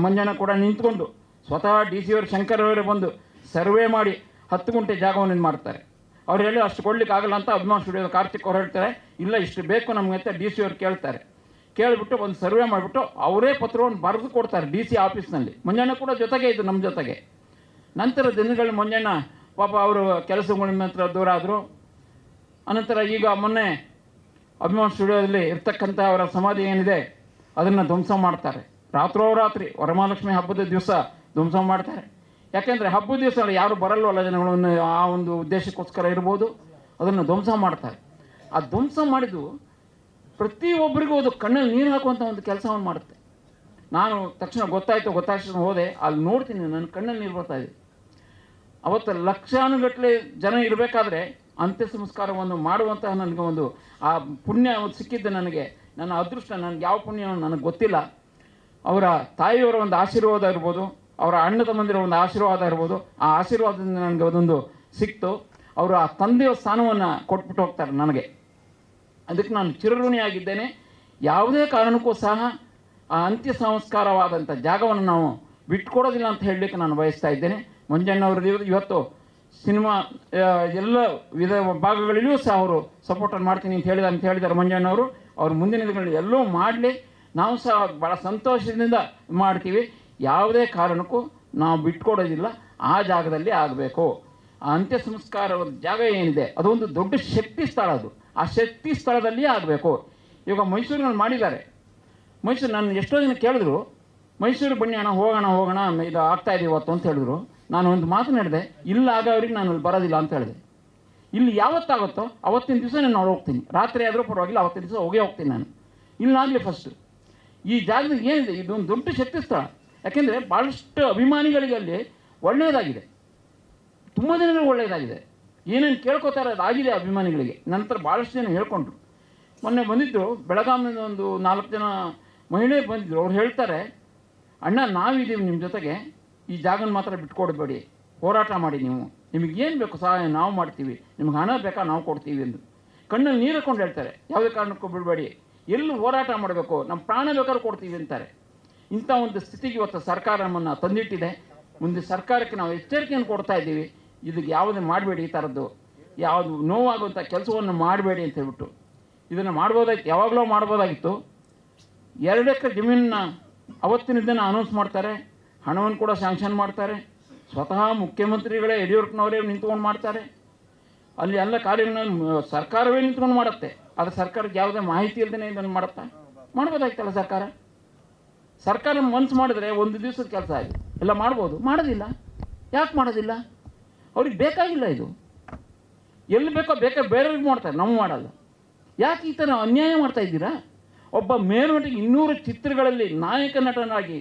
Speaker 7: ಮಂಜಣ್ಣ ಕೂಡ ನಿಂತ್ಕೊಂಡು ಸ್ವತಃ ಡಿ ಸಿ ಅವರು ಶಂಕರ್ ಅವರೇ ಬಂದು ಸರ್ವೆ ಮಾಡಿ 10 ಗುಂಟೆ ಜಾಗವನ್ನು ಇದು ಮಾಡ್ತಾರೆ. ಅವ್ರು ಹೇಳಿ ಅಷ್ಟು ಕೊಡ್ಲಿಕ್ಕೆ ಆಗಲ್ಲ ಅಂತ ಅಭಿಮಾನ್ ಸ್ಟುಡಿಯೋದ ಕಾರ್ತಿಕ್ ಅವ್ರು ಹೇಳ್ತಾರೆ, ಇಲ್ಲ ಇಷ್ಟು ಬೇಕು ನಮಗೆ ಅಂತ ಡಿ ಸಿ ಅವ್ರು ಕೇಳ್ತಾರೆ. ಕೇಳಿಬಿಟ್ಟು ಒಂದು ಸರ್ವೆ ಮಾಡಿಬಿಟ್ಟು ಅವರೇ ಪತ್ರವನ್ನು ಬರೆದು ಕೊಡ್ತಾರೆ ಡಿ ಸಿ ಆಫೀಸ್ನಲ್ಲಿ. ಮಂಜಣ್ಣ ಕೂಡ ಜೊತೆಗೆ ಇದ್ದು ನಮ್ಮ ಜೊತೆಗೆ. ನಂತರ ದಿನಗಳಲ್ಲಿ ಮಂಜಣ್ಣ ಪಾಪ ಅವರು ಕೆಲಸಗಳ ನಂತರ ದೂರ ಆದರು. ಅನಂತರ ಈಗ ಮೊನ್ನೆ ಅಭಿಮಾನ್ ಸ್ಟುಡಿಯೋದಲ್ಲಿ ಇರ್ತಕ್ಕಂಥ ಅವರ ಸಮಾಧಿ ಏನಿದೆ ಅದನ್ನು ಧ್ವಂಸ ಮಾಡ್ತಾರೆ. ರಾತ್ರೋರಾತ್ರಿ ವರಮಹಾಲಕ್ಷ್ಮಿ ಹಬ್ಬದ ದಿವಸ ಧ್ವಂಸ ಮಾಡ್ತಾರೆ. ಯಾಕೆಂದರೆ ಹಬ್ಬದ ದಿವಸ ಯಾರು ಬರಲ್ವಲ್ಲ ಜನಗಳನ್ನು, ಆ ಒಂದು ಉದ್ದೇಶಕ್ಕೋಸ್ಕರ ಇರ್ಬೋದು, ಅದನ್ನು ಧ್ವಂಸ ಮಾಡ್ತಾರೆ. ಆ ಧ್ವಂಸ ಮಾಡಿದ್ದು ಪ್ರತಿಯೊಬ್ಬರಿಗೂ ಅದು ಕಣ್ಣಲ್ಲಿ ನೀರು ಹಾಕುವಂಥ ಒಂದು ಕೆಲಸವನ್ನು ಮಾಡುತ್ತೆ. ನಾನು ತಕ್ಷಣ ಗೊತ್ತಾಯ್ತು ಹೋದೆ, ಅಲ್ಲಿ ನೋಡ್ತೀನಿ, ನನ್ನ ಕಣ್ಣಲ್ಲಿ ನೀರು ಬರ್ತಾಯಿದೆ. ಅವತ್ತು ಲಕ್ಷಾನುಗಟ್ಟಲೆ ಜನ ಇರಬೇಕಾದ್ರೆ ಅಂತ್ಯ ಸಂಸ್ಕಾರವನ್ನು ಮಾಡುವಂತಹ ನನಗೆ ಒಂದು ಆ ಪುಣ್ಯ ಸಿಕ್ಕಿದ್ದು ನನಗೆ, ನನ್ನ ಅದೃಷ್ಟ. ನನಗೆ ಯಾವ ಪುಣ್ಯ ನನಗೆ ಗೊತ್ತಿಲ್ಲ. ಅವರ ತಾಯಿಯವರ ಒಂದು ಆಶೀರ್ವಾದ ಇರ್ಬೋದು, ಅವರ ಅಣ್ಣ ತಮ್ಮಂದಿರ ಒಂದು ಆಶೀರ್ವಾದ ಇರ್ಬೋದು, ಆ ಆಶೀರ್ವಾದದಿಂದ ನನಗೆ ಅದೊಂದು ಸಿಕ್ತು. ಅವರು ಆ ತಂದೆಯ ಸ್ಥಾನವನ್ನು ಕೊಟ್ಬಿಟ್ಟು ಹೋಗ್ತಾರೆ ನನಗೆ. ಅದಕ್ಕೆ ನಾನು ಚಿರಋಣಿಯಾಗಿದ್ದೇನೆ. ಯಾವುದೇ ಕಾರಣಕ್ಕೂ ಸಹ ಆ ಅಂತ್ಯ ಸಂಸ್ಕಾರವಾದಂಥ ಜಾಗವನ್ನು ನಾವು ಬಿಟ್ಕೊಡೋದಿಲ್ಲ ಅಂತ ಹೇಳಲಿಕ್ಕೆ ನಾನು ಬಯಸ್ತಾ ಇದ್ದೇನೆ. ಮಂಜಣ್ಣವರು ಇವತ್ತು ಸಿನಿಮಾ ಎಲ್ಲ ವಿಧ ಭಾಗಗಳಲ್ಲಿಯೂ ಸಹ ಅವರು ಸಪೋರ್ಟನ್ನು ಮಾಡ್ತೀನಿ ಅಂತ ಹೇಳಿದ್ದಾರೆ ಮಂಜಣ್ಣವರು. ಅವ್ರು ಮುಂದಿನ ದಿನಗಳಲ್ಲಿ ಎಲ್ಲೋ ಮಾಡಲಿ, ನಾವು ಸಹ ಭಾಳ ಸಂತೋಷದಿಂದ ಮಾಡ್ತೀವಿ. ಯಾವುದೇ ಕಾರಣಕ್ಕೂ ನಾವು ಬಿಟ್ಕೊಡೋದಿಲ್ಲ, ಆ ಜಾಗದಲ್ಲಿ ಆಗಬೇಕು. ಆ ಅಂತ್ಯ ಸಂಸ್ಕಾರದ ಜಾಗ ಏನಿದೆ ಅದೊಂದು ದೊಡ್ಡ ಶಕ್ತಿ ಸ್ಥಳ, ಅದು ಆ ಶಕ್ತಿ ಸ್ಥಳದಲ್ಲಿಯೇ ಆಗಬೇಕು. ಇವಾಗ ಮೈಸೂರಿನಲ್ಲಿ ಮಾಡಿದ್ದಾರೆ. ಮೈಸೂರು ನಾನು ಎಷ್ಟೋ ಜನ ಕೇಳಿದ್ರು, ಮೈಸೂರು ಬನ್ನಿ ಅಣ್ಣ, ಹೋಗೋಣ ಇದು ಆಗ್ತಾಯಿದೆ ಇವತ್ತು ಅಂತ ಹೇಳಿದ್ರು. ನಾನು ಒಂದು ಮಾತನಾಡಿದೆ, ಇಲ್ಲ ಆಗೋರಿಗೆ ನಾನು ಅಲ್ಲಿ ಬರೋದಿಲ್ಲ ಅಂತ ಹೇಳಿದೆ. ಇಲ್ಲಿ ಯಾವತ್ತಾಗುತ್ತೋ ಅವತ್ತಿನ ದಿವಸ ನಾನು ಹೋಗ್ತೀನಿ, ರಾತ್ರಿ ಆದರೂ ಪರವಾಗಿಲ್ಲ, ಅವತ್ತಿನ ದಿವಸ ಹೋಗ್ತೀನಿ ನಾನು. ಇಲ್ಲಾಗಲಿ ಫಸ್ಟು ಈ ಜಾಗದಲ್ಲಿ ಏನಿದೆ ಇದೊಂದು ದೊಡ್ಡ ಶಕ್ತಿ ಸ್ಥಳ. ಯಾಕೆಂದರೆ ಭಾಳಷ್ಟು ಅಭಿಮಾನಿಗಳಿಗೆ ಅಲ್ಲಿ ಒಳ್ಳೆಯದಾಗಿದೆ, ತುಂಬ ಜನಗಳಿಗೆ ಒಳ್ಳೆಯದಾಗಿದೆ. ಏನೇನು ಕೇಳ್ಕೊತಾರೆ ಅದಾಗಿದೆ ಅಭಿಮಾನಿಗಳಿಗೆ. ನಂತರ ಭಾಳಷ್ಟು ಜನ ಹೇಳ್ಕೊಂಡ್ರು. ಮೊನ್ನೆ ಬಂದಿದ್ದರು ಬೆಳಗಾವಿನ ಒಂದು 4 ಜನ ಮಹಿಳೆಯರು ಬಂದಿದ್ದರು. ಅವ್ರು ಹೇಳ್ತಾರೆ, ಅಣ್ಣ ನಾವಿದ್ದೀವಿ ನಿಮ್ಮ ಜೊತೆಗೆ, ಈ ಜಾಗನ ಮಾತ್ರ ಬಿಟ್ಕೊಡ್ಬೇಡಿ, ಹೋರಾಟ ಮಾಡಿ, ನಿಮಗೇನು ಬೇಕು ಸಹಾಯ ನಾವು ಮಾಡ್ತೀವಿ, ನಿಮ್ಗೆ ಹಣ ಬೇಕಾ ನಾವು ಕೊಡ್ತೀವಿ ಎಂದು ಕಣ್ಣಲ್ಲಿ ನೀರು ಹಾಕೊಂಡು ಹೇಳ್ತಾರೆ. ಯಾವುದೇ ಕಾರಣಕ್ಕೂ ಬಿಡಬೇಡಿ, ಎಲ್ಲಿ ಹೋರಾಟ ಮಾಡಬೇಕು, ನಮ್ಮ ಪ್ರಾಣ ಬೇಕಾದ್ರೂ ಕೊಡ್ತೀವಿ ಅಂತಾರೆ. ಇಂಥ ಒಂದು ಸ್ಥಿತಿಗೆ ಇವತ್ತು ಸರ್ಕಾರ ನಮ್ಮನ್ನು ತಂದಿಟ್ಟಿದೆ. ಮುಂದೆ ಸರ್ಕಾರಕ್ಕೆ ನಾವು ಎಚ್ಚರಿಕೆಯನ್ನು ಕೊಡ್ತಾ ಇದ್ದೀವಿ, ಇದಕ್ಕೆ ಯಾವುದೇ ಮಾಡಬೇಡಿ, ಈ ಥರದ್ದು ಯಾವುದು ನೋವಾಗುವಂಥ ಕೆಲಸವನ್ನು ಮಾಡಬೇಡಿ ಅಂತ ಹೇಳ್ಬಿಟ್ಟು. ಇದನ್ನು ಮಾಡ್ಬೋದಾಗಿತ್ತು, ಯಾವಾಗಲೂ ಮಾಡ್ಬೋದಾಗಿತ್ತು. 2 ಎಕರೆ ಜಮೀನನ್ನ ಅವತ್ತಿನ ದಿನ ಅನೌನ್ಸ್ ಮಾಡ್ತಾರೆ, ಹಣವನ್ನು ಕೂಡ ಸ್ಯಾಂಕ್ಷನ್ ಮಾಡ್ತಾರೆ. ಸ್ವತಃ ಮುಖ್ಯಮಂತ್ರಿಗಳೇ ಯಡಿಯೂರಪ್ಪನವರೇ ನಿಂತ್ಕೊಂಡು ಮಾಡ್ತಾರೆ. ಅಲ್ಲಿ ಎಲ್ಲ ಕಾರ್ಯಗಳನ್ನು ಸರ್ಕಾರವೇ ನಿಂತ್ಕೊಂಡು ಮಾಡುತ್ತೆ. ಆದರೆ ಸರ್ಕಾರಕ್ಕೆ ಯಾವುದೇ ಮಾಹಿತಿ ಇಲ್ಲದೇ ಇದನ್ನು ಮಾಡ್ಬೋದಾಗಿತ್ತಲ್ಲ ಸರ್ಕಾರ ಮನ್ಸು ಮಾಡಿದ್ರೆ ಒಂದು ದಿವಸದ ಕೆಲಸ ಆಗಿದೆ, ಎಲ್ಲ ಮಾಡ್ಬೋದು. ಮಾಡೋದಿಲ್ಲ. ಯಾಕೆ ಮಾಡೋದಿಲ್ಲ? ಅವ್ರಿಗೆ ಬೇಕಾಗಿಲ್ಲ ಇದು. ಎಲ್ಲಿ ಬೇಕೋ ಬೇರೆಯವ್ರಿಗೆ ಮಾಡ್ತಾರೆ, ನಾವು ಮಾಡಲ್ಲ. ಯಾಕೆ ಈ ಥರ ಅನ್ಯಾಯ ಮಾಡ್ತಾ ಇದ್ದೀರಾ? ಒಬ್ಬ ಮೇಲ್ನಟಿಗೆ 200 ಚಿತ್ರಗಳಲ್ಲಿ ನಾಯಕ ನಟನಾಗಿ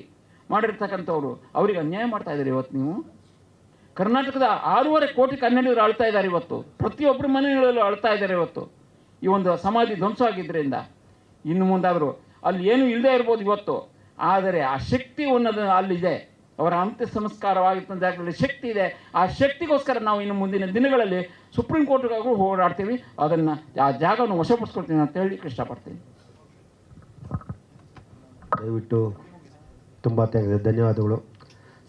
Speaker 7: ಮಾಡಿರ್ತಕ್ಕಂಥವ್ರು ಅವರಿಗೆ ಅನ್ಯಾಯ ಮಾಡ್ತಾ ಇದ್ದಾರೆ. ಇವತ್ತು ನೀವು ಕರ್ನಾಟಕದ 6.5 ಕೋಟಿ ಕನ್ನಡಿಗರು ಅಳ್ತಾ ಇದ್ದಾರೆ. ಇವತ್ತು ಪ್ರತಿಯೊಬ್ಬರ ಮನೆಗಳಲ್ಲೂ ಅಳ್ತಾ ಇದ್ದಾರೆ. ಇವತ್ತು ಈ ಒಂದು ಸಮಾಧಿ ಧ್ವಂಸ ಆಗಿದ್ದರಿಂದ ಇನ್ನು ಮುಂದಾದರೂ ಅಲ್ಲಿ ಏನೂ ಇಲ್ಲದೆ ಇರ್ಬೋದು ಇವತ್ತು, ಆದರೆ ಆ ಶಕ್ತಿ ಅನ್ನೋದು ಅಲ್ಲಿದೆ. ಅವರ ಅಂತ್ಯ ಸಂಸ್ಕಾರವಾಗಿದ್ದ ಜಾಗದಲ್ಲಿ ಶಕ್ತಿ ಇದೆ. ಆ ಶಕ್ತಿಗೋಸ್ಕರ ನಾವು ಇನ್ನು ಮುಂದಿನ ದಿನಗಳಲ್ಲಿ ಸುಪ್ರೀಂ ಕೋರ್ಟ್ಗಾಗೂ ಹೋರಾಡ್ತೀವಿ. ಅದನ್ನು ಆ ಜಾಗವನ್ನು ವಶಪಡಿಸ್ಕೊಳ್ತೀವಿ ಅಂತ ಹೇಳಲಿಕ್ಕೆ ಇಷ್ಟಪಡ್ತೀನಿ.
Speaker 2: ದಯವಿಟ್ಟು ತುಂಬ ಧನ್ಯವಾದಗಳು.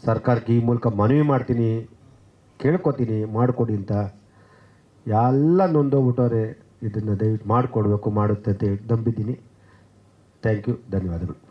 Speaker 2: ಸರ್ಕಾರಕ್ಕೆ ಈ ಮೂಲಕ ಮನವಿ ಮಾಡ್ತೀನಿ, ಕೇಳ್ಕೊತೀನಿ ಮಾಡಿಕೊಡಿ ಅಂತ. ಎಲ್ಲ ನೊಂದೋಗ್ಬಿಟ್ಟವ್ರೆ, ಇದನ್ನು ದಯವಿಟ್ಟು ಮಾಡಿಕೊಡ್ಬೇಕು, ಮಾಡುತ್ತೆ ಅಂತ ನಂಬಿದ್ದೀನಿ. ಥ್ಯಾಂಕ್ ಯು, ಧನ್ಯವಾದಗಳು.